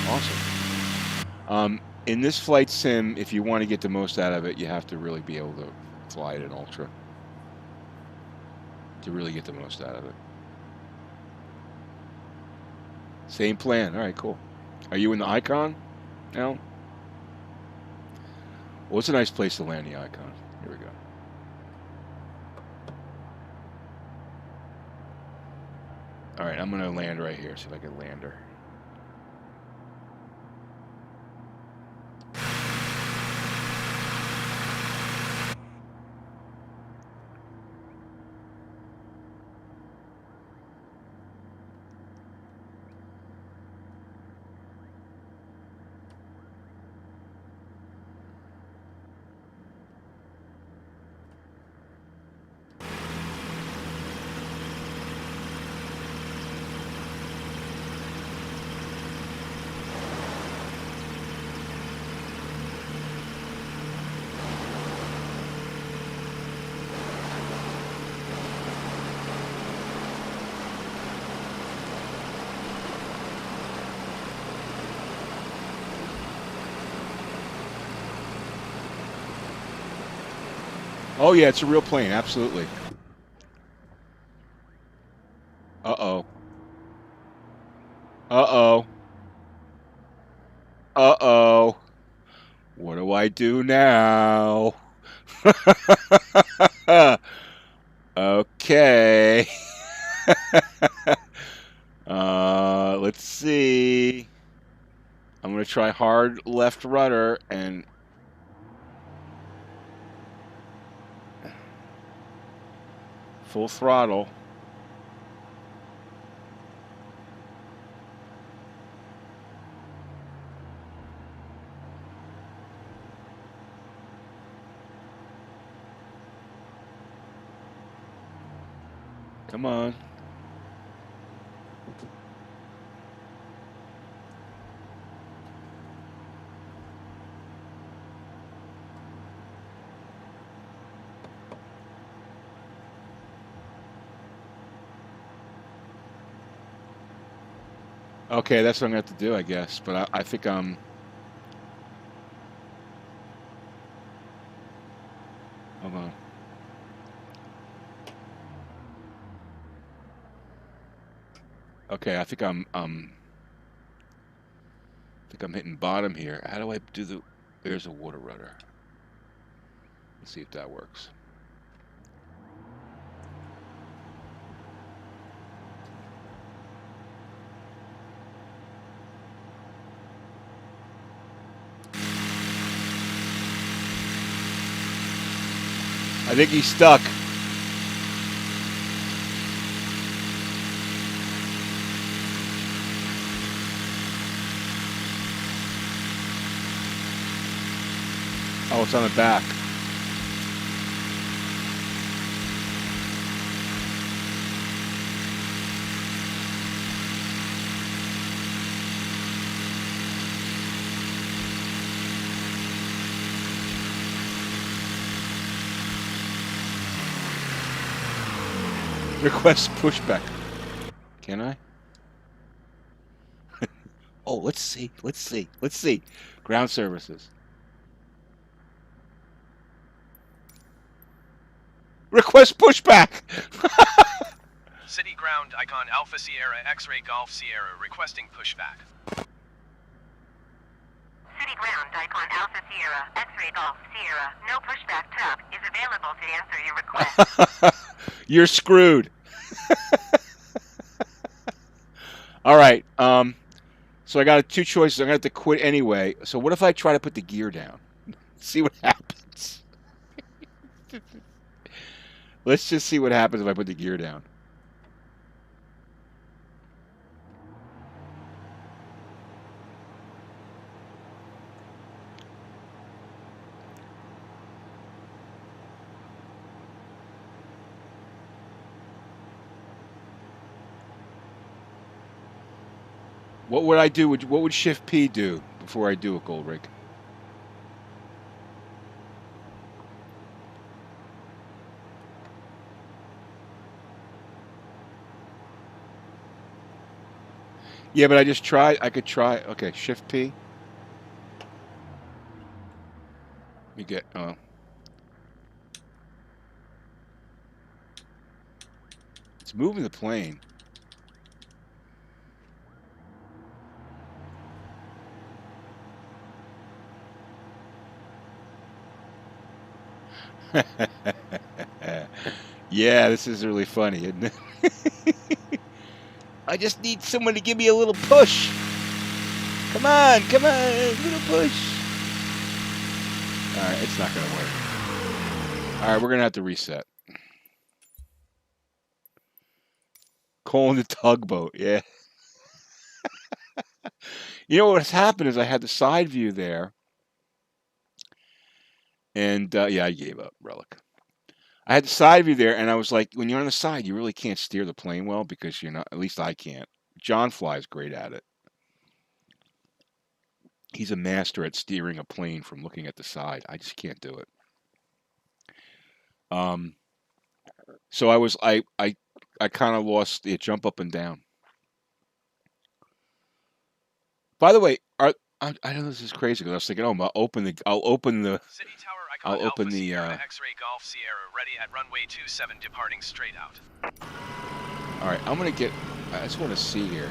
awesome. In this flight sim, if you want to get the most out of it, you have to really be able to fly it in Ultra to really get the most out of it. Same plan. All right, cool. Are you in the Icon now? Well, it's a nice place to land the Icon. Here we go. All right, I'm going to land right here. See if I can land her. Oh, yeah, it's a real plane, absolutely. Uh-oh. Uh-oh. Uh-oh. What do I do now? Okay. Let's see. I'm going to try hard left rudder and... full throttle. Come on. Okay, that's what I'm going to have to do, I guess. But I think I'm... Hold on. Okay, I think I'm hitting bottom here. How do I do the... There's a water rudder. Let's see if that works. I think he's stuck. Oh, it's on the back. Request pushback. Can I? Oh, let's see. Let's see. Let's see. Ground services. Request pushback. City ground icon Alpha Sierra X-ray Golf Sierra requesting pushback. City ground icon Alpha Sierra X-ray Golf Sierra. No pushback tug is available to answer your request. You're screwed. All right. So I got two choices. I'm gonna have to quit anyway. So what if I try to put the gear down? See what happens. Let's just see what happens if I put the gear down. What would I do? What would Shift P do before I do it, Goldrick? Yeah, but I just tried. I could try. Okay, Shift P. Let me get. It's moving the plane. Yeah, this is really funny, isn't it? I just need someone to give me a little push. Come on, a little push. All right, it's not going to work. All right, we're going to have to reset. Calling the tugboat, yeah. You know what's happened is I had the side view there. And, yeah, I gave up, Relic. I had the side view there, and I was like, when you're on the side, you really can't steer the plane well because you're not, at least I can't. John flies great at it. He's a master at steering a plane from looking at the side. I just can't do it. So I kind of lost the jump up and down. By the way, I know this is crazy because I was thinking, oh, I'll open the City Tower icon Alpha Sierra X-ray Golf Sierra ready at runway 27 departing straight out. All right, I'm gonna get. I just want to see here.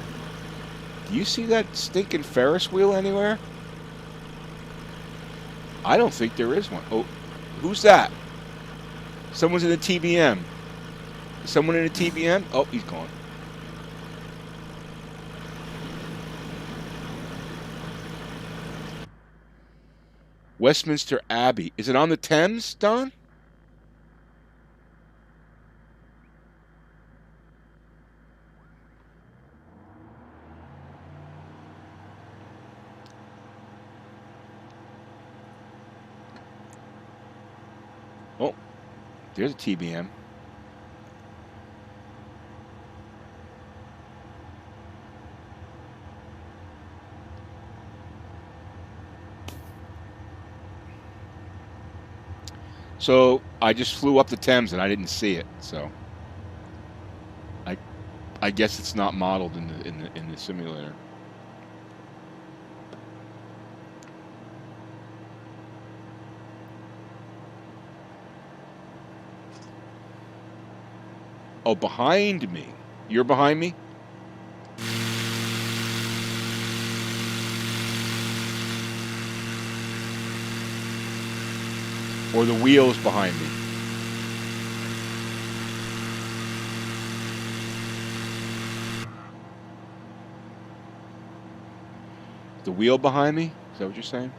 Do you see that stinking Ferris wheel anywhere? I don't think there is one. Oh, who's that? Someone's in the TBM. Someone in the TBM? Oh, he's gone. Westminster Abbey. Is it on the Thames, Don? Oh, there's a TBM. So I just flew up the Thames and I didn't see it. So I guess it's not modeled in the simulator. Oh, behind me. You're behind me? Or the wheels behind me? The wheel behind me? Is that what you're saying?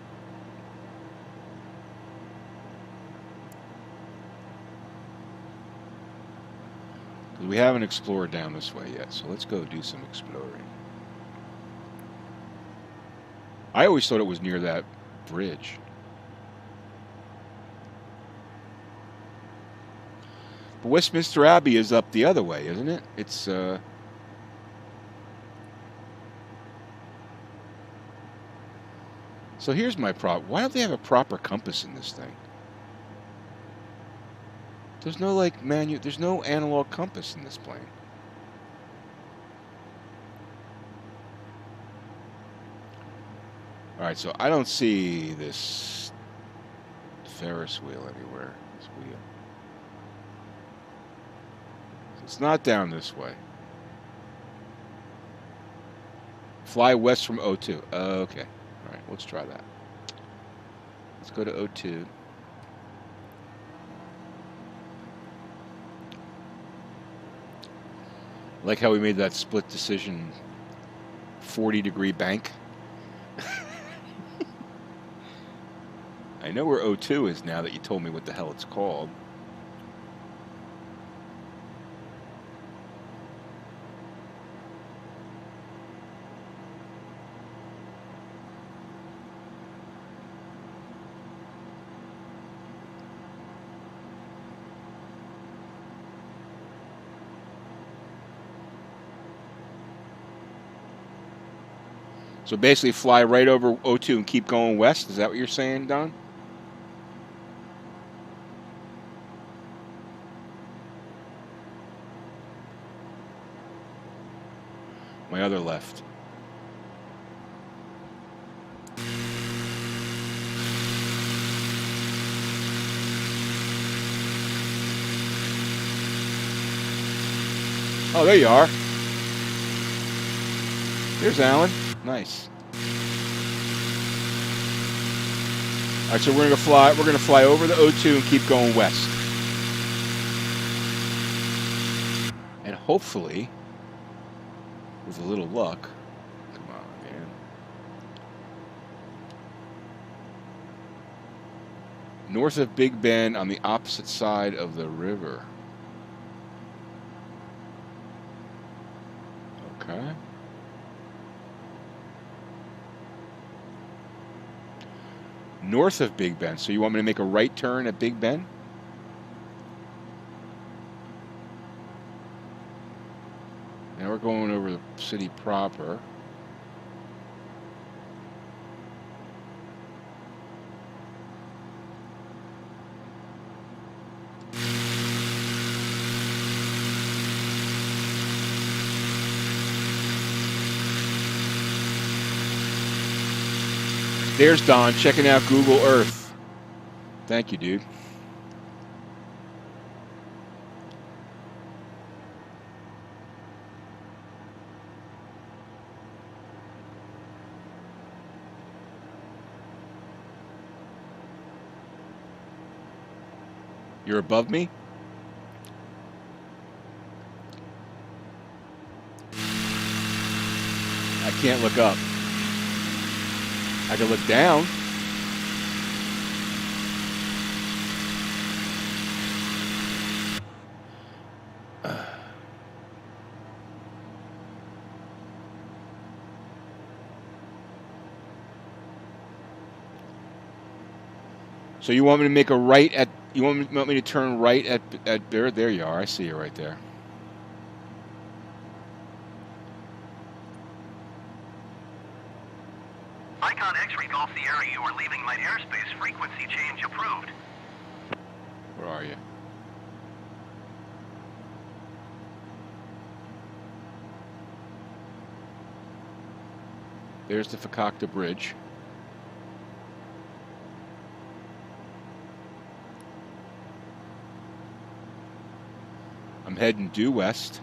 Because we haven't explored down this way yet, so let's go do some exploring. I always thought it was near that bridge. But Westminster Abbey is up the other way, isn't it? It's, So here's my problem. Why don't they have a proper compass in this thing? There's no, like, there's no analog compass in this plane. Alright, so I don't see this Ferris wheel anywhere. This wheel. It's not down this way. Fly west from O2. Okay. All right, let's try that. Let's go to O2. I like how we made that split decision 40-degree bank. I know where O2 is now that you told me what the hell it's called. So basically fly right over O2 and keep going west? Is that what you're saying, Don? My other left. Oh, there you are. There's Alan. Nice. All right, so we're gonna fly over the O2 and keep going west. And hopefully, with a little luck, come on, man. North of Big Bend on the opposite side of the river. Okay. North of Big Bend. So you want me to make a right turn at Big Bend? Now we're going over the city proper. There's Don checking out Google Earth. Thank you, dude. You're above me? I can't look up. I can look down. So you want me to make a right at, you want me to turn right at there you are. I see you right there. Icon X-ray Golf Sierra, you are leaving my airspace. Frequency change approved. Where are you? There's the Fakakta Bridge. I'm heading due west.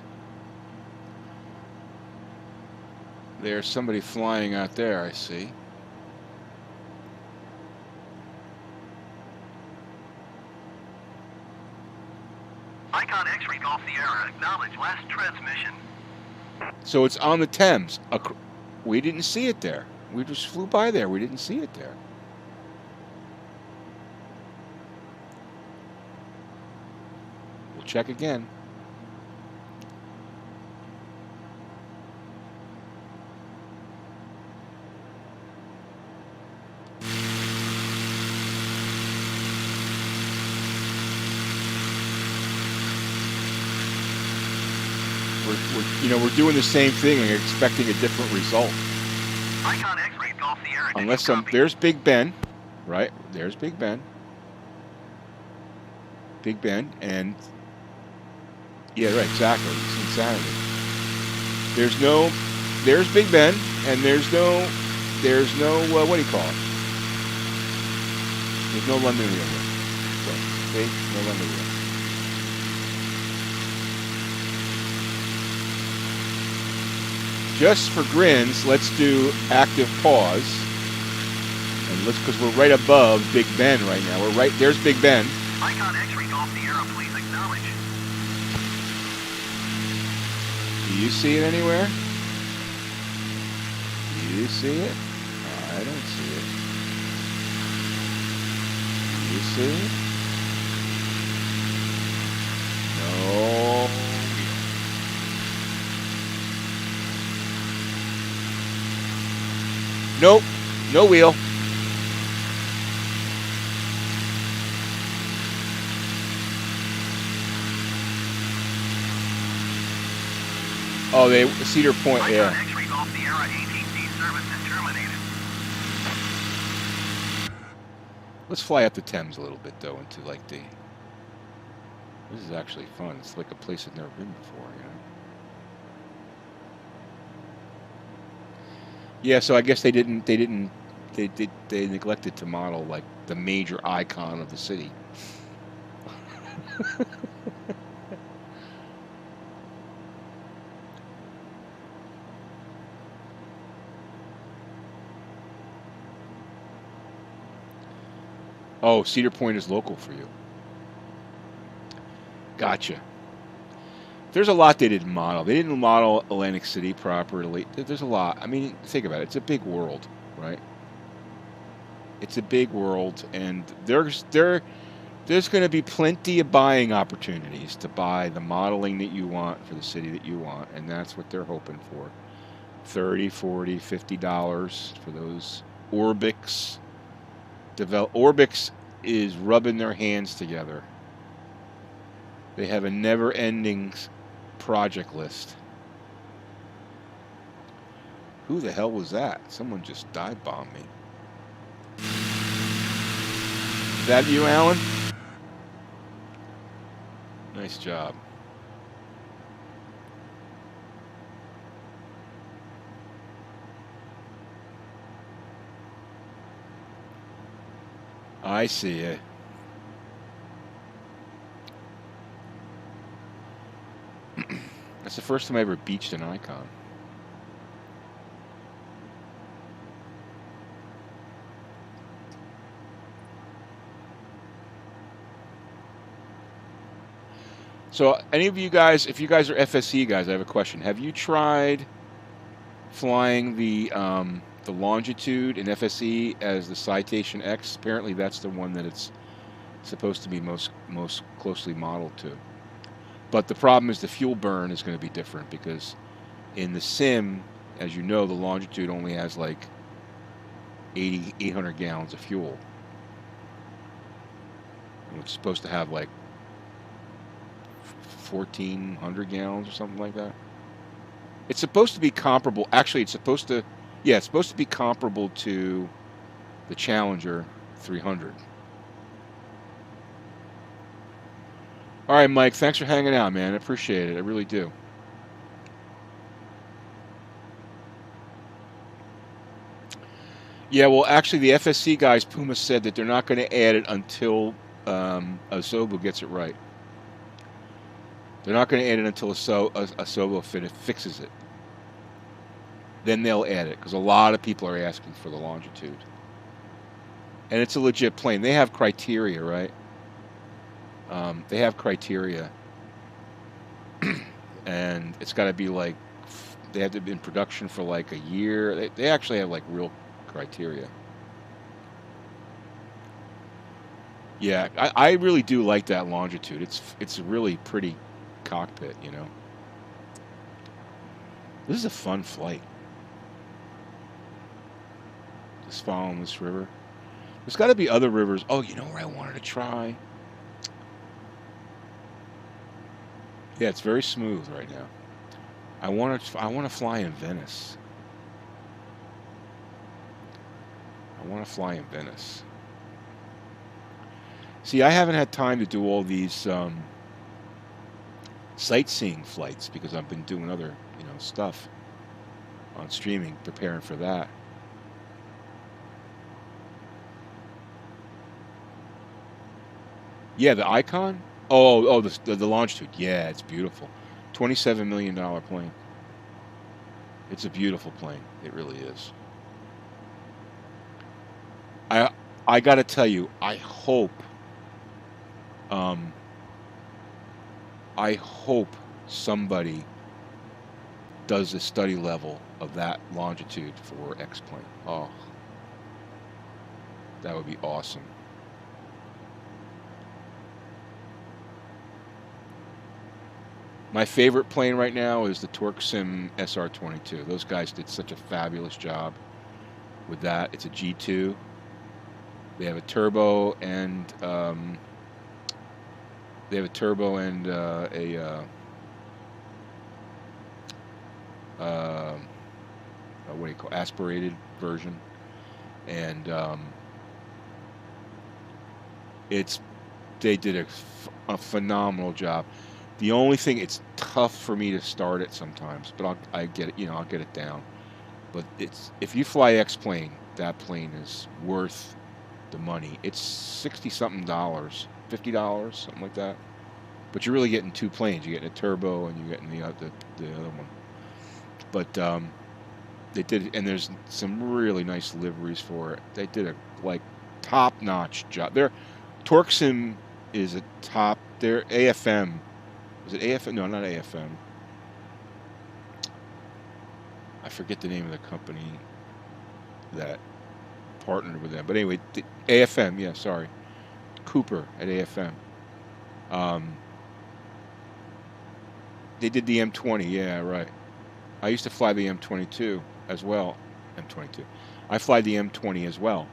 There's somebody flying out there, I see. Icon X-ray Golf Sierra, acknowledge last transmission. So it's on the Thames. We didn't see it there. We just flew by there. We didn't see it there. We'll check again. We're doing the same thing and expecting a different result. Icon X-ray Golf Sierra. Unless there's Big Ben, right? There's Big Ben. Big Ben, and yeah, right, exactly. It's insanity. There's Big Ben, and there's no, what do you call it? There's no London Real. See? No London Real. Just for grins, let's do active pause. And because we're right above Big Ben right now. We're right, there's Big Ben. Icon X-ray Golf Sierra, please acknowledge. Do you see it anywhere? Do you see it? I don't see it. Do you see it? No. Nope, no wheel. Oh, Cedar Point, yeah. Let's fly up the Thames a little bit, though, into like the... This is actually fun. It's like a place I've never been before, you know? Yeah, so I guess they neglected to model like the major icon of the city. Oh, Cedar Point is local for you. Gotcha. There's a lot they didn't model. They didn't model Atlantic City properly. There's a lot. I mean, think about it. It's a big world, right? It's a big world, and there's going to be plenty of buying opportunities to buy the modeling that you want for the city that you want, and that's what they're hoping for. $30, $40, $50 for those Orbix. Orbix is rubbing their hands together. They have a never-ending project list. Who the hell was that? Someone just dive bombed me. Is that you, Alan? Nice job. I see it. That's the first time I ever beached an icon. So, any of you guys, if you guys are FSE guys, I have a question. Have you tried flying the Longitude in FSE as the Citation X? Apparently, that's the one that it's supposed to be most closely modeled to. But the problem is the fuel burn is going to be different because in the sim, as you know, the Longitude only has like 800 gallons of fuel. It's supposed to have like 1,400 gallons or something like that. It's supposed to be comparable. Actually, it's supposed to be comparable to the Challenger 300. All right, Mike, thanks for hanging out, man. I appreciate it. I really do. Yeah, well, actually, the FSC guys, Puma, said that they're not going to add it until Asobu gets it right. They're not going to add it until Asobu fixes it. Then they'll add it, because a lot of people are asking for the Longitude. And it's a legit plane. They have criteria, right? They have criteria. And it's got to be like, they have to be in production for like a year. They actually have like real criteria. Yeah, I really do like that Longitude. It's a really pretty cockpit, you know. This is a fun flight. Just following this river. There's got to be other rivers. Oh, you know where I wanted to try? Yeah, it's very smooth right now. I want to fly in Venice. I want to fly in Venice. See, I haven't had time to do all these sightseeing flights because I've been doing other, stuff on streaming, preparing for that. Yeah, the Icon? Oh, the Longitude. Yeah, it's beautiful. $27 million plane. It's a beautiful plane. It really is. I got to tell you, I hope somebody does a study level of that Longitude for X-plane. Oh, that would be awesome. My favorite plane right now is the TorqueSim SR22. Those guys did such a fabulous job with that. It's a G2. They have a turbo and what do you call aspirated version, and They did a phenomenal job. The only thing, it's tough for me to start it sometimes, but I get it, I'll get it down. But if you fly X-plane, that plane is worth the money. It's $60 something, $50, something like that. But you're really getting two planes. You're getting a turbo and you're getting the other one. But they did, and there's some really nice liveries for it. They did a top-notch job. Torque Sim is a top. Their AFM, is it AFM? No, not AFM. I forget the name of the company that partnered with them. But anyway, AFM. Yeah, sorry, Cooper at AFM. They did the M20. Yeah, right. I used to fly the M22 as well. M22. I fly the M20 as well.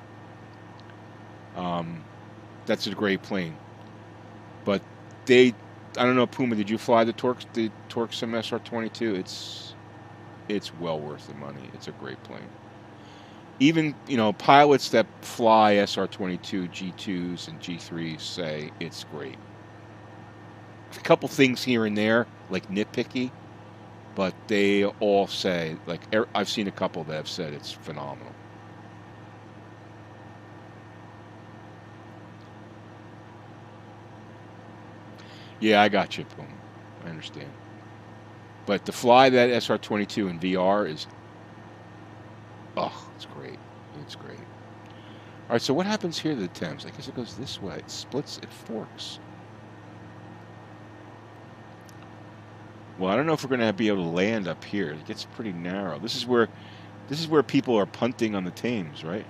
That's a great plane. But I don't know, Puma, did you fly the Torque Sim SR22? It's well worth the money. It's a great plane. Even, pilots that fly SR22 G2s and G3s say it's great. A couple things here and there, like nitpicky, but they all say, I've seen a couple that have said it's phenomenal. Yeah, I got you, Puma. I understand. But to fly that SR22 in VR is, it's great. It's great. All right, so what happens here to the Thames? I guess it goes this way. It splits, it forks. Well, I don't know if we're going to be able to land up here. It gets pretty narrow. This is where people are punting on the Thames, right?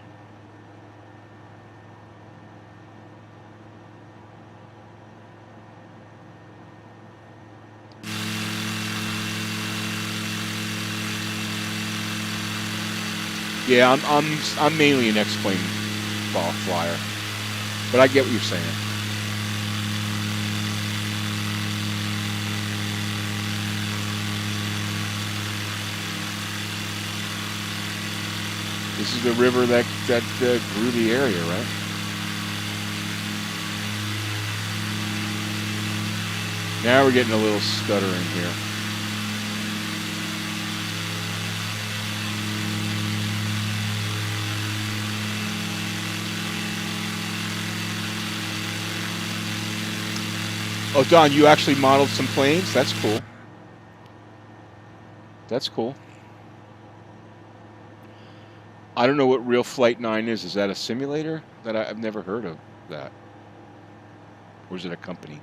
Yeah, I'm mainly an X-plane flyer, but I get what you're saying. This is the river that grew the area, right? Now we're getting a little stuttering here. Oh, Don, you actually modeled some planes? That's cool. That's cool. I don't know what Real Flight 9 is. Is that a simulator? I've never heard of that. Or is it a company?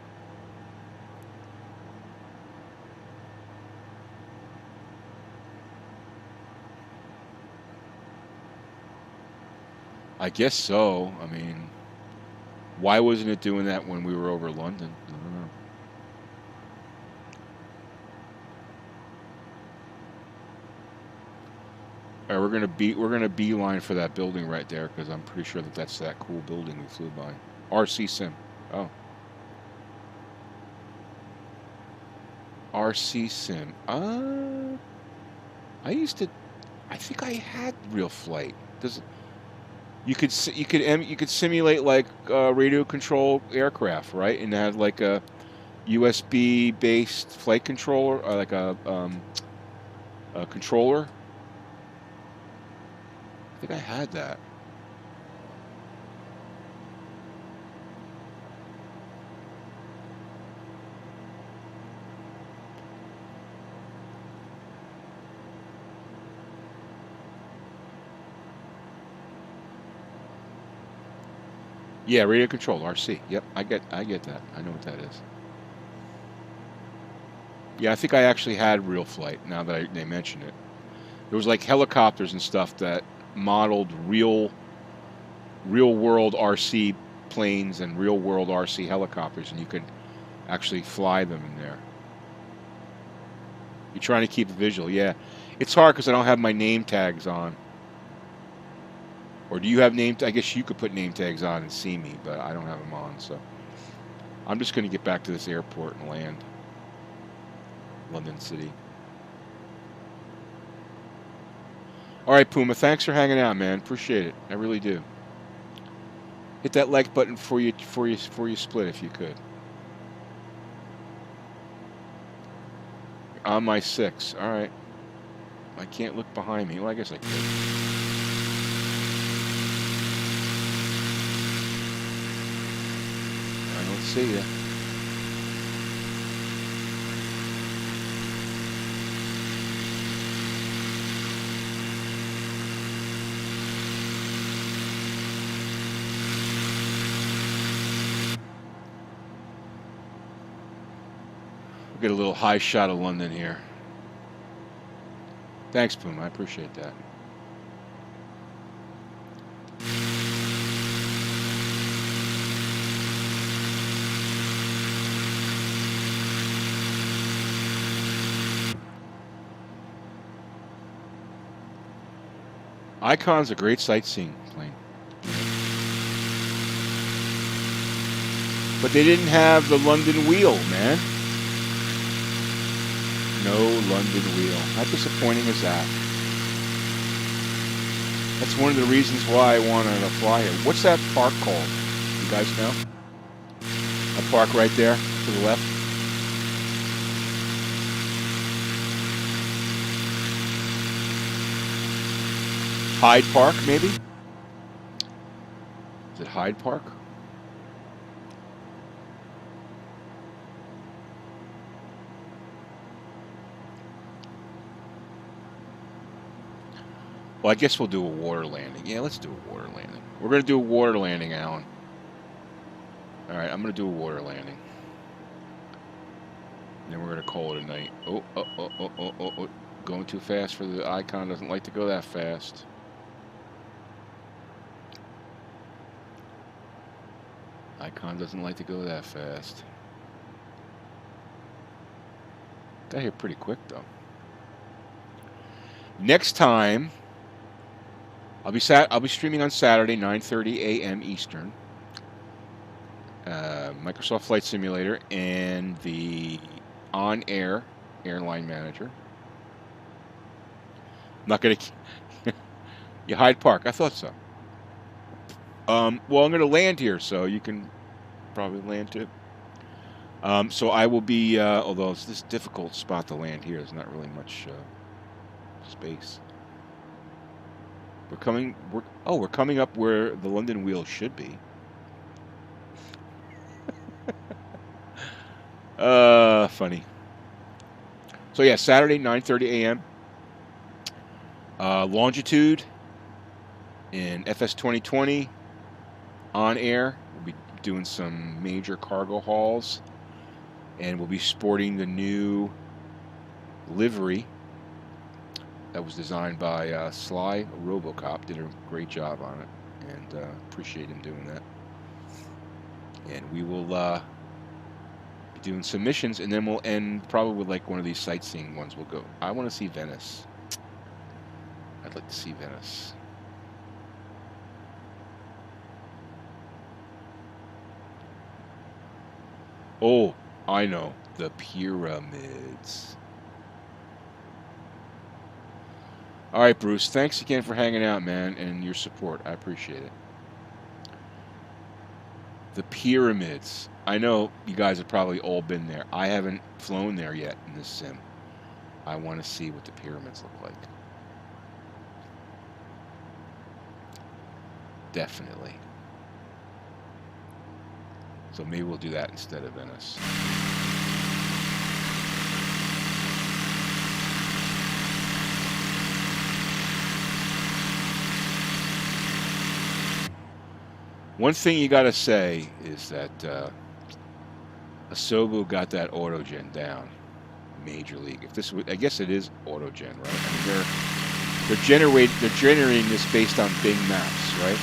I guess so. I mean, why wasn't it doing that when we were over London? I don't know. All right, we're gonna beeline for that building right there because I'm pretty sure that's that cool building we flew by. RC Sim. Oh. RC Sim. I think I had Real Flight. You could simulate like radio control aircraft, right? And have like a USB based flight controller, like a controller. I think I had that. Yeah, radio control, RC. Yep, I get that. I know what that is. Yeah, I think I actually had Real Flight. Now that they mention it, there was like helicopters and stuff that modeled real world RC planes and real world RC helicopters, and you could actually fly them in there. You're trying to keep it visual, yeah. It's hard because I don't have my name tags on. Or do you have I guess you could put name tags on and see me, but I don't have them on, so I'm just going to get back to this airport and land. London City. All right, Puma, thanks for hanging out, man. Appreciate it. I really do. Hit that like button before you split if you could. On my 6. All right. I can't look behind me. Well, I guess I could. I don't see you. We'll get a little high shot of London here. Thanks, Boom. I appreciate that. Icon's a great sightseeing plane. But they didn't have the London wheel, man. No London wheel. How disappointing is that? That's one of the reasons why I wanted to fly here. What's that park called? You guys know? A park right there to the left. Hyde Park, maybe? Is it Hyde Park? Well, I guess we'll do a water landing. Yeah, let's do a water landing. We're going to do a water landing, Alan. All right, I'm going to do a water landing. And then we're going to call it a night. Oh. Going too fast for the Icon. Doesn't like to go that fast. Icon doesn't like to go that fast. Got here pretty quick, though. Next time, I'll be streaming on Saturday, 9:30 a.m. Eastern. Microsoft Flight Simulator and the on-air airline manager. I'm not gonna. You Hyde Park. I thought so. Well, I'm gonna land here, so you can probably land too. So I will be. Although it's this difficult spot to land here, there's not really much space. We're coming up where the London wheel should be. Funny. So yeah, Saturday, 9:30 a.m. Longitude in FS 2020 on air. We'll be doing some major cargo hauls, and we'll be sporting the new livery that was designed by Sly Robocop. Did a great job on it, and appreciate him doing that. And we will be doing some missions, and then we'll end probably with like one of these sightseeing ones. We'll go. I want to see Venice. I'd like to see Venice. Oh, I know. The pyramids. All right, Bruce. Thanks again for hanging out, man, and your support. I appreciate it. The pyramids. I know you guys have probably all been there. I haven't flown there yet in this sim. I want to see what the pyramids look like. Definitely. So maybe we'll do that instead of Venice. One thing you got to say is that Asobu got that autogen down, Major League. If this, I guess it is autogen, right? I mean, they're generating this based on Bing Maps, right?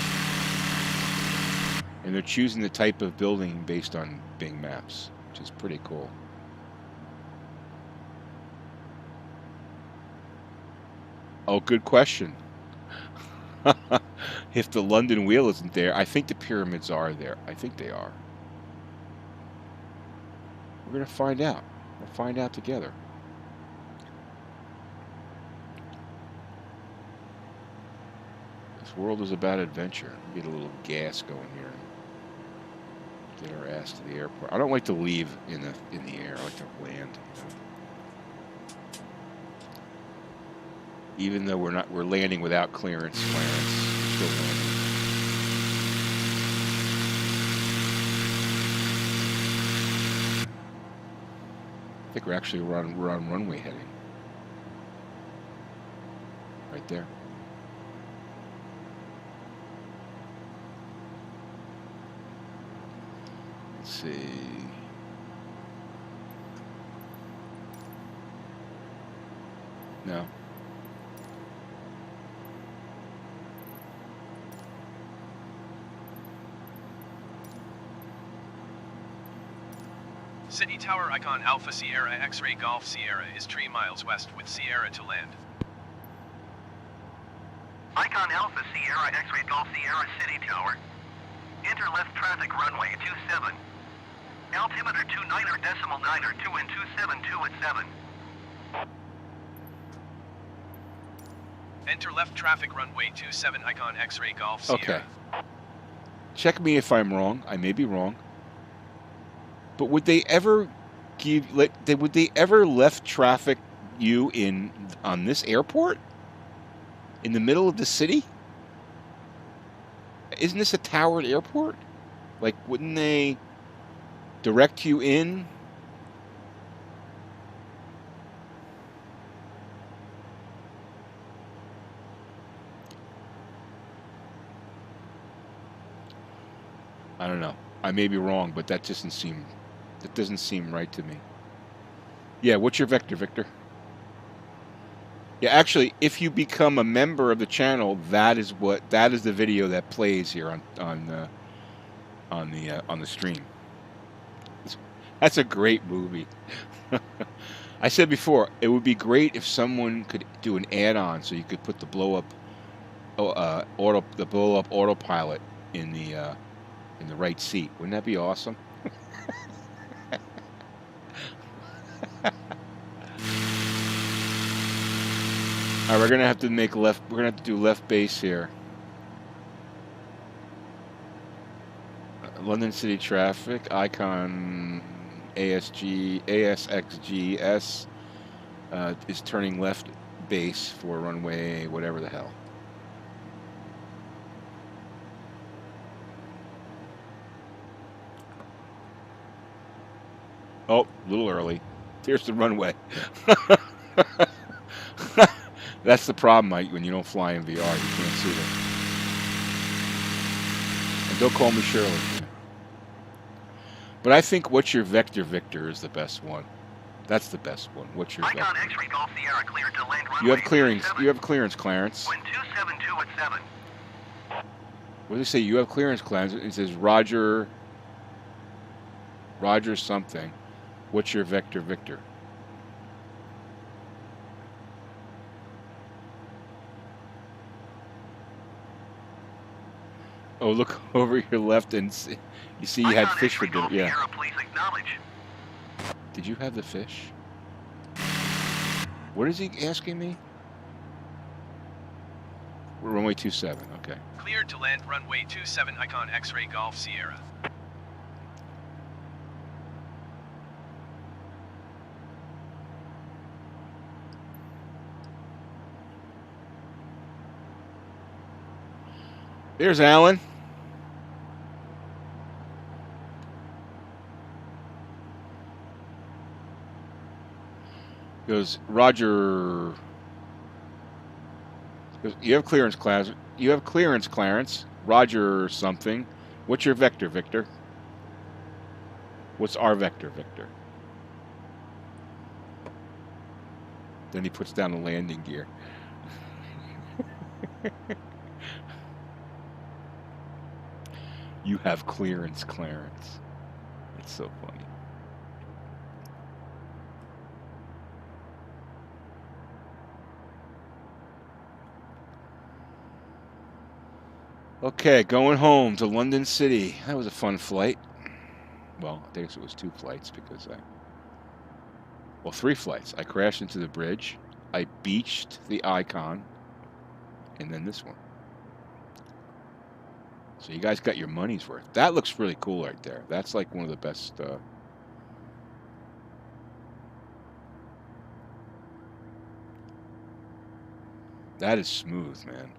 And they're choosing the type of building based on Bing Maps, which is pretty cool. Oh, good question. If the London wheel isn't there, I think the pyramids are there. I think they are. We're going to find out. We'll find out together. This world is about adventure. Get a little gas going here. Get our ass to the airport. I don't like to leave in the air. I like to land. You know? Even though we're landing without clearance. We're still landing. I think we're actually on runway heading. Right there. Let's see. No. City Tower icon Alpha Sierra X-Ray Golf Sierra is 3 miles west with Sierra to land. Icon Alpha Sierra X-Ray Golf Sierra City Tower. Enter left traffic runway 27. Altimeter 29er decimal 9er 2 and 272 at 7. Enter left traffic runway 27 icon X-Ray Golf Sierra. Okay. Check me if I'm wrong. I may be wrong. But would they ever left traffic you on this airport? In the middle of the city? Isn't this a towered airport? Like, wouldn't they direct you in? I don't know. I may be wrong, but that doesn't seem right to me. Yeah, what's your vector, Victor? Yeah, actually, if you become a member of the channel, that is the video that plays here on the stream. That's a great movie. I said before, it would be great if someone could do an add-on so you could put the blow up autopilot in the right seat. Wouldn't that be awesome? All right, we're gonna have to make left. We're gonna have to do left base here. London City traffic icon ASXGS is turning left base for runway whatever the hell. Oh, a little early. Here's the runway. That's the problem, Mike, when you don't fly in VR. You can't see them. And don't call me Shirley. But I think what's your vector, Victor, is the best one. That's the best one. What's your vector? Icon X-Ray Golf Sierra cleared to land runway. You have clearance. You have clearance, Clarence. Wind 272 at 7. What do they say? You have clearance, Clarence. It says Roger something. What's your vector, Victor? Oh, look over your left and see, you see you had fish for dinner. Yeah. Please acknowledge. Did you have the fish? What is he asking me? We're runway 27. Okay. Cleared to land runway 27 icon X-Ray Golf Sierra. There's Alan. Goes, Roger. Goes, you have clearance, Clarence. You have clearance, Clarence. Roger something. What's your vector, Victor? What's our vector, Victor? Then he puts down the landing gear. You have clearance, Clarence. It's so funny. Okay, going home to London City. That was a fun flight. Well, I think it was 2 flights because well, 3 flights. I crashed into the bridge. I beached the Icon. And then this one. So you guys got your money's worth. That looks really cool right there. That's like one of the best. That is smooth, man.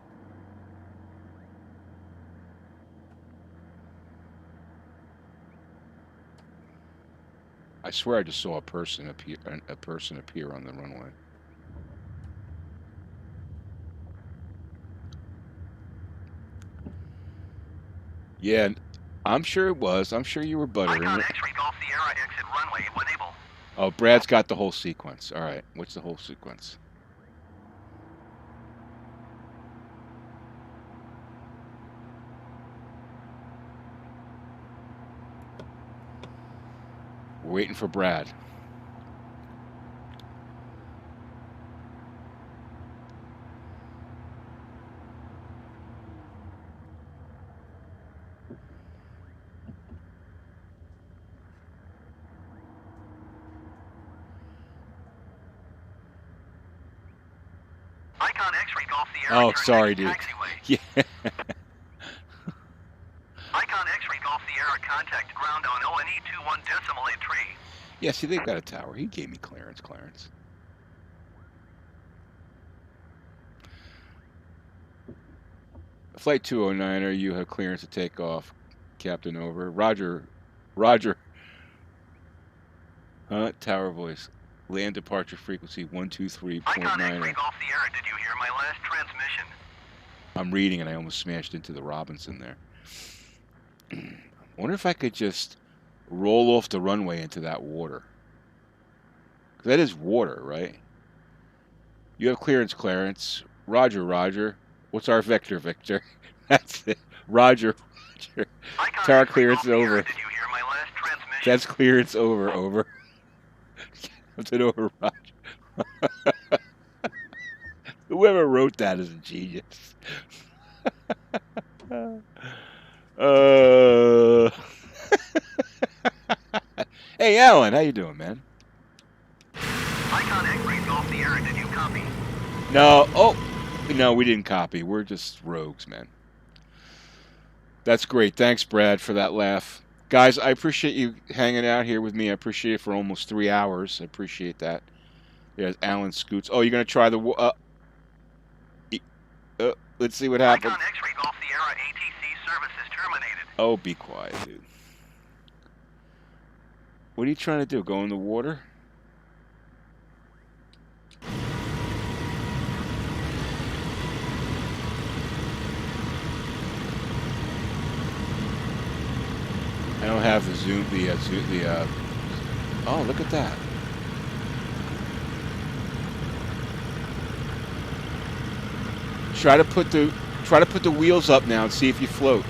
I swear I just saw a person appear on the runway. Yeah, I'm sure it was. I'm sure you were buttering Icon it. X-ray Golf Sierra exit runway when able. Oh, Brad's got the whole sequence. All right, what's the whole sequence? We're waiting for Brad. Icon X-ray Golf Sierra. Oh, sorry, dude. Taxiway. Yeah. Icon X-ray Golf Sierra contact ground on ONE 21.83. Yeah, see, they've got a tower. He gave me clearance. Flight 209er, you have clearance to take off. Captain over. Roger. Tower voice. Land departure frequency 123.9. Icon X-ray Golf Sierra, did you hear my last transmission? I'm reading and I almost smashed into the Robinson there. I wonder if I could just roll off the runway into that water. That is water, right? You have clearance. Roger. What's our vector, Victor? That's it. Roger. Tower clearance over. Did you hear my last transmission? That's clearance over. Captain over, Roger. Whoever wrote that is a genius. Hey, Alan, how you doing, man? Icon X-ray Golf Sierra, did you copy? No, we didn't copy. We're just rogues, man. That's great. Thanks, Brad, for that laugh. Guys, I appreciate you hanging out here with me. I appreciate it for almost 3 hours. I appreciate that. There's Alan Scoots. Oh, you're going to try the... let's see what happens. Icon X-ray Golf Sierra ATC service is terminated. Oh, be quiet, dude. What are you trying to do? Go in the water? I don't have the zoom. Oh, look at that. Try to put the wheels up now and see if you float.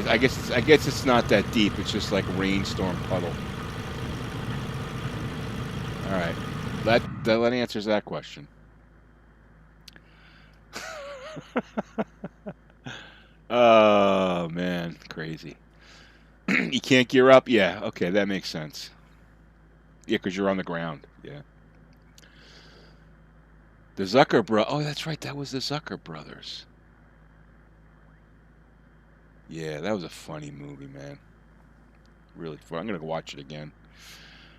I guess it's not that deep. It's just like a rainstorm puddle. All right, that answers that question. Oh man, crazy. You can't gear up? Yeah, okay, that makes sense. Yeah, because you're on the ground. Yeah. The Zucker bro. Oh, that's right. That was the Zucker brothers. Yeah, that was a funny movie, man. Really fun. I'm gonna go watch it again.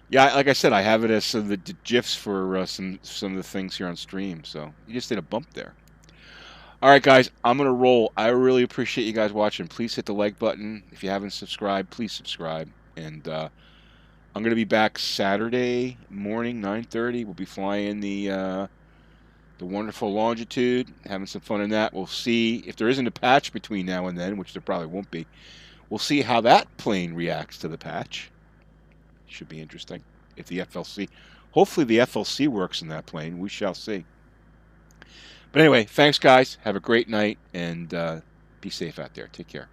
Yeah, like I said, I have it as some of the GIFs for some of the things here on stream. So you just did a bump there. All right, guys, I'm going to roll. I really appreciate you guys watching. Please hit the like button. If you haven't subscribed, please subscribe. And I'm going to be back Saturday morning, 9:30. We'll be flying the wonderful Longitude, having some fun in that. We'll see if there isn't a patch between now and then, which there probably won't be. We'll see how that plane reacts to the patch. Should be interesting. If the FLC, hopefully the FLC works in that plane. We shall see. But anyway, thanks, guys. Have a great night, and be safe out there. Take care.